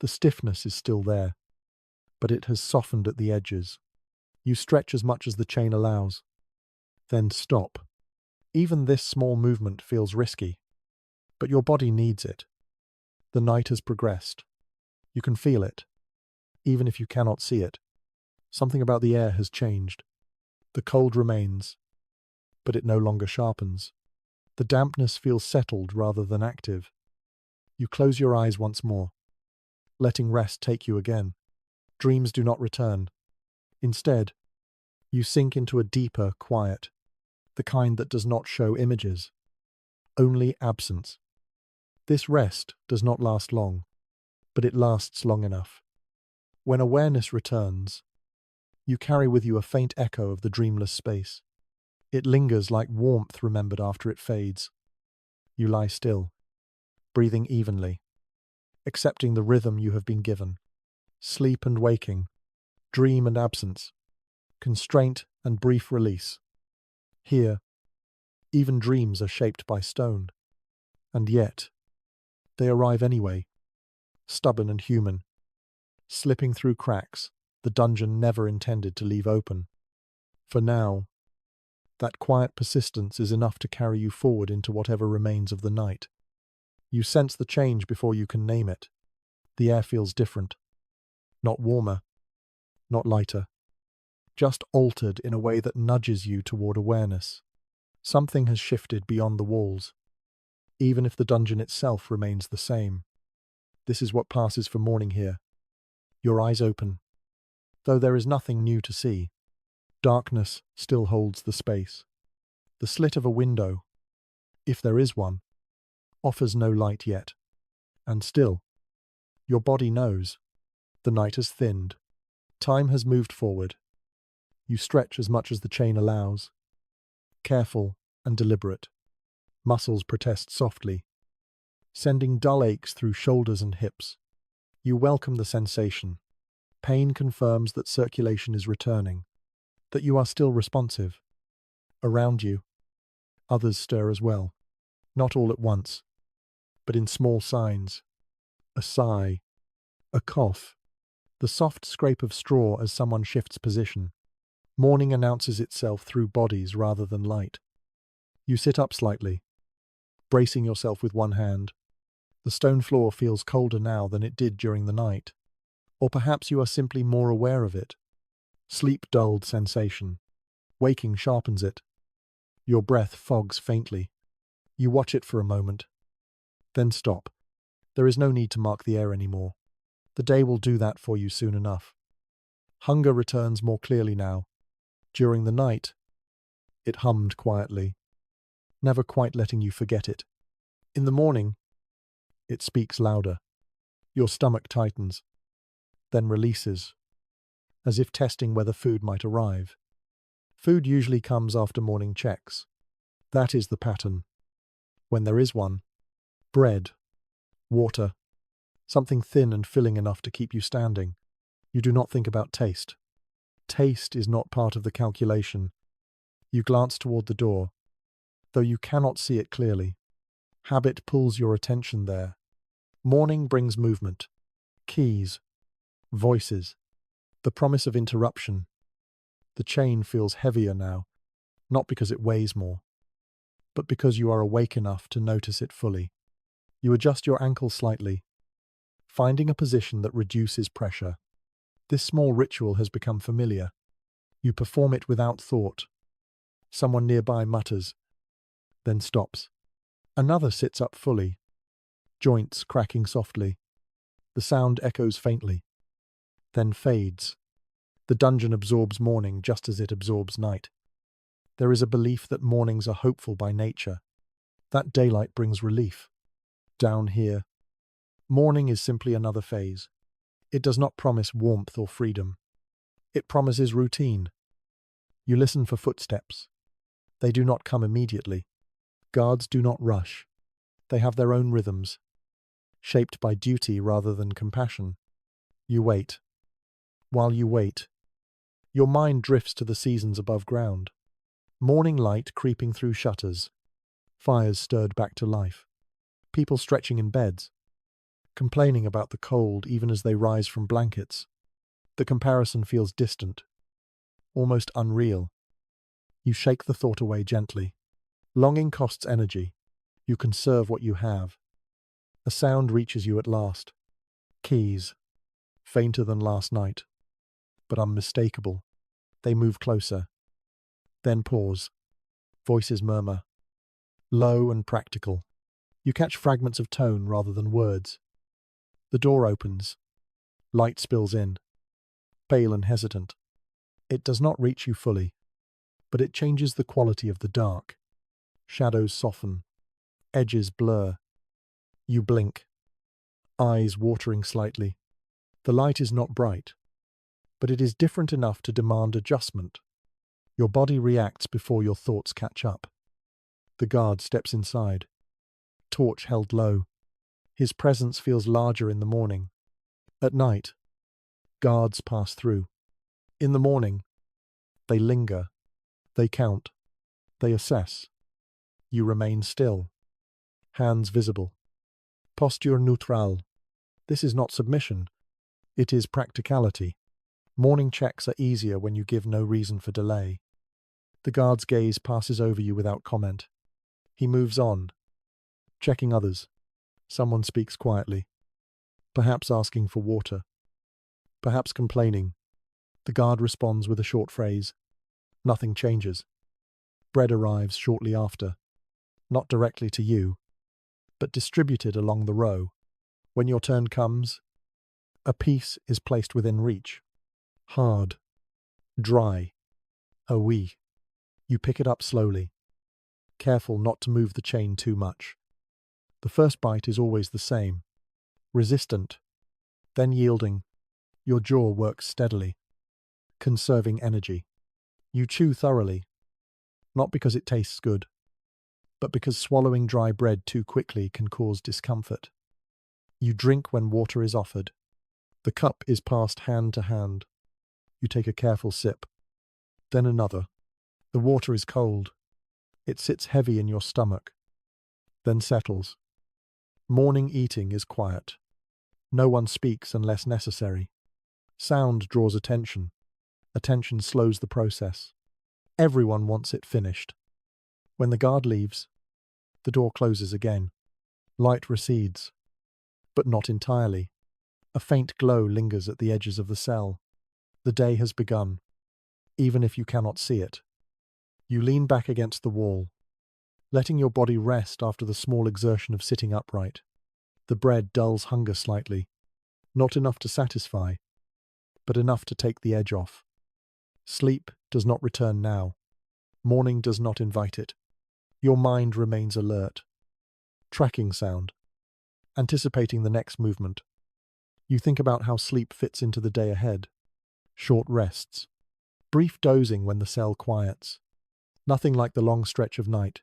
The stiffness is still there, but it has softened at the edges. You stretch as much as the chain allows, then stop. Even this small movement feels risky, but your body needs it. The night has progressed. You can feel it, even if you cannot see it. Something about the air has changed. The cold remains, but it no longer sharpens. The dampness feels settled rather than active. You close your eyes once more, letting rest take you again. Dreams do not return. Instead, you sink into a deeper quiet, the kind that does not show images, only absence. This rest does not last long, but it lasts long enough. When awareness returns, you carry with you a faint echo of the dreamless space. It lingers like warmth remembered after it fades. You lie still, breathing evenly, accepting the rhythm you have been given. Sleep and waking, dream and absence, constraint and brief release. Here, even dreams are shaped by stone. And yet, they arrive anyway, stubborn and human, slipping through cracks the dungeon never intended to leave open. For now, that quiet persistence is enough to carry you forward into whatever remains of the night. You sense the change before you can name it. The air feels different. Not warmer, not lighter, just altered in a way that nudges you toward awareness. Something has shifted beyond the walls, even if the dungeon itself remains the same. This is what passes for morning here. Your eyes open, though there is nothing new to see. Darkness still holds the space. The slit of a window, if there is one, offers no light yet. And still, your body knows. The night has thinned. Time has moved forward. You stretch as much as the chain allows. Careful and deliberate. Muscles protest softly, sending dull aches through shoulders and hips. You welcome the sensation. Pain confirms that circulation is returning, that you are still responsive. Around you, others stir as well. Not all at once, but in small signs. A sigh, a cough, the soft scrape of straw as someone shifts position. Morning announces itself through bodies rather than light. You sit up slightly, bracing yourself with one hand. The stone floor feels colder now than it did during the night. Or perhaps you are simply more aware of it. Sleep dulled sensation. Waking sharpens it. Your breath fogs faintly. You watch it for a moment, then stop. There is no need to mark the air anymore. The day will do that for you soon enough. Hunger returns more clearly now. During the night, it hummed quietly, never quite letting you forget it. In the morning, it speaks louder. Your stomach tightens, then releases, as if testing whether food might arrive. Food usually comes after morning checks. That is the pattern. When there is one, bread, water, something thin and filling enough to keep you standing. You do not think about taste. Taste is not part of the calculation. You glance toward the door, though you cannot see it clearly. Habit pulls your attention there. Morning brings movement, keys, voices, the promise of interruption. The chain feels heavier now, not because it weighs more, but because you are awake enough to notice it fully. You adjust your ankle slightly, finding a position that reduces pressure. This small ritual has become familiar. You perform it without thought. Someone nearby mutters, then stops. Another sits up fully, joints cracking softly. The sound echoes faintly, then fades. The dungeon absorbs morning just as it absorbs night. There is a belief that mornings are hopeful by nature, that daylight brings relief. Down here, morning is simply another phase. It does not promise warmth or freedom. It promises routine. You listen for footsteps. They do not come immediately. Guards do not rush. They have their own rhythms, shaped by duty rather than compassion. You wait. While you wait, your mind drifts to the seasons above ground. Morning light creeping through shutters. Fires stirred back to life. People stretching in beds, complaining about the cold even as they rise from blankets. The comparison feels distant, almost unreal. You shake the thought away gently. Longing costs energy. You conserve what you have. A sound reaches you at last. Keys, fainter than last night, but unmistakable. They move closer. Then pause. Voices murmur. Low and practical. You catch fragments of tone rather than words. The door opens. Light spills in. Pale and hesitant. It does not reach you fully, but it changes the quality of the dark. Shadows soften. Edges blur. You blink, eyes watering slightly. The light is not bright, but it is different enough to demand adjustment. Your body reacts before your thoughts catch up. The guard steps inside, torch held low. His presence feels larger in the morning. At night, guards pass through. In the morning, they linger, they count, they assess. You remain still, hands visible. Posture neutral. This is not submission. It is practicality. Morning checks are easier when you give no reason for delay. The guard's gaze passes over you without comment. He moves on, checking others. Someone speaks quietly, perhaps asking for water, perhaps complaining. The guard responds with a short phrase. Nothing changes. Bread arrives shortly after, not directly to you, but distributed along the row. When your turn comes, a piece is placed within reach. Hard, dry, a oui. You pick it up slowly, careful not to move the chain too much. The first bite is always the same, resistant, then yielding. Your jaw works steadily, conserving energy. You chew thoroughly, not because it tastes good, but because swallowing dry bread too quickly can cause discomfort. You drink when water is offered. The cup is passed hand to hand. You take a careful sip, then another. The water is cold. It sits heavy in your stomach, then settles. Morning eating is quiet. No one speaks unless necessary. Sound draws attention. Attention slows the process. Everyone wants it finished. When the guard leaves, the door closes again. Light recedes, but not entirely. A faint glow lingers at the edges of the cell. The day has begun, even if you cannot see it. You lean back against the wall, letting your body rest after the small exertion of sitting upright. The bread dulls hunger slightly, not enough to satisfy, but enough to take the edge off. Sleep does not return now. Morning does not invite it. Your mind remains alert. Tracking sound. Anticipating the next movement. You think about how sleep fits into the day ahead. Short rests. Brief dozing when the cell quiets. Nothing like the long stretch of night.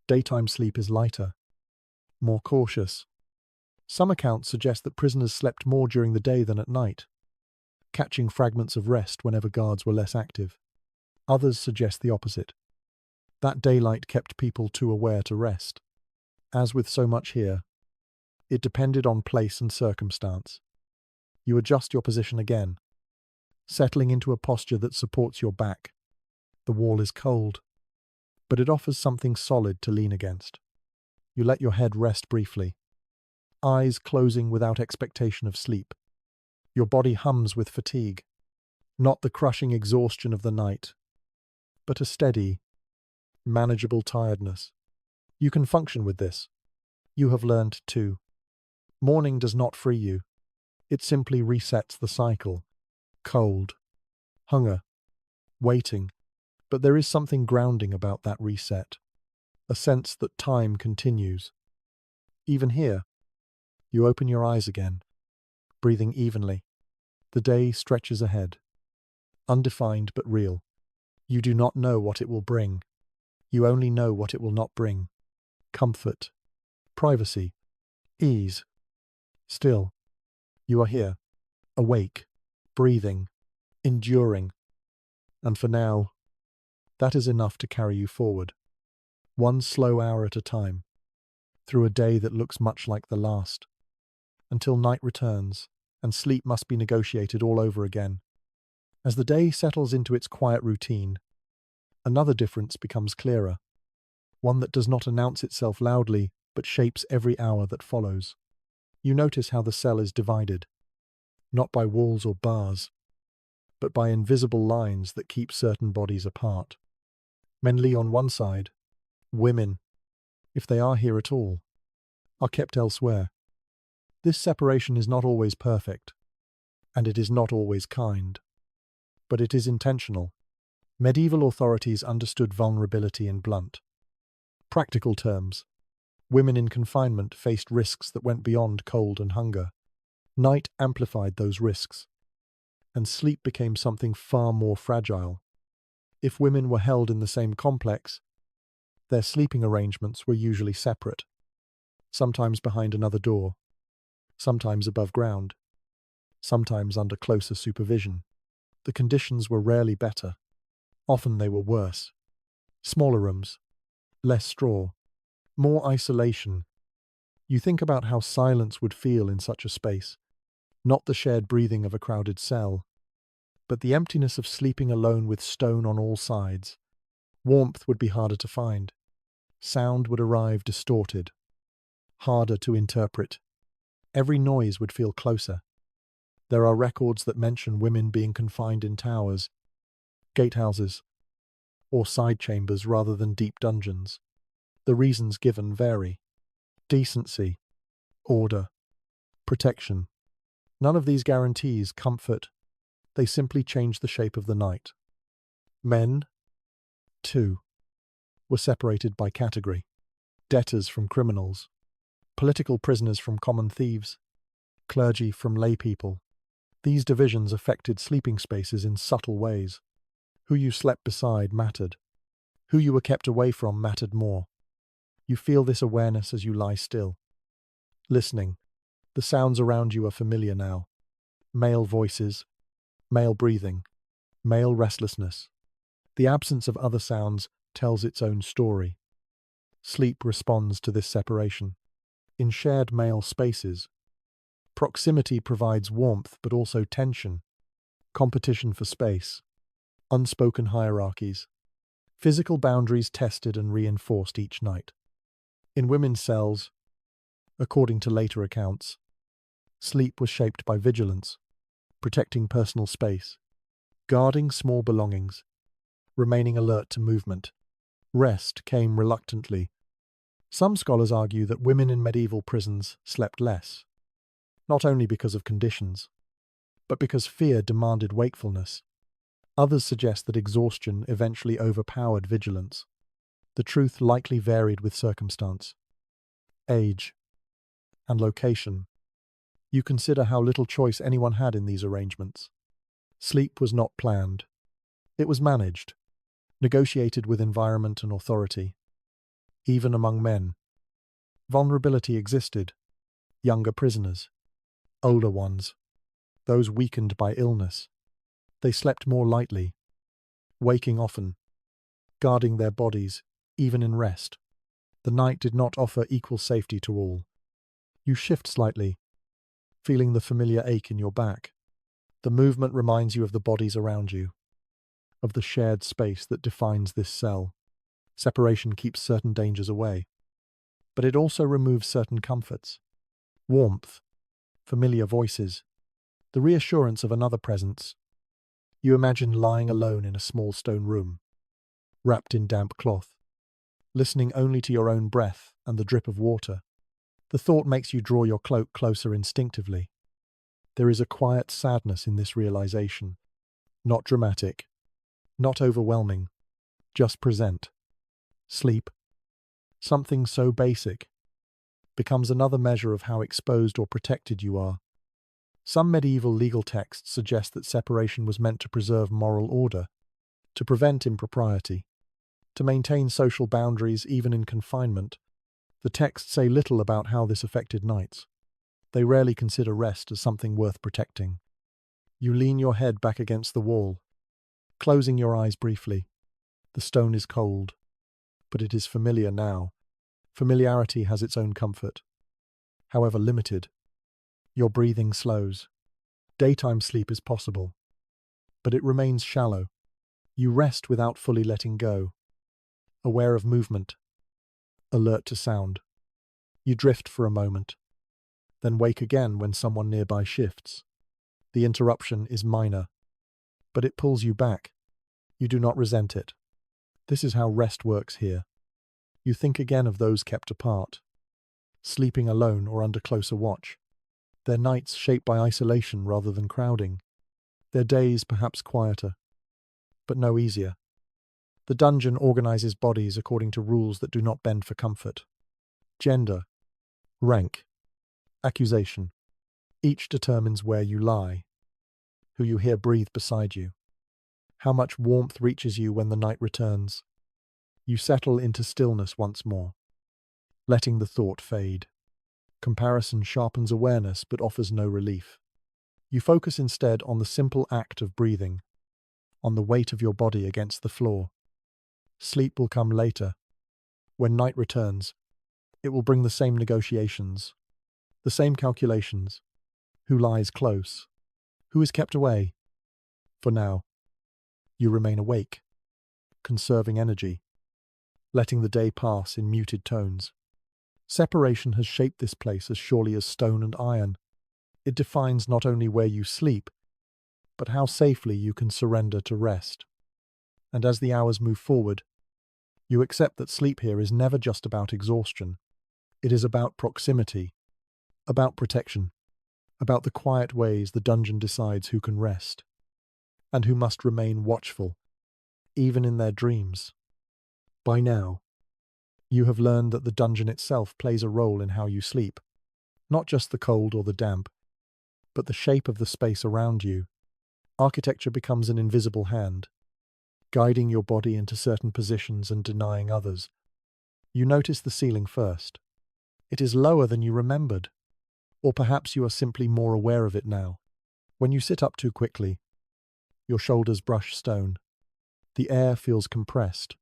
Daytime sleep is lighter, more cautious. Some accounts suggest that prisoners slept more during the day than at night, catching fragments of rest whenever guards were less active. Others suggest the opposite, that daylight kept people too aware to rest. As with so much here, it depended on place and circumstance. You adjust your position again, settling into a posture that supports your back. The wall is cold, but it offers something solid to lean against. You let your head rest briefly, eyes closing without expectation of sleep. Your body hums with fatigue, not the crushing exhaustion of the night, but a steady, manageable tiredness. You can function with this. You have learned to. Morning does not free you. It simply resets the cycle. Cold, hunger, waiting. But there is something grounding about that reset, a sense that time continues. Even here, you open your eyes again, breathing evenly. The day stretches ahead, undefined but real. You do not know what it will bring. You only know what it will not bring. Comfort, privacy, ease. Still, you are here, awake, breathing, enduring. And for now, that is enough to carry you forward, one slow hour at a time, through a day that looks much like the last, until night returns and sleep must be negotiated all over again. As the day settles into its quiet routine, another difference becomes clearer, one that does not announce itself loudly but shapes every hour that follows. You notice how the cell is divided, not by walls or bars, but by invisible lines that keep certain bodies apart. Men lie on one side, women, if they are here at all, are kept elsewhere. This separation is not always perfect, and it is not always kind, but it is intentional. Medieval authorities understood vulnerability in blunt, practical terms. Women in confinement faced risks that went beyond cold and hunger. Night amplified those risks, and sleep became something far more fragile. If women were held in the same complex, their sleeping arrangements were usually separate, sometimes behind another door, sometimes above ground, sometimes under closer supervision. The conditions were rarely better. Often they were worse. Smaller rooms, less straw, more isolation. You think about how silence would feel in such a space, not the shared breathing of a crowded cell, but the emptiness of sleeping alone with stone on all sides. Warmth would be harder to find. Sound would arrive distorted, harder to interpret. Every noise would feel closer. There are records that mention women being confined in towers, gatehouses, or side chambers rather than deep dungeons. The reasons given vary. Decency, order, protection. None of these guarantees comfort. They simply change the shape of the night. Men, too, were separated by category. Debtors from criminals, political prisoners from common thieves, clergy from lay people. These divisions affected sleeping spaces in subtle ways. Who you slept beside mattered. Who you were kept away from mattered more. You feel this awareness as you lie still, listening. The sounds around you are familiar now. Male voices, male breathing, male restlessness. The absence of other sounds tells its own story. Sleep responds to this separation. In shared male spaces, proximity provides warmth but also tension, competition for space, unspoken hierarchies, physical boundaries tested and reinforced each night. In women's cells, according to later accounts, sleep was shaped by vigilance, protecting personal space, guarding small belongings, remaining alert to movement. Rest came reluctantly. Some scholars argue that women in medieval prisons slept less, not only because of conditions, but because fear demanded wakefulness. Others suggest that exhaustion eventually overpowered vigilance. The truth likely varied with circumstance, age, and location. You consider how little choice anyone had in these arrangements. Sleep was not planned. It was managed, negotiated with environment and authority. Even among men, vulnerability existed. Younger prisoners, older ones, those weakened by illness. They slept more lightly, waking often, guarding their bodies, even in rest. The night did not offer equal safety to all. You shift slightly, feeling the familiar ache in your back. The movement reminds you of the bodies around you, of the shared space that defines this cell. Separation keeps certain dangers away, but it also removes certain comforts. Warmth, familiar voices, the reassurance of another presence. You imagine lying alone in a small stone room, wrapped in damp cloth, listening only to your own breath and the drip of water. The thought makes you draw your cloak closer instinctively. There is a quiet sadness in this realization. Not dramatic, not overwhelming, just present. Sleep, something so basic, becomes another measure of how exposed or protected you are. Some medieval legal texts suggest that separation was meant to preserve moral order, to prevent impropriety, to maintain social boundaries even in confinement. The texts say little about how this affected knights. They rarely consider rest as something worth protecting. You lean your head back against the wall, closing your eyes briefly. The stone is cold, but it is familiar now. Familiarity has its own comfort, however limited. Your breathing slows. Daytime sleep is possible, but it remains shallow. You rest without fully letting go, aware of movement, alert to sound. You drift for a moment, then wake again when someone nearby shifts. The interruption is minor, but it pulls you back. You do not resent it. This is how rest works here. You think again of those kept apart, sleeping alone or under closer watch. Their nights shaped by isolation rather than crowding. Their days perhaps quieter, but no easier. The dungeon organizes bodies according to rules that do not bend for comfort. Gender, rank, accusation. Each determines where you lie, who you hear breathe beside you, how much warmth reaches you when the night returns. You settle into stillness once more, letting the thought fade. Comparison sharpens awareness but offers no relief. You focus instead on the simple act of breathing, on the weight of your body against the floor. Sleep will come later. When night returns, it will bring the same negotiations, the same calculations. Who lies close? Who is kept away? For now, you remain awake, conserving energy, letting the day pass in muted tones. Separation has shaped this place as surely as stone and iron. It defines not only where you sleep, but how safely you can surrender to rest. And as the hours move forward, you accept that sleep here is never just about exhaustion. It is about proximity, about protection, about the quiet ways the dungeon decides who can rest, and who must remain watchful, even in their dreams. By now, you have learned that the dungeon itself plays a role in how you sleep, not just the cold or the damp, but the shape of the space around you. Architecture becomes an invisible hand, guiding your body into certain positions and denying others. You notice the ceiling first. It is lower than you remembered, or perhaps you are simply more aware of it now. When you sit up too quickly, your shoulders brush stone. The air feels compressed,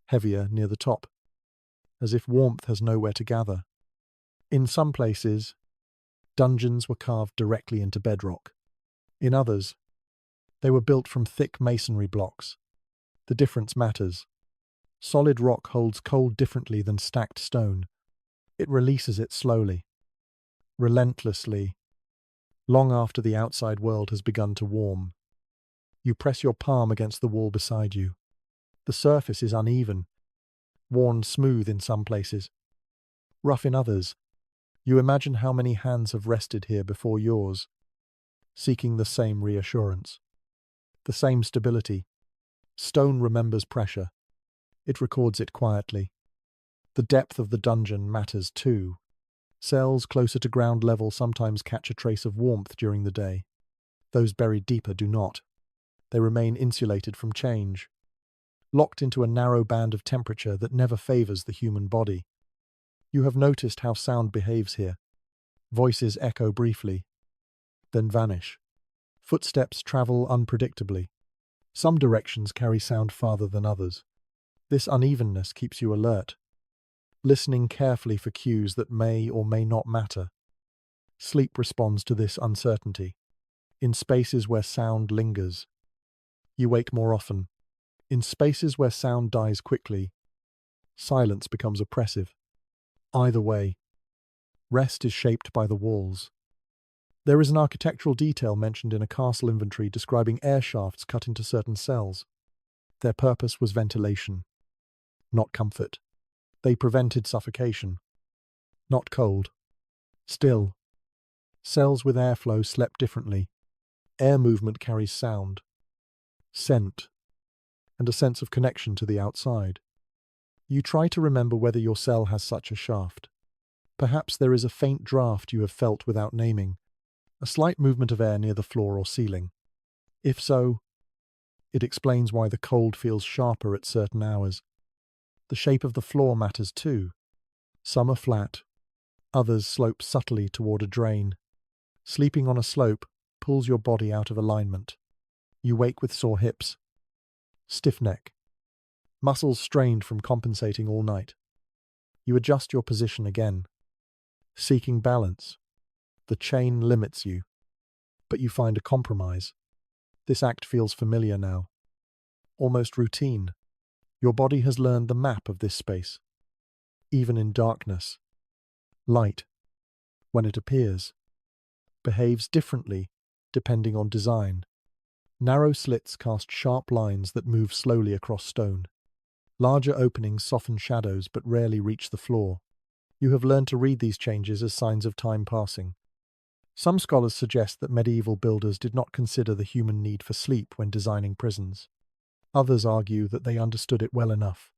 heavier near the top, as if warmth has nowhere to gather. In some places, dungeons were carved directly into bedrock. In others, they were built from thick masonry blocks. The difference matters. Solid rock holds cold differently than stacked stone. It releases it slowly, relentlessly, long after the outside world has begun to warm. You press your palm against the wall beside you. The surface is uneven, worn smooth in some places, rough in others. You imagine how many hands have rested here before yours, seeking the same reassurance, the same stability. Stone remembers pressure. It records it quietly. The depth of the dungeon matters too. Cells closer to ground level sometimes catch a trace of warmth during the day. Those buried deeper do not. They remain insulated from change, locked into a narrow band of temperature that never favors the human body. You have noticed how sound behaves here. Voices echo briefly, then vanish. Footsteps travel unpredictably. Some directions carry sound farther than others. This unevenness keeps you alert, listening carefully for cues that may or may not matter. Sleep responds to this uncertainty. In spaces where sound lingers, you wake more often. In spaces where sound dies quickly, silence becomes oppressive. Either way, rest is shaped by the walls. There is an architectural detail mentioned in a castle inventory describing air shafts cut into certain cells. Their purpose was ventilation, not comfort. They prevented suffocation, not cold. Still, cells with airflow slept differently. Air movement carries sound, scent, and a sense of connection to the outside. You try to remember whether your cell has such a shaft. Perhaps there is a faint draft you have felt without naming, a slight movement of air near the floor or ceiling. If so, it explains why the cold feels sharper at certain hours. The shape of the floor matters too. Some are flat, others slope subtly toward a drain. Sleeping on a slope pulls your body out of alignment. You wake with sore hips, stiff neck, muscles strained from compensating all night. You adjust your position again, seeking balance. The chain limits you, but you find a compromise. This act feels familiar now, almost routine. Your body has learned the map of this space. Even in darkness, light, when it appears, behaves differently depending on design. Narrow slits cast sharp lines that move slowly across stone. Larger openings soften shadows but rarely reach the floor. You have learned to read these changes as signs of time passing. Some scholars suggest that medieval builders did not consider the human need for sleep when designing prisons. Others argue that they understood it well enough,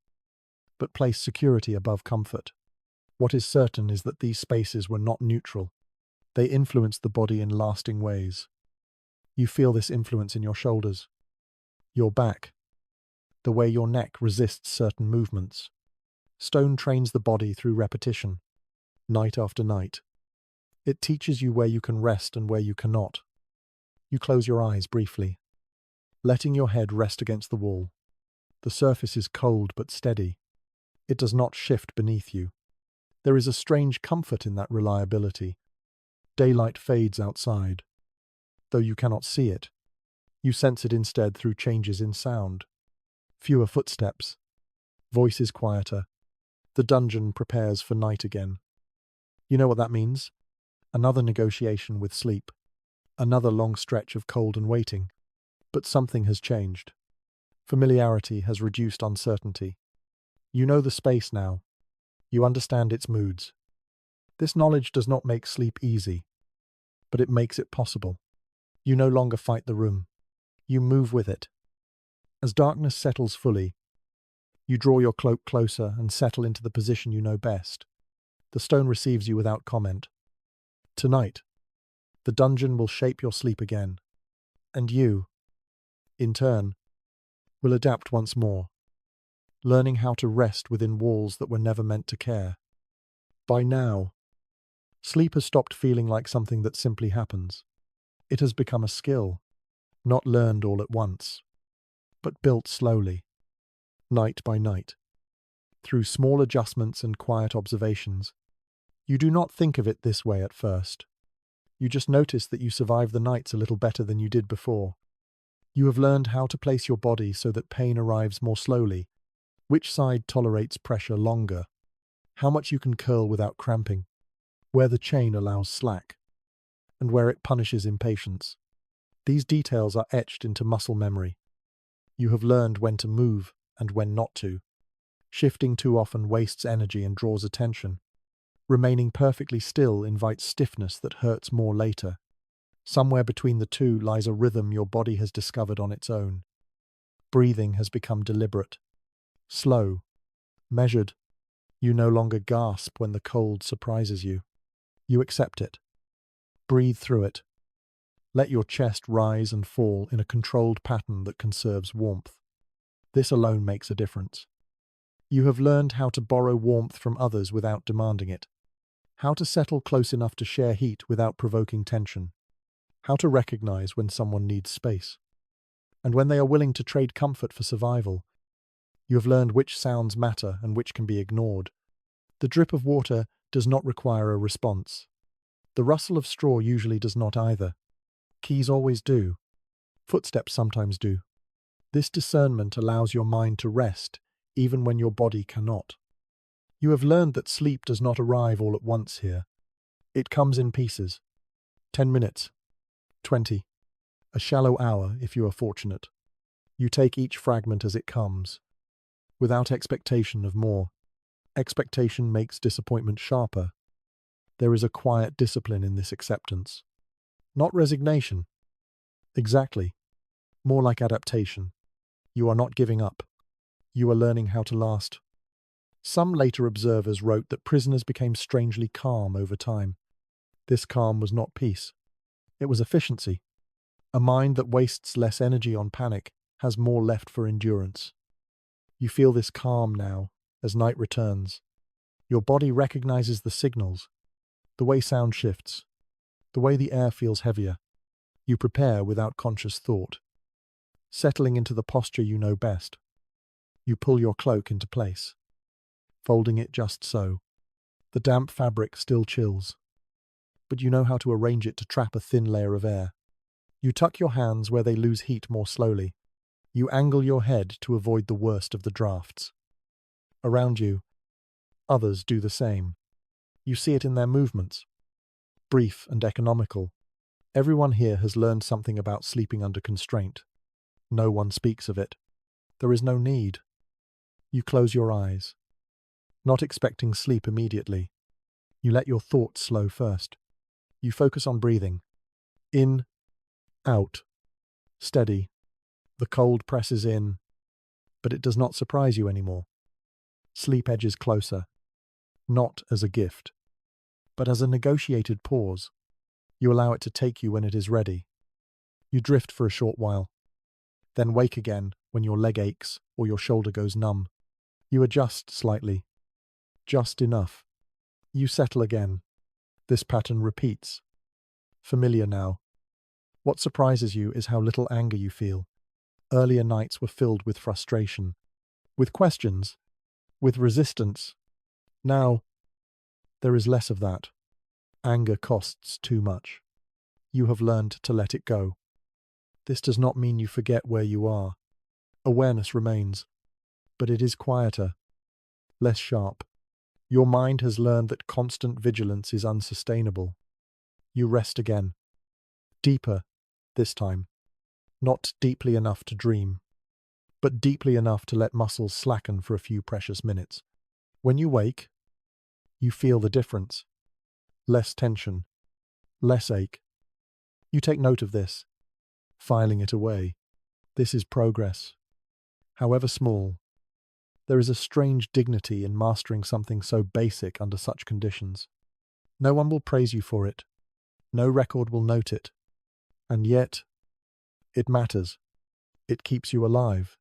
but placed security above comfort. What is certain is that these spaces were not neutral. They influenced the body in lasting ways. You feel this influence in your shoulders, your back, the way your neck resists certain movements. Stone trains the body through repetition, night after night. It teaches you where you can rest and where you cannot. You close your eyes briefly, letting your head rest against the wall. The surface is cold but steady. It does not shift beneath you. There is a strange comfort in that reliability. Daylight fades outside. Though you cannot see it, you sense it instead through changes in sound. Fewer footsteps. Voices quieter. The dungeon prepares for night again. You know what that means? Another negotiation with sleep. Another long stretch of cold and waiting. But something has changed. Familiarity has reduced uncertainty. You know the space now. You understand its moods. This knowledge does not make sleep easy, but it makes it possible. You no longer fight the room. You move with it. As darkness settles fully, you draw your cloak closer and settle into the position you know best. The stone receives you without comment. Tonight, the dungeon will shape your sleep again, and you, in turn, will adapt once more, learning how to rest within walls that were never meant to care. By now, sleep has stopped feeling like something that simply happens. It has become a skill, not learned all at once, but built slowly, night by night, through small adjustments and quiet observations. You do not think of it this way at first. You just notice that you survive the nights a little better than you did before. You have learned how to place your body so that pain arrives more slowly, which side tolerates pressure longer, how much you can curl without cramping, where the chain allows slack, and where it punishes impatience. These details are etched into muscle memory. You have learned when to move and when not to. Shifting too often wastes energy and draws attention. Remaining perfectly still invites stiffness that hurts more later. Somewhere between the two lies a rhythm your body has discovered on its own. Breathing has become deliberate, slow, measured. You no longer gasp when the cold surprises you. You accept it. Breathe through it. Let your chest rise and fall in a controlled pattern that conserves warmth. This alone makes a difference. You have learned how to borrow warmth from others without demanding it. How to settle close enough to share heat without provoking tension. How to recognize when someone needs space. And when they are willing to trade comfort for survival. You have learned which sounds matter and which can be ignored. The drip of water does not require a response. The rustle of straw usually does not either. Keys always do. Footsteps sometimes do. This discernment allows your mind to rest, even when your body cannot. You have learned that sleep does not arrive all at once here. It comes in pieces. 10 minutes. 20. A shallow hour, if you are fortunate. You take each fragment as it comes, without expectation of more. Expectation makes disappointment sharper. There is a quiet discipline in this acceptance. Not resignation. Exactly. More like adaptation. You are not giving up. You are learning how to last. Some later observers wrote that prisoners became strangely calm over time. This calm was not peace. It was efficiency. A mind that wastes less energy on panic has more left for endurance. You feel this calm now, as night returns. Your body recognizes the signals, the way sound shifts, the way the air feels heavier. You prepare without conscious thought, settling into the posture you know best. You pull your cloak into place, folding it just so. The damp fabric still chills, but you know how to arrange it to trap a thin layer of air. You tuck your hands where they lose heat more slowly. You angle your head to avoid the worst of the drafts. Around you, others do the same. You see it in their movements. Brief and economical. Everyone here has learned something about sleeping under constraint. No one speaks of it. There is no need. You close your eyes, not expecting sleep immediately. You let your thoughts slow first. You focus on breathing. In, out, steady. The cold presses in, but it does not surprise you anymore. Sleep edges closer, not as a gift, but as a negotiated pause. You allow it to take you when it is ready. You drift for a short while, then wake again when your leg aches or your shoulder goes numb. You adjust slightly, just enough. You settle again. This pattern repeats. Familiar now. What surprises you is how little anger you feel. Earlier nights were filled with frustration, with questions, with resistance. Now, there is less of that. Anger costs too much. You have learned to let it go. This does not mean you forget where you are. Awareness remains, but it is quieter, less sharp. Your mind has learned that constant vigilance is unsustainable. You rest again. Deeper, this time. Not deeply enough to dream, but deeply enough to let muscles slacken for a few precious minutes. When you wake, you feel the difference. Less tension, less ache. You take note of this, filing it away. This is progress. However small, there is a strange dignity in mastering something so basic under such conditions. No one will praise you for it. No record will note it. And yet, it matters. It keeps you alive.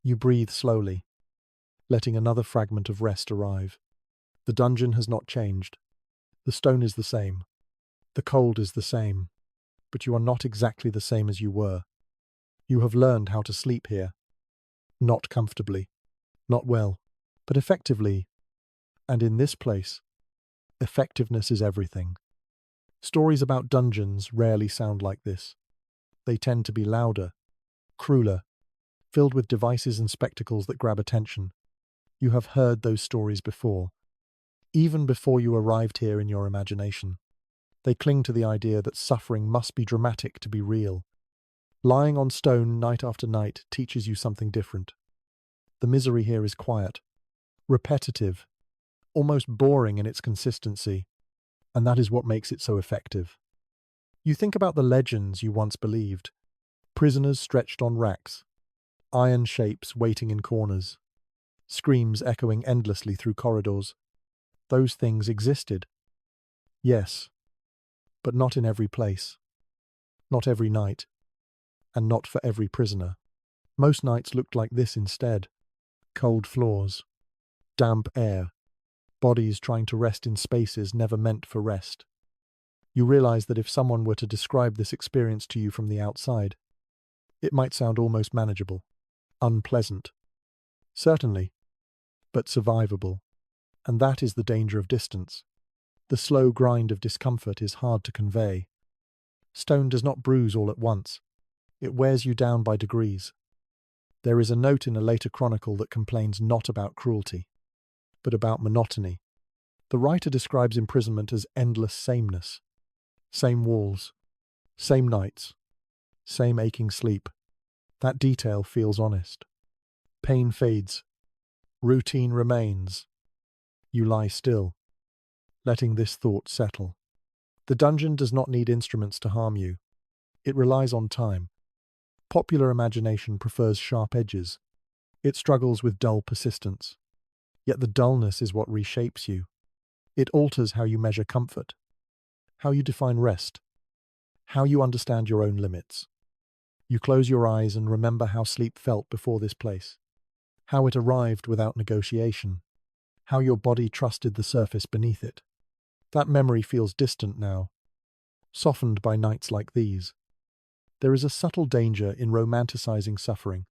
You breathe slowly, letting another fragment of rest arrive. The dungeon has not changed. The stone is the same. The cold is the same. But you are not exactly the same as you were. You have learned how to sleep here. Not comfortably, not well, but effectively. And in this place, effectiveness is everything. Stories about dungeons rarely sound like this. They tend to be louder, crueler, filled with devices and spectacles that grab attention. You have heard those stories before, even before you arrived here in your imagination. They cling to the idea that suffering must be dramatic to be real. Lying on stone night after night teaches you something different. The misery here is quiet, repetitive, almost boring in its consistency, and that is what makes it so effective. You think about the legends you once believed. Prisoners stretched on racks, iron shapes waiting in corners, screams echoing endlessly through corridors. Those things existed. Yes, but not in every place, not every night, and not for every prisoner. Most nights looked like this instead. Cold floors, damp air, bodies trying to rest in spaces never meant for rest. You realize that if someone were to describe this experience to you from the outside, it might sound almost manageable, unpleasant, certainly, but survivable. And that is the danger of distance. The slow grind of discomfort is hard to convey. Stone does not bruise all at once. It wears you down by degrees. There is a note in a later chronicle that complains not about cruelty, but about monotony. The writer describes imprisonment as endless sameness. Same walls, same nights, same aching sleep. That detail feels honest. Pain fades. Routine remains. You lie still, letting this thought settle. The dungeon does not need instruments to harm you. It relies on time. Popular imagination prefers sharp edges. It struggles with dull persistence. Yet the dullness is what reshapes you. It alters how you measure comfort, how you define rest, how you understand your own limits. You close your eyes and remember how sleep felt before this place, how it arrived without negotiation, how your body trusted the surface beneath it. That memory feels distant now, softened by nights like these. There is a subtle danger in romanticizing suffering.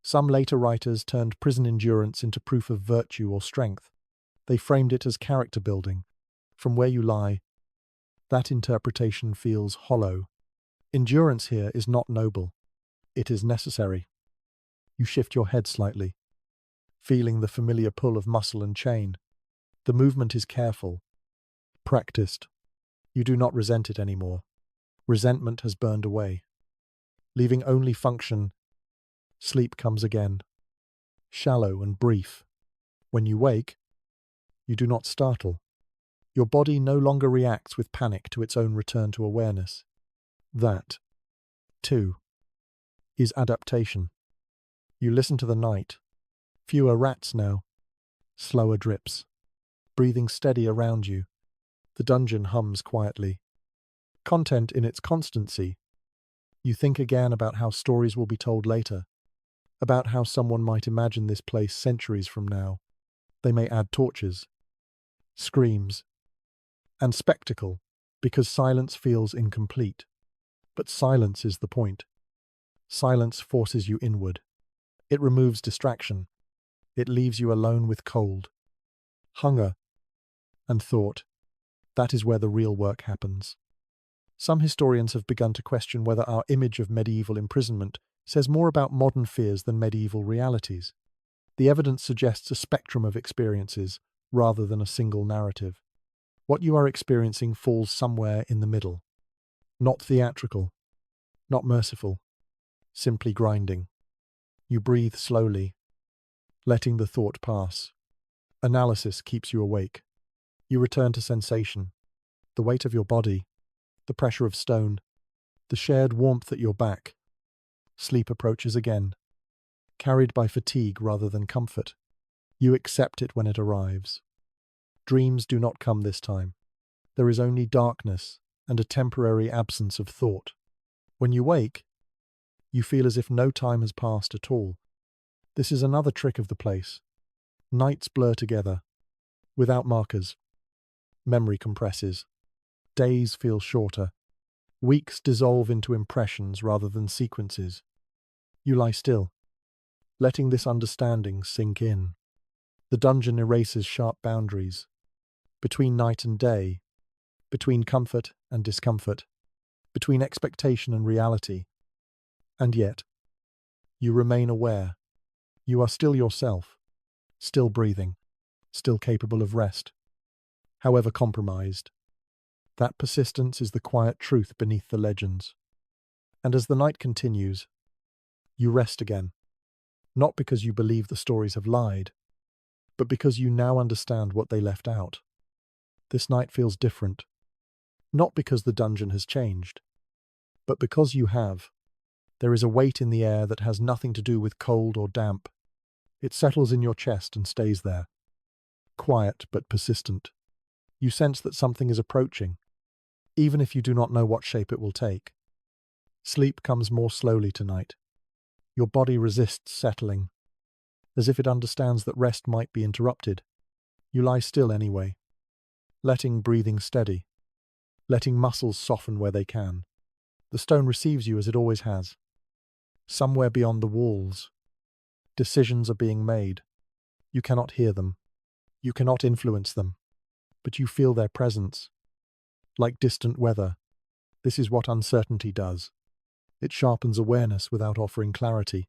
Some later writers turned prison endurance into proof of virtue or strength. They framed it as character building. From where you lie, that interpretation feels hollow. Endurance here is not noble. It is necessary. You shift your head slightly, feeling the familiar pull of muscle and chain. The movement is careful, practiced. You do not resent it anymore. Resentment has burned away, leaving only function. Sleep comes again, shallow and brief. When you wake, you do not startle. Your body no longer reacts with panic to its own return to awareness. That, too, is adaptation. You listen to the night. Fewer rats now. Slower drips. Breathing steady around you. The dungeon hums quietly. Content in its constancy. You think again about how stories will be told later. About how someone might imagine this place centuries from now. They may add torches, screams, and spectacle, because silence feels incomplete. But silence is the point. Silence forces you inward. It removes distraction. It leaves you alone with cold, hunger, and thought. That is where the real work happens. Some historians have begun to question whether our image of medieval imprisonment says more about modern fears than medieval realities. The evidence suggests a spectrum of experiences rather than a single narrative. What you are experiencing falls somewhere in the middle. Not theatrical, not merciful, simply grinding. You breathe slowly, letting the thought pass. Analysis keeps you awake. You return to sensation, the weight of your body, the pressure of stone, the shared warmth at your back. Sleep approaches again, carried by fatigue rather than comfort. You accept it when it arrives. Dreams do not come this time. There is only darkness and a temporary absence of thought. When you wake, you feel as if no time has passed at all. This is another trick of the place. Nights blur together, without markers. Memory compresses. Days feel shorter. Weeks dissolve into impressions rather than sequences. You lie still, letting this understanding sink in. The dungeon erases sharp boundaries. Between night and day, between comfort and discomfort, between expectation and reality. And yet, you remain aware. You are still yourself, still breathing, still capable of rest, however compromised. That persistence is the quiet truth beneath the legends. And as the night continues, you rest again, not because you believe the stories have lied, but because you now understand what they left out. This night feels different, not because the dungeon has changed, but because you have. There is a weight in the air that has nothing to do with cold or damp. It settles in your chest and stays there, quiet but persistent. You sense that something is approaching, even if you do not know what shape it will take. Sleep comes more slowly tonight. Your body resists settling, as if it understands that rest might be interrupted. You lie still anyway, letting breathing steady, letting muscles soften where they can. The stone receives you as it always has. Somewhere beyond the walls, decisions are being made. You cannot hear them. You cannot influence them. But you feel their presence. Like distant weather, this is what uncertainty does. It sharpens awareness without offering clarity.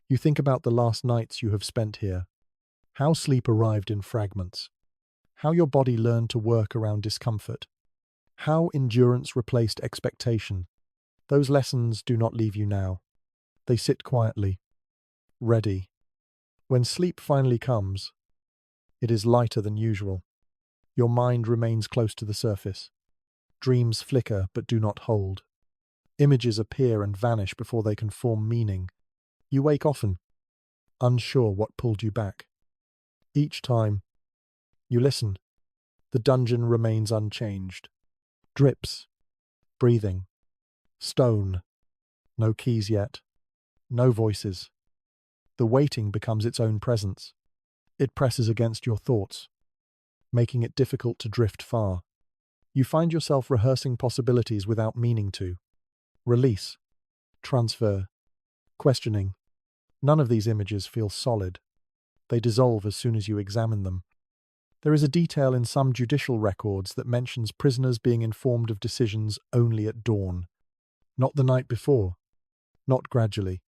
You think about the last nights you have spent here, how sleep arrived in fragments, how your body learned to work around discomfort, how endurance replaced expectation. Those lessons do not leave you now. They sit quietly, ready. When sleep finally comes, it is lighter than usual. Your mind remains close to the surface. Dreams flicker but do not hold. Images appear and vanish before they can form meaning. You wake often, unsure what pulled you back. Each time, you listen. The dungeon remains unchanged. Drips, breathing, stone. No keys yet. No voices. The waiting becomes its own presence. It presses against your thoughts, making it difficult to drift far. You find yourself rehearsing possibilities without meaning to. Release, transfer, questioning. None of these images feel solid. They dissolve as soon as you examine them. There is a detail in some judicial records that mentions prisoners being informed of decisions only at dawn. Not the night before. Not gradually.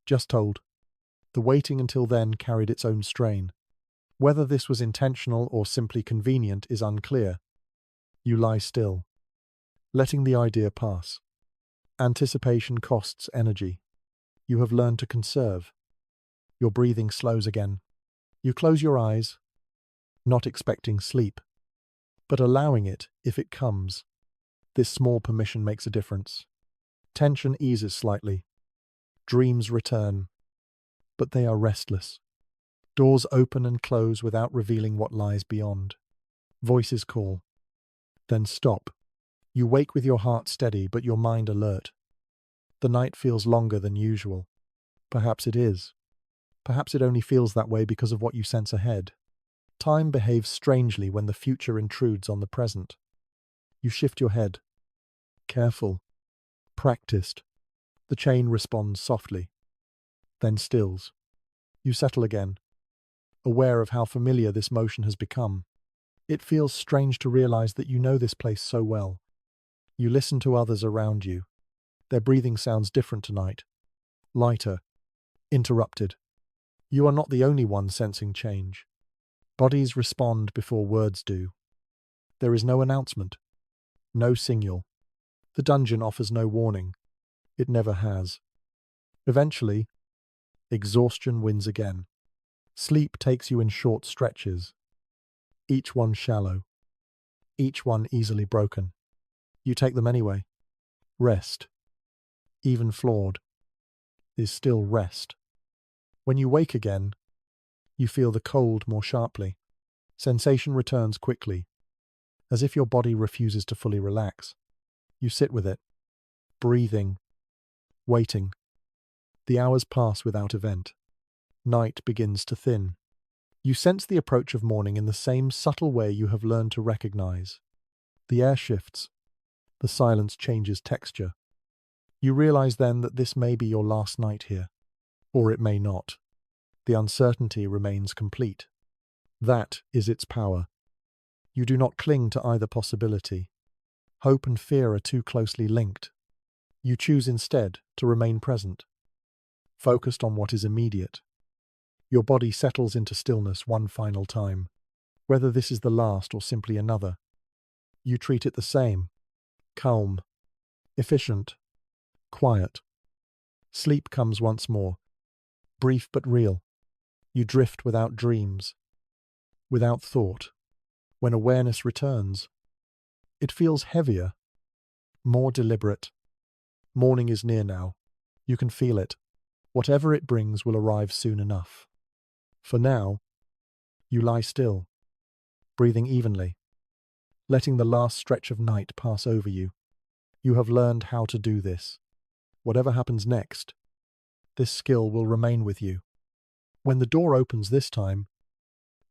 Just told. The waiting until then carried its own strain. Whether this was intentional or simply convenient is unclear. You lie still, letting the idea pass. Anticipation costs energy. You have learned to conserve. Your breathing slows again. You close your eyes, not expecting sleep, but allowing it if it comes. This small permission makes a difference. Tension eases slightly. Dreams return, but they are restless. Doors open and close without revealing what lies beyond. Voices call, then stop. You wake with your heart steady, but your mind alert. The night feels longer than usual. Perhaps it is. Perhaps it only feels that way because of what you sense ahead. Time behaves strangely when the future intrudes on the present. You shift your head. Careful. Practiced. The chain responds softly, then stills. You settle again, aware of how familiar this motion has become. It feels strange to realize that you know this place so well. You listen to others around you. Their breathing sounds different tonight. Lighter. Interrupted. You are not the only one sensing change. Bodies respond before words do. There is no announcement. No signal. The dungeon offers no warning. It never has. Eventually, exhaustion wins again. Sleep takes you in short stretches. Each one shallow. Each one easily broken. You take them anyway. Rest, even flawed, is still rest. When you wake again, you feel the cold more sharply. Sensation returns quickly, as if your body refuses to fully relax. You sit with it, breathing, waiting. The hours pass without event. Night begins to thin. You sense the approach of morning in the same subtle way you have learned to recognize. The air shifts. The silence changes texture. You realize then that this may be your last night here, or it may not. The uncertainty remains complete. That is its power. You do not cling to either possibility. Hope and fear are too closely linked. You choose instead to remain present, focused on what is immediate. Your body settles into stillness one final time. Whether this is the last or simply another, you treat it the same. Calm, efficient, quiet. Sleep comes once more, brief but real. You drift without dreams, without thought. When awareness returns, it feels heavier, more deliberate. Morning is near now. You can feel it. Whatever it brings will arrive soon enough. For now, you lie still, breathing evenly, letting the last stretch of night pass over you. You have learned how to do this. Whatever happens next, this skill will remain with you. When the door opens this time,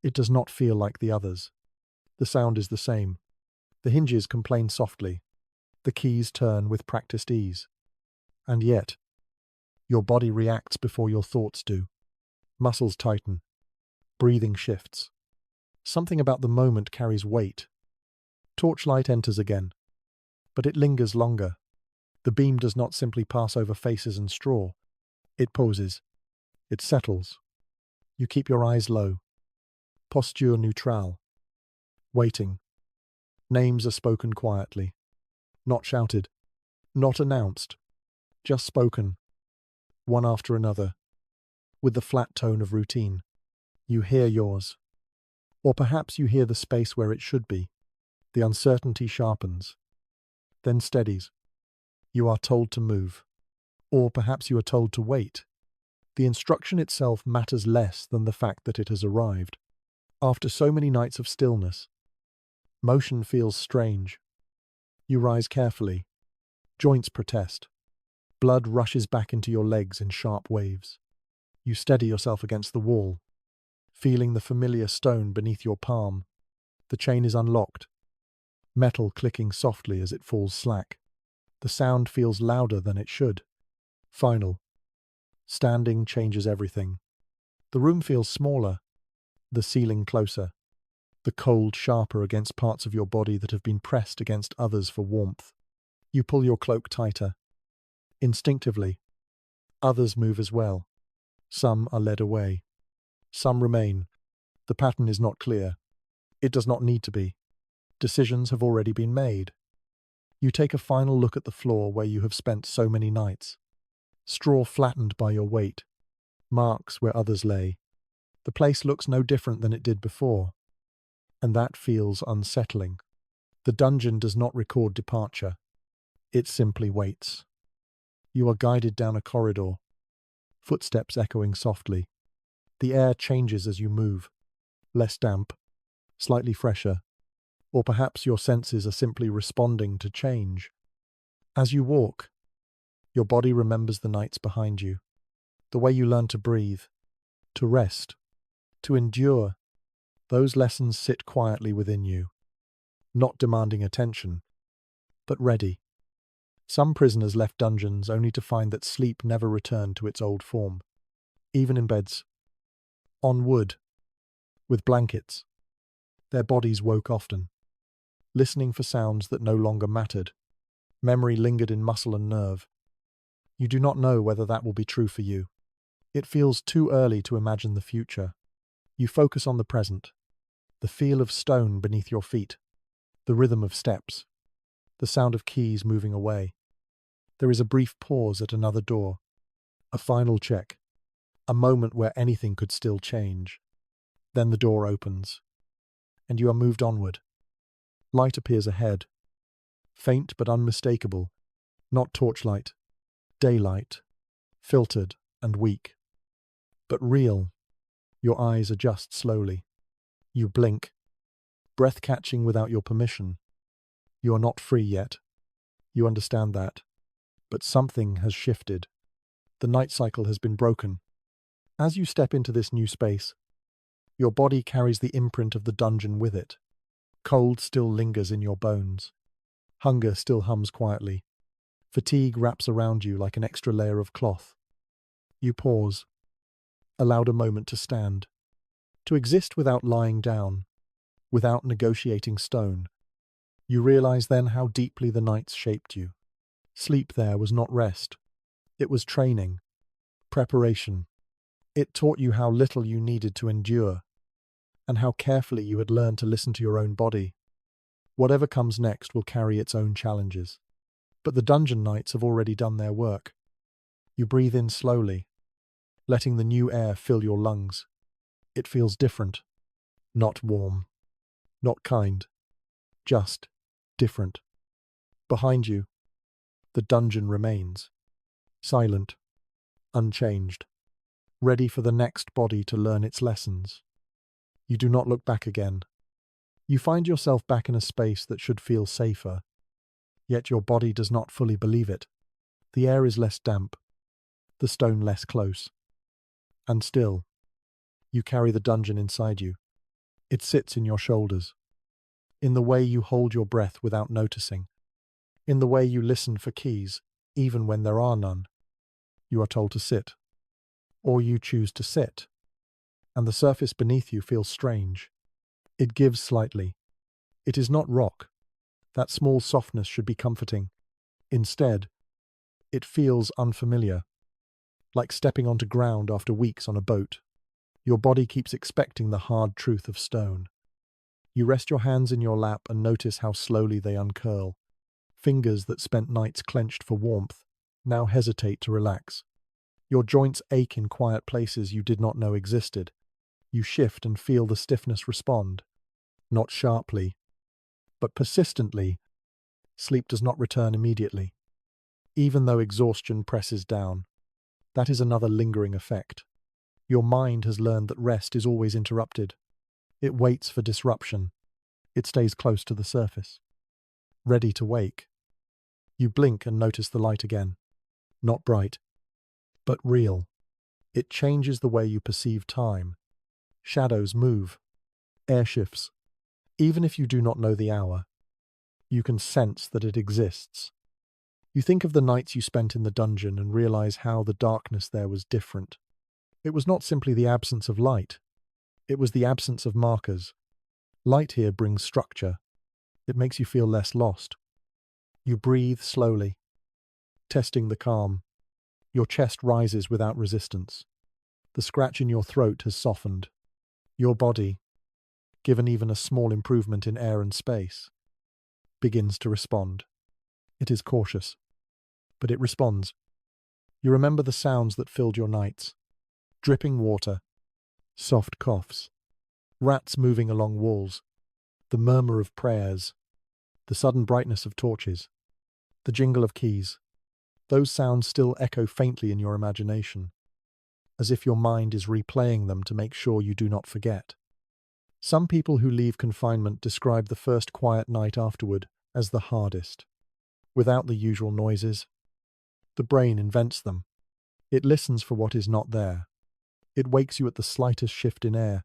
It does not feel like the others. The sound is the same. The hinges complain softly. The keys turn with practiced ease. And yet, your body reacts before your thoughts do. Muscles tighten. Breathing shifts. Something about the moment carries weight. Torchlight enters again. But it lingers longer. The beam does not simply pass over faces and straw. It pauses. It settles. You keep your eyes low. Posture neutral. Waiting. Names are spoken quietly. Not shouted. Not announced. Just spoken. One after another. With the flat tone of routine. You hear yours. Or perhaps you hear the space where it should be. The uncertainty sharpens. Then steadies. You are told to move. Or perhaps you are told to wait. The instruction itself matters less than the fact that it has arrived. After so many nights of stillness, motion feels strange. You rise carefully. Joints protest. Blood rushes back into your legs in sharp waves. You steady yourself against the wall, feeling the familiar stone beneath your palm. The chain is unlocked, metal clicking softly as it falls slack. The sound feels louder than it should. Final. Standing changes everything. The room feels smaller, the ceiling closer, the cold sharper against parts of your body that have been pressed against others for warmth. You pull your cloak tighter. Instinctively, others move as well. Some are led away. Some remain. The pattern is not clear. It does not need to be. Decisions have already been made. You take a final look at the floor where you have spent so many nights. Straw flattened by your weight. Marks where others lay. The place looks no different than it did before. And that feels unsettling. The dungeon does not record departure. It simply waits. You are guided down a corridor. Footsteps echoing softly. The air changes as you move. Less damp. Slightly fresher. Or perhaps your senses are simply responding to change. As you walk, your body remembers the nights behind you. The way you learn to breathe, to rest, to endure. Those lessons sit quietly within you, not demanding attention, but ready. Some prisoners left dungeons only to find that sleep never returned to its old form. Even in beds, on wood, with blankets, their bodies woke often, listening for sounds that no longer mattered. Memory lingered in muscle and nerve. You do not know whether that will be true for you. It feels too early to imagine the future. You focus on the present, the feel of stone beneath your feet, the rhythm of steps, the sound of keys moving away. There is a brief pause at another door, a final check, a moment where anything could still change. Then the door opens, and you are moved onward. Light appears ahead, faint but unmistakable, not torchlight, daylight, filtered and weak, but real. Your eyes adjust slowly. You blink, breath catching without your permission. You are not free yet. You understand that. But something has shifted. The night cycle has been broken. As you step into this new space, your body carries the imprint of the dungeon with it. Cold still lingers in your bones. Hunger still hums quietly. Fatigue wraps around you like an extra layer of cloth. You pause, allowed a moment to stand, to exist without lying down, without negotiating stone. You realize then how deeply the nights shaped you. Sleep there was not rest. It was training, preparation. It taught you how little you needed to endure, and how carefully you had learned to listen to your own body. Whatever comes next will carry its own challenges. But the dungeon nights have already done their work. You breathe in slowly, letting the new air fill your lungs. It feels different, not warm, not kind, just different. Behind you, the dungeon remains, silent, unchanged, ready for the next body to learn its lessons. You do not look back again. You find yourself back in a space that should feel safer, yet your body does not fully believe it. The air is less damp, the stone less close. And still, you carry the dungeon inside you. It sits in your shoulders, in the way you hold your breath without noticing, in the way you listen for keys, even when there are none. You are told to sit, or you choose to sit, and the surface beneath you feels strange. It gives slightly. It is not rock. That small softness should be comforting. Instead, it feels unfamiliar, like stepping onto ground after weeks on a boat. Your body keeps expecting the hard truth of stone. You rest your hands in your lap and notice how slowly they uncurl. Fingers that spent nights clenched for warmth now hesitate to relax. Your joints ache in quiet places you did not know existed. You shift and feel the stiffness respond. Not sharply, but persistently. Sleep does not return immediately, even though exhaustion presses down. That is another lingering effect. Your mind has learned that rest is always interrupted. It waits for disruption. It stays close to the surface, ready to wake. You blink and notice the light again. Not bright, but real. It changes the way you perceive time. Shadows move. Air shifts. Even if you do not know the hour, you can sense that it exists. You think of the nights you spent in the dungeon and realize how the darkness there was different. It was not simply the absence of light. It was the absence of markers. Light here brings structure. It makes you feel less lost. You breathe slowly, testing the calm. Your chest rises without resistance. The scratch in your throat has softened. Your body, given even a small improvement in air and space, begins to respond. It is cautious, but it responds. You remember the sounds that filled your nights. Dripping water, soft coughs, rats moving along walls, the murmur of prayers, the sudden brightness of torches, the jingle of keys. Those sounds still echo faintly in your imagination, as if your mind is replaying them to make sure you do not forget. Some people who leave confinement describe the first quiet night afterward as the hardest. Without the usual noises, the brain invents them. It listens for what is not there. It wakes you at the slightest shift in air.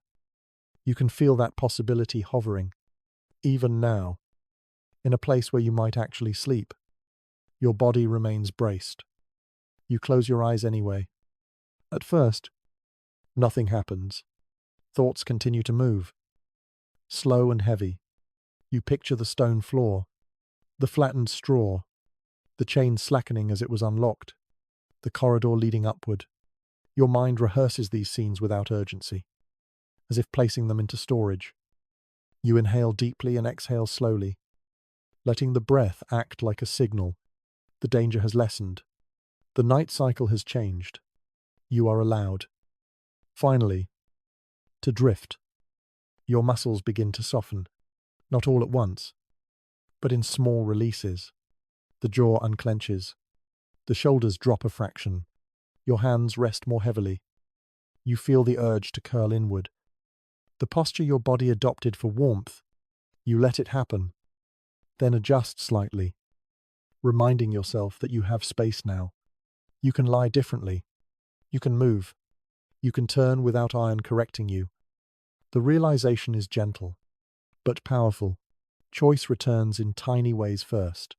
You can feel that possibility hovering, even now, in a place where you might actually sleep. Your body remains braced. You close your eyes anyway. At first, nothing happens. Thoughts continue to move. Slow and heavy. You picture the stone floor, the flattened straw, the chain slackening as it was unlocked, the corridor leading upward. Your mind rehearses these scenes without urgency, as if placing them into storage. You inhale deeply and exhale slowly, letting the breath act like a signal. The danger has lessened. The night cycle has changed. You are allowed, finally, to drift. Your muscles begin to soften, not all at once, but in small releases. The jaw unclenches. The shoulders drop a fraction. Your hands rest more heavily. You feel the urge to curl inward. The posture your body adopted for warmth, you let it happen, then adjust slightly, reminding yourself that you have space now. You can lie differently. You can move. You can turn without iron correcting you. The realization is gentle, but powerful. Choice returns in tiny ways first.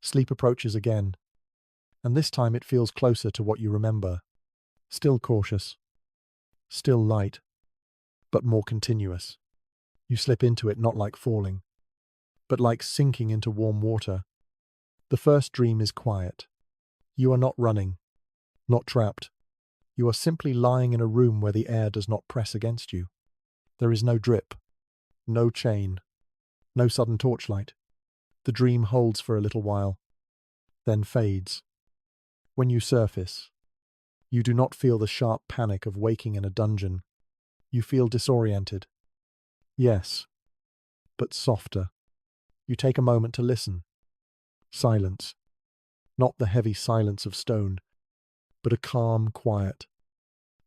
Sleep approaches again, and this time it feels closer to what you remember. Still cautious, still light, but more continuous. You slip into it not like falling, but like sinking into warm water. The first dream is quiet. You are not running, not trapped. You are simply lying in a room where the air does not press against you. There is no drip, no chain, no sudden torchlight. The dream holds for a little while, then fades. When you surface, you do not feel the sharp panic of waking in a dungeon. You feel disoriented. Yes, but softer. You take a moment to listen. Silence. Not the heavy silence of stone, but a calm quiet.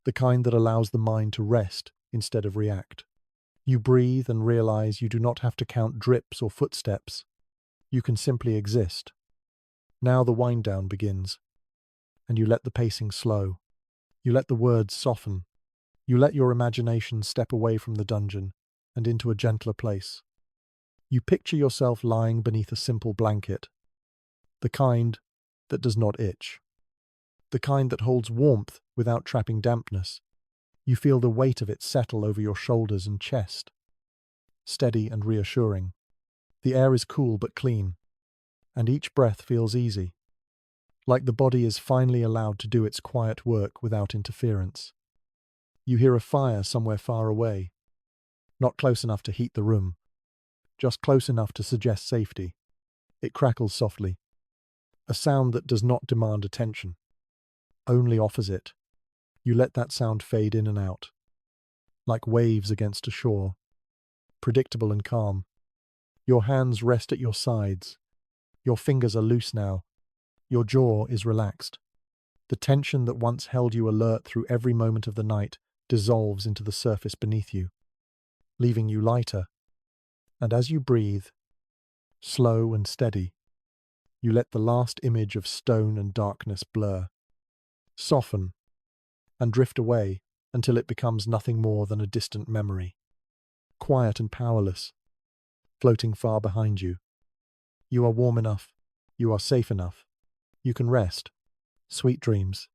The kind that allows the mind to rest instead of react. You breathe and realize you do not have to count drips or footsteps. You can simply exist. Now the wind down begins, and you let the pacing slow. You let the words soften. You let your imagination step away from the dungeon and into a gentler place. You picture yourself lying beneath a simple blanket, the kind that does not itch, the kind that holds warmth without trapping dampness. You feel the weight of it settle over your shoulders and chest, steady and reassuring. The air is cool but clean, and each breath feels easy, like the body is finally allowed to do its quiet work without interference. You hear a fire somewhere far away, not close enough to heat the room, just close enough to suggest safety. It crackles softly, a sound that does not demand attention, only offers it. You let that sound fade in and out, like waves against a shore, predictable and calm. Your hands rest at your sides. Your fingers are loose now. Your jaw is relaxed. The tension that once held you alert through every moment of the night dissolves into the surface beneath you, leaving you lighter. And as you breathe, slow and steady, you let the last image of stone and darkness blur, soften, and drift away until it becomes nothing more than a distant memory, quiet and powerless, floating far behind you. You are warm enough. You are safe enough. You can rest. Sweet dreams.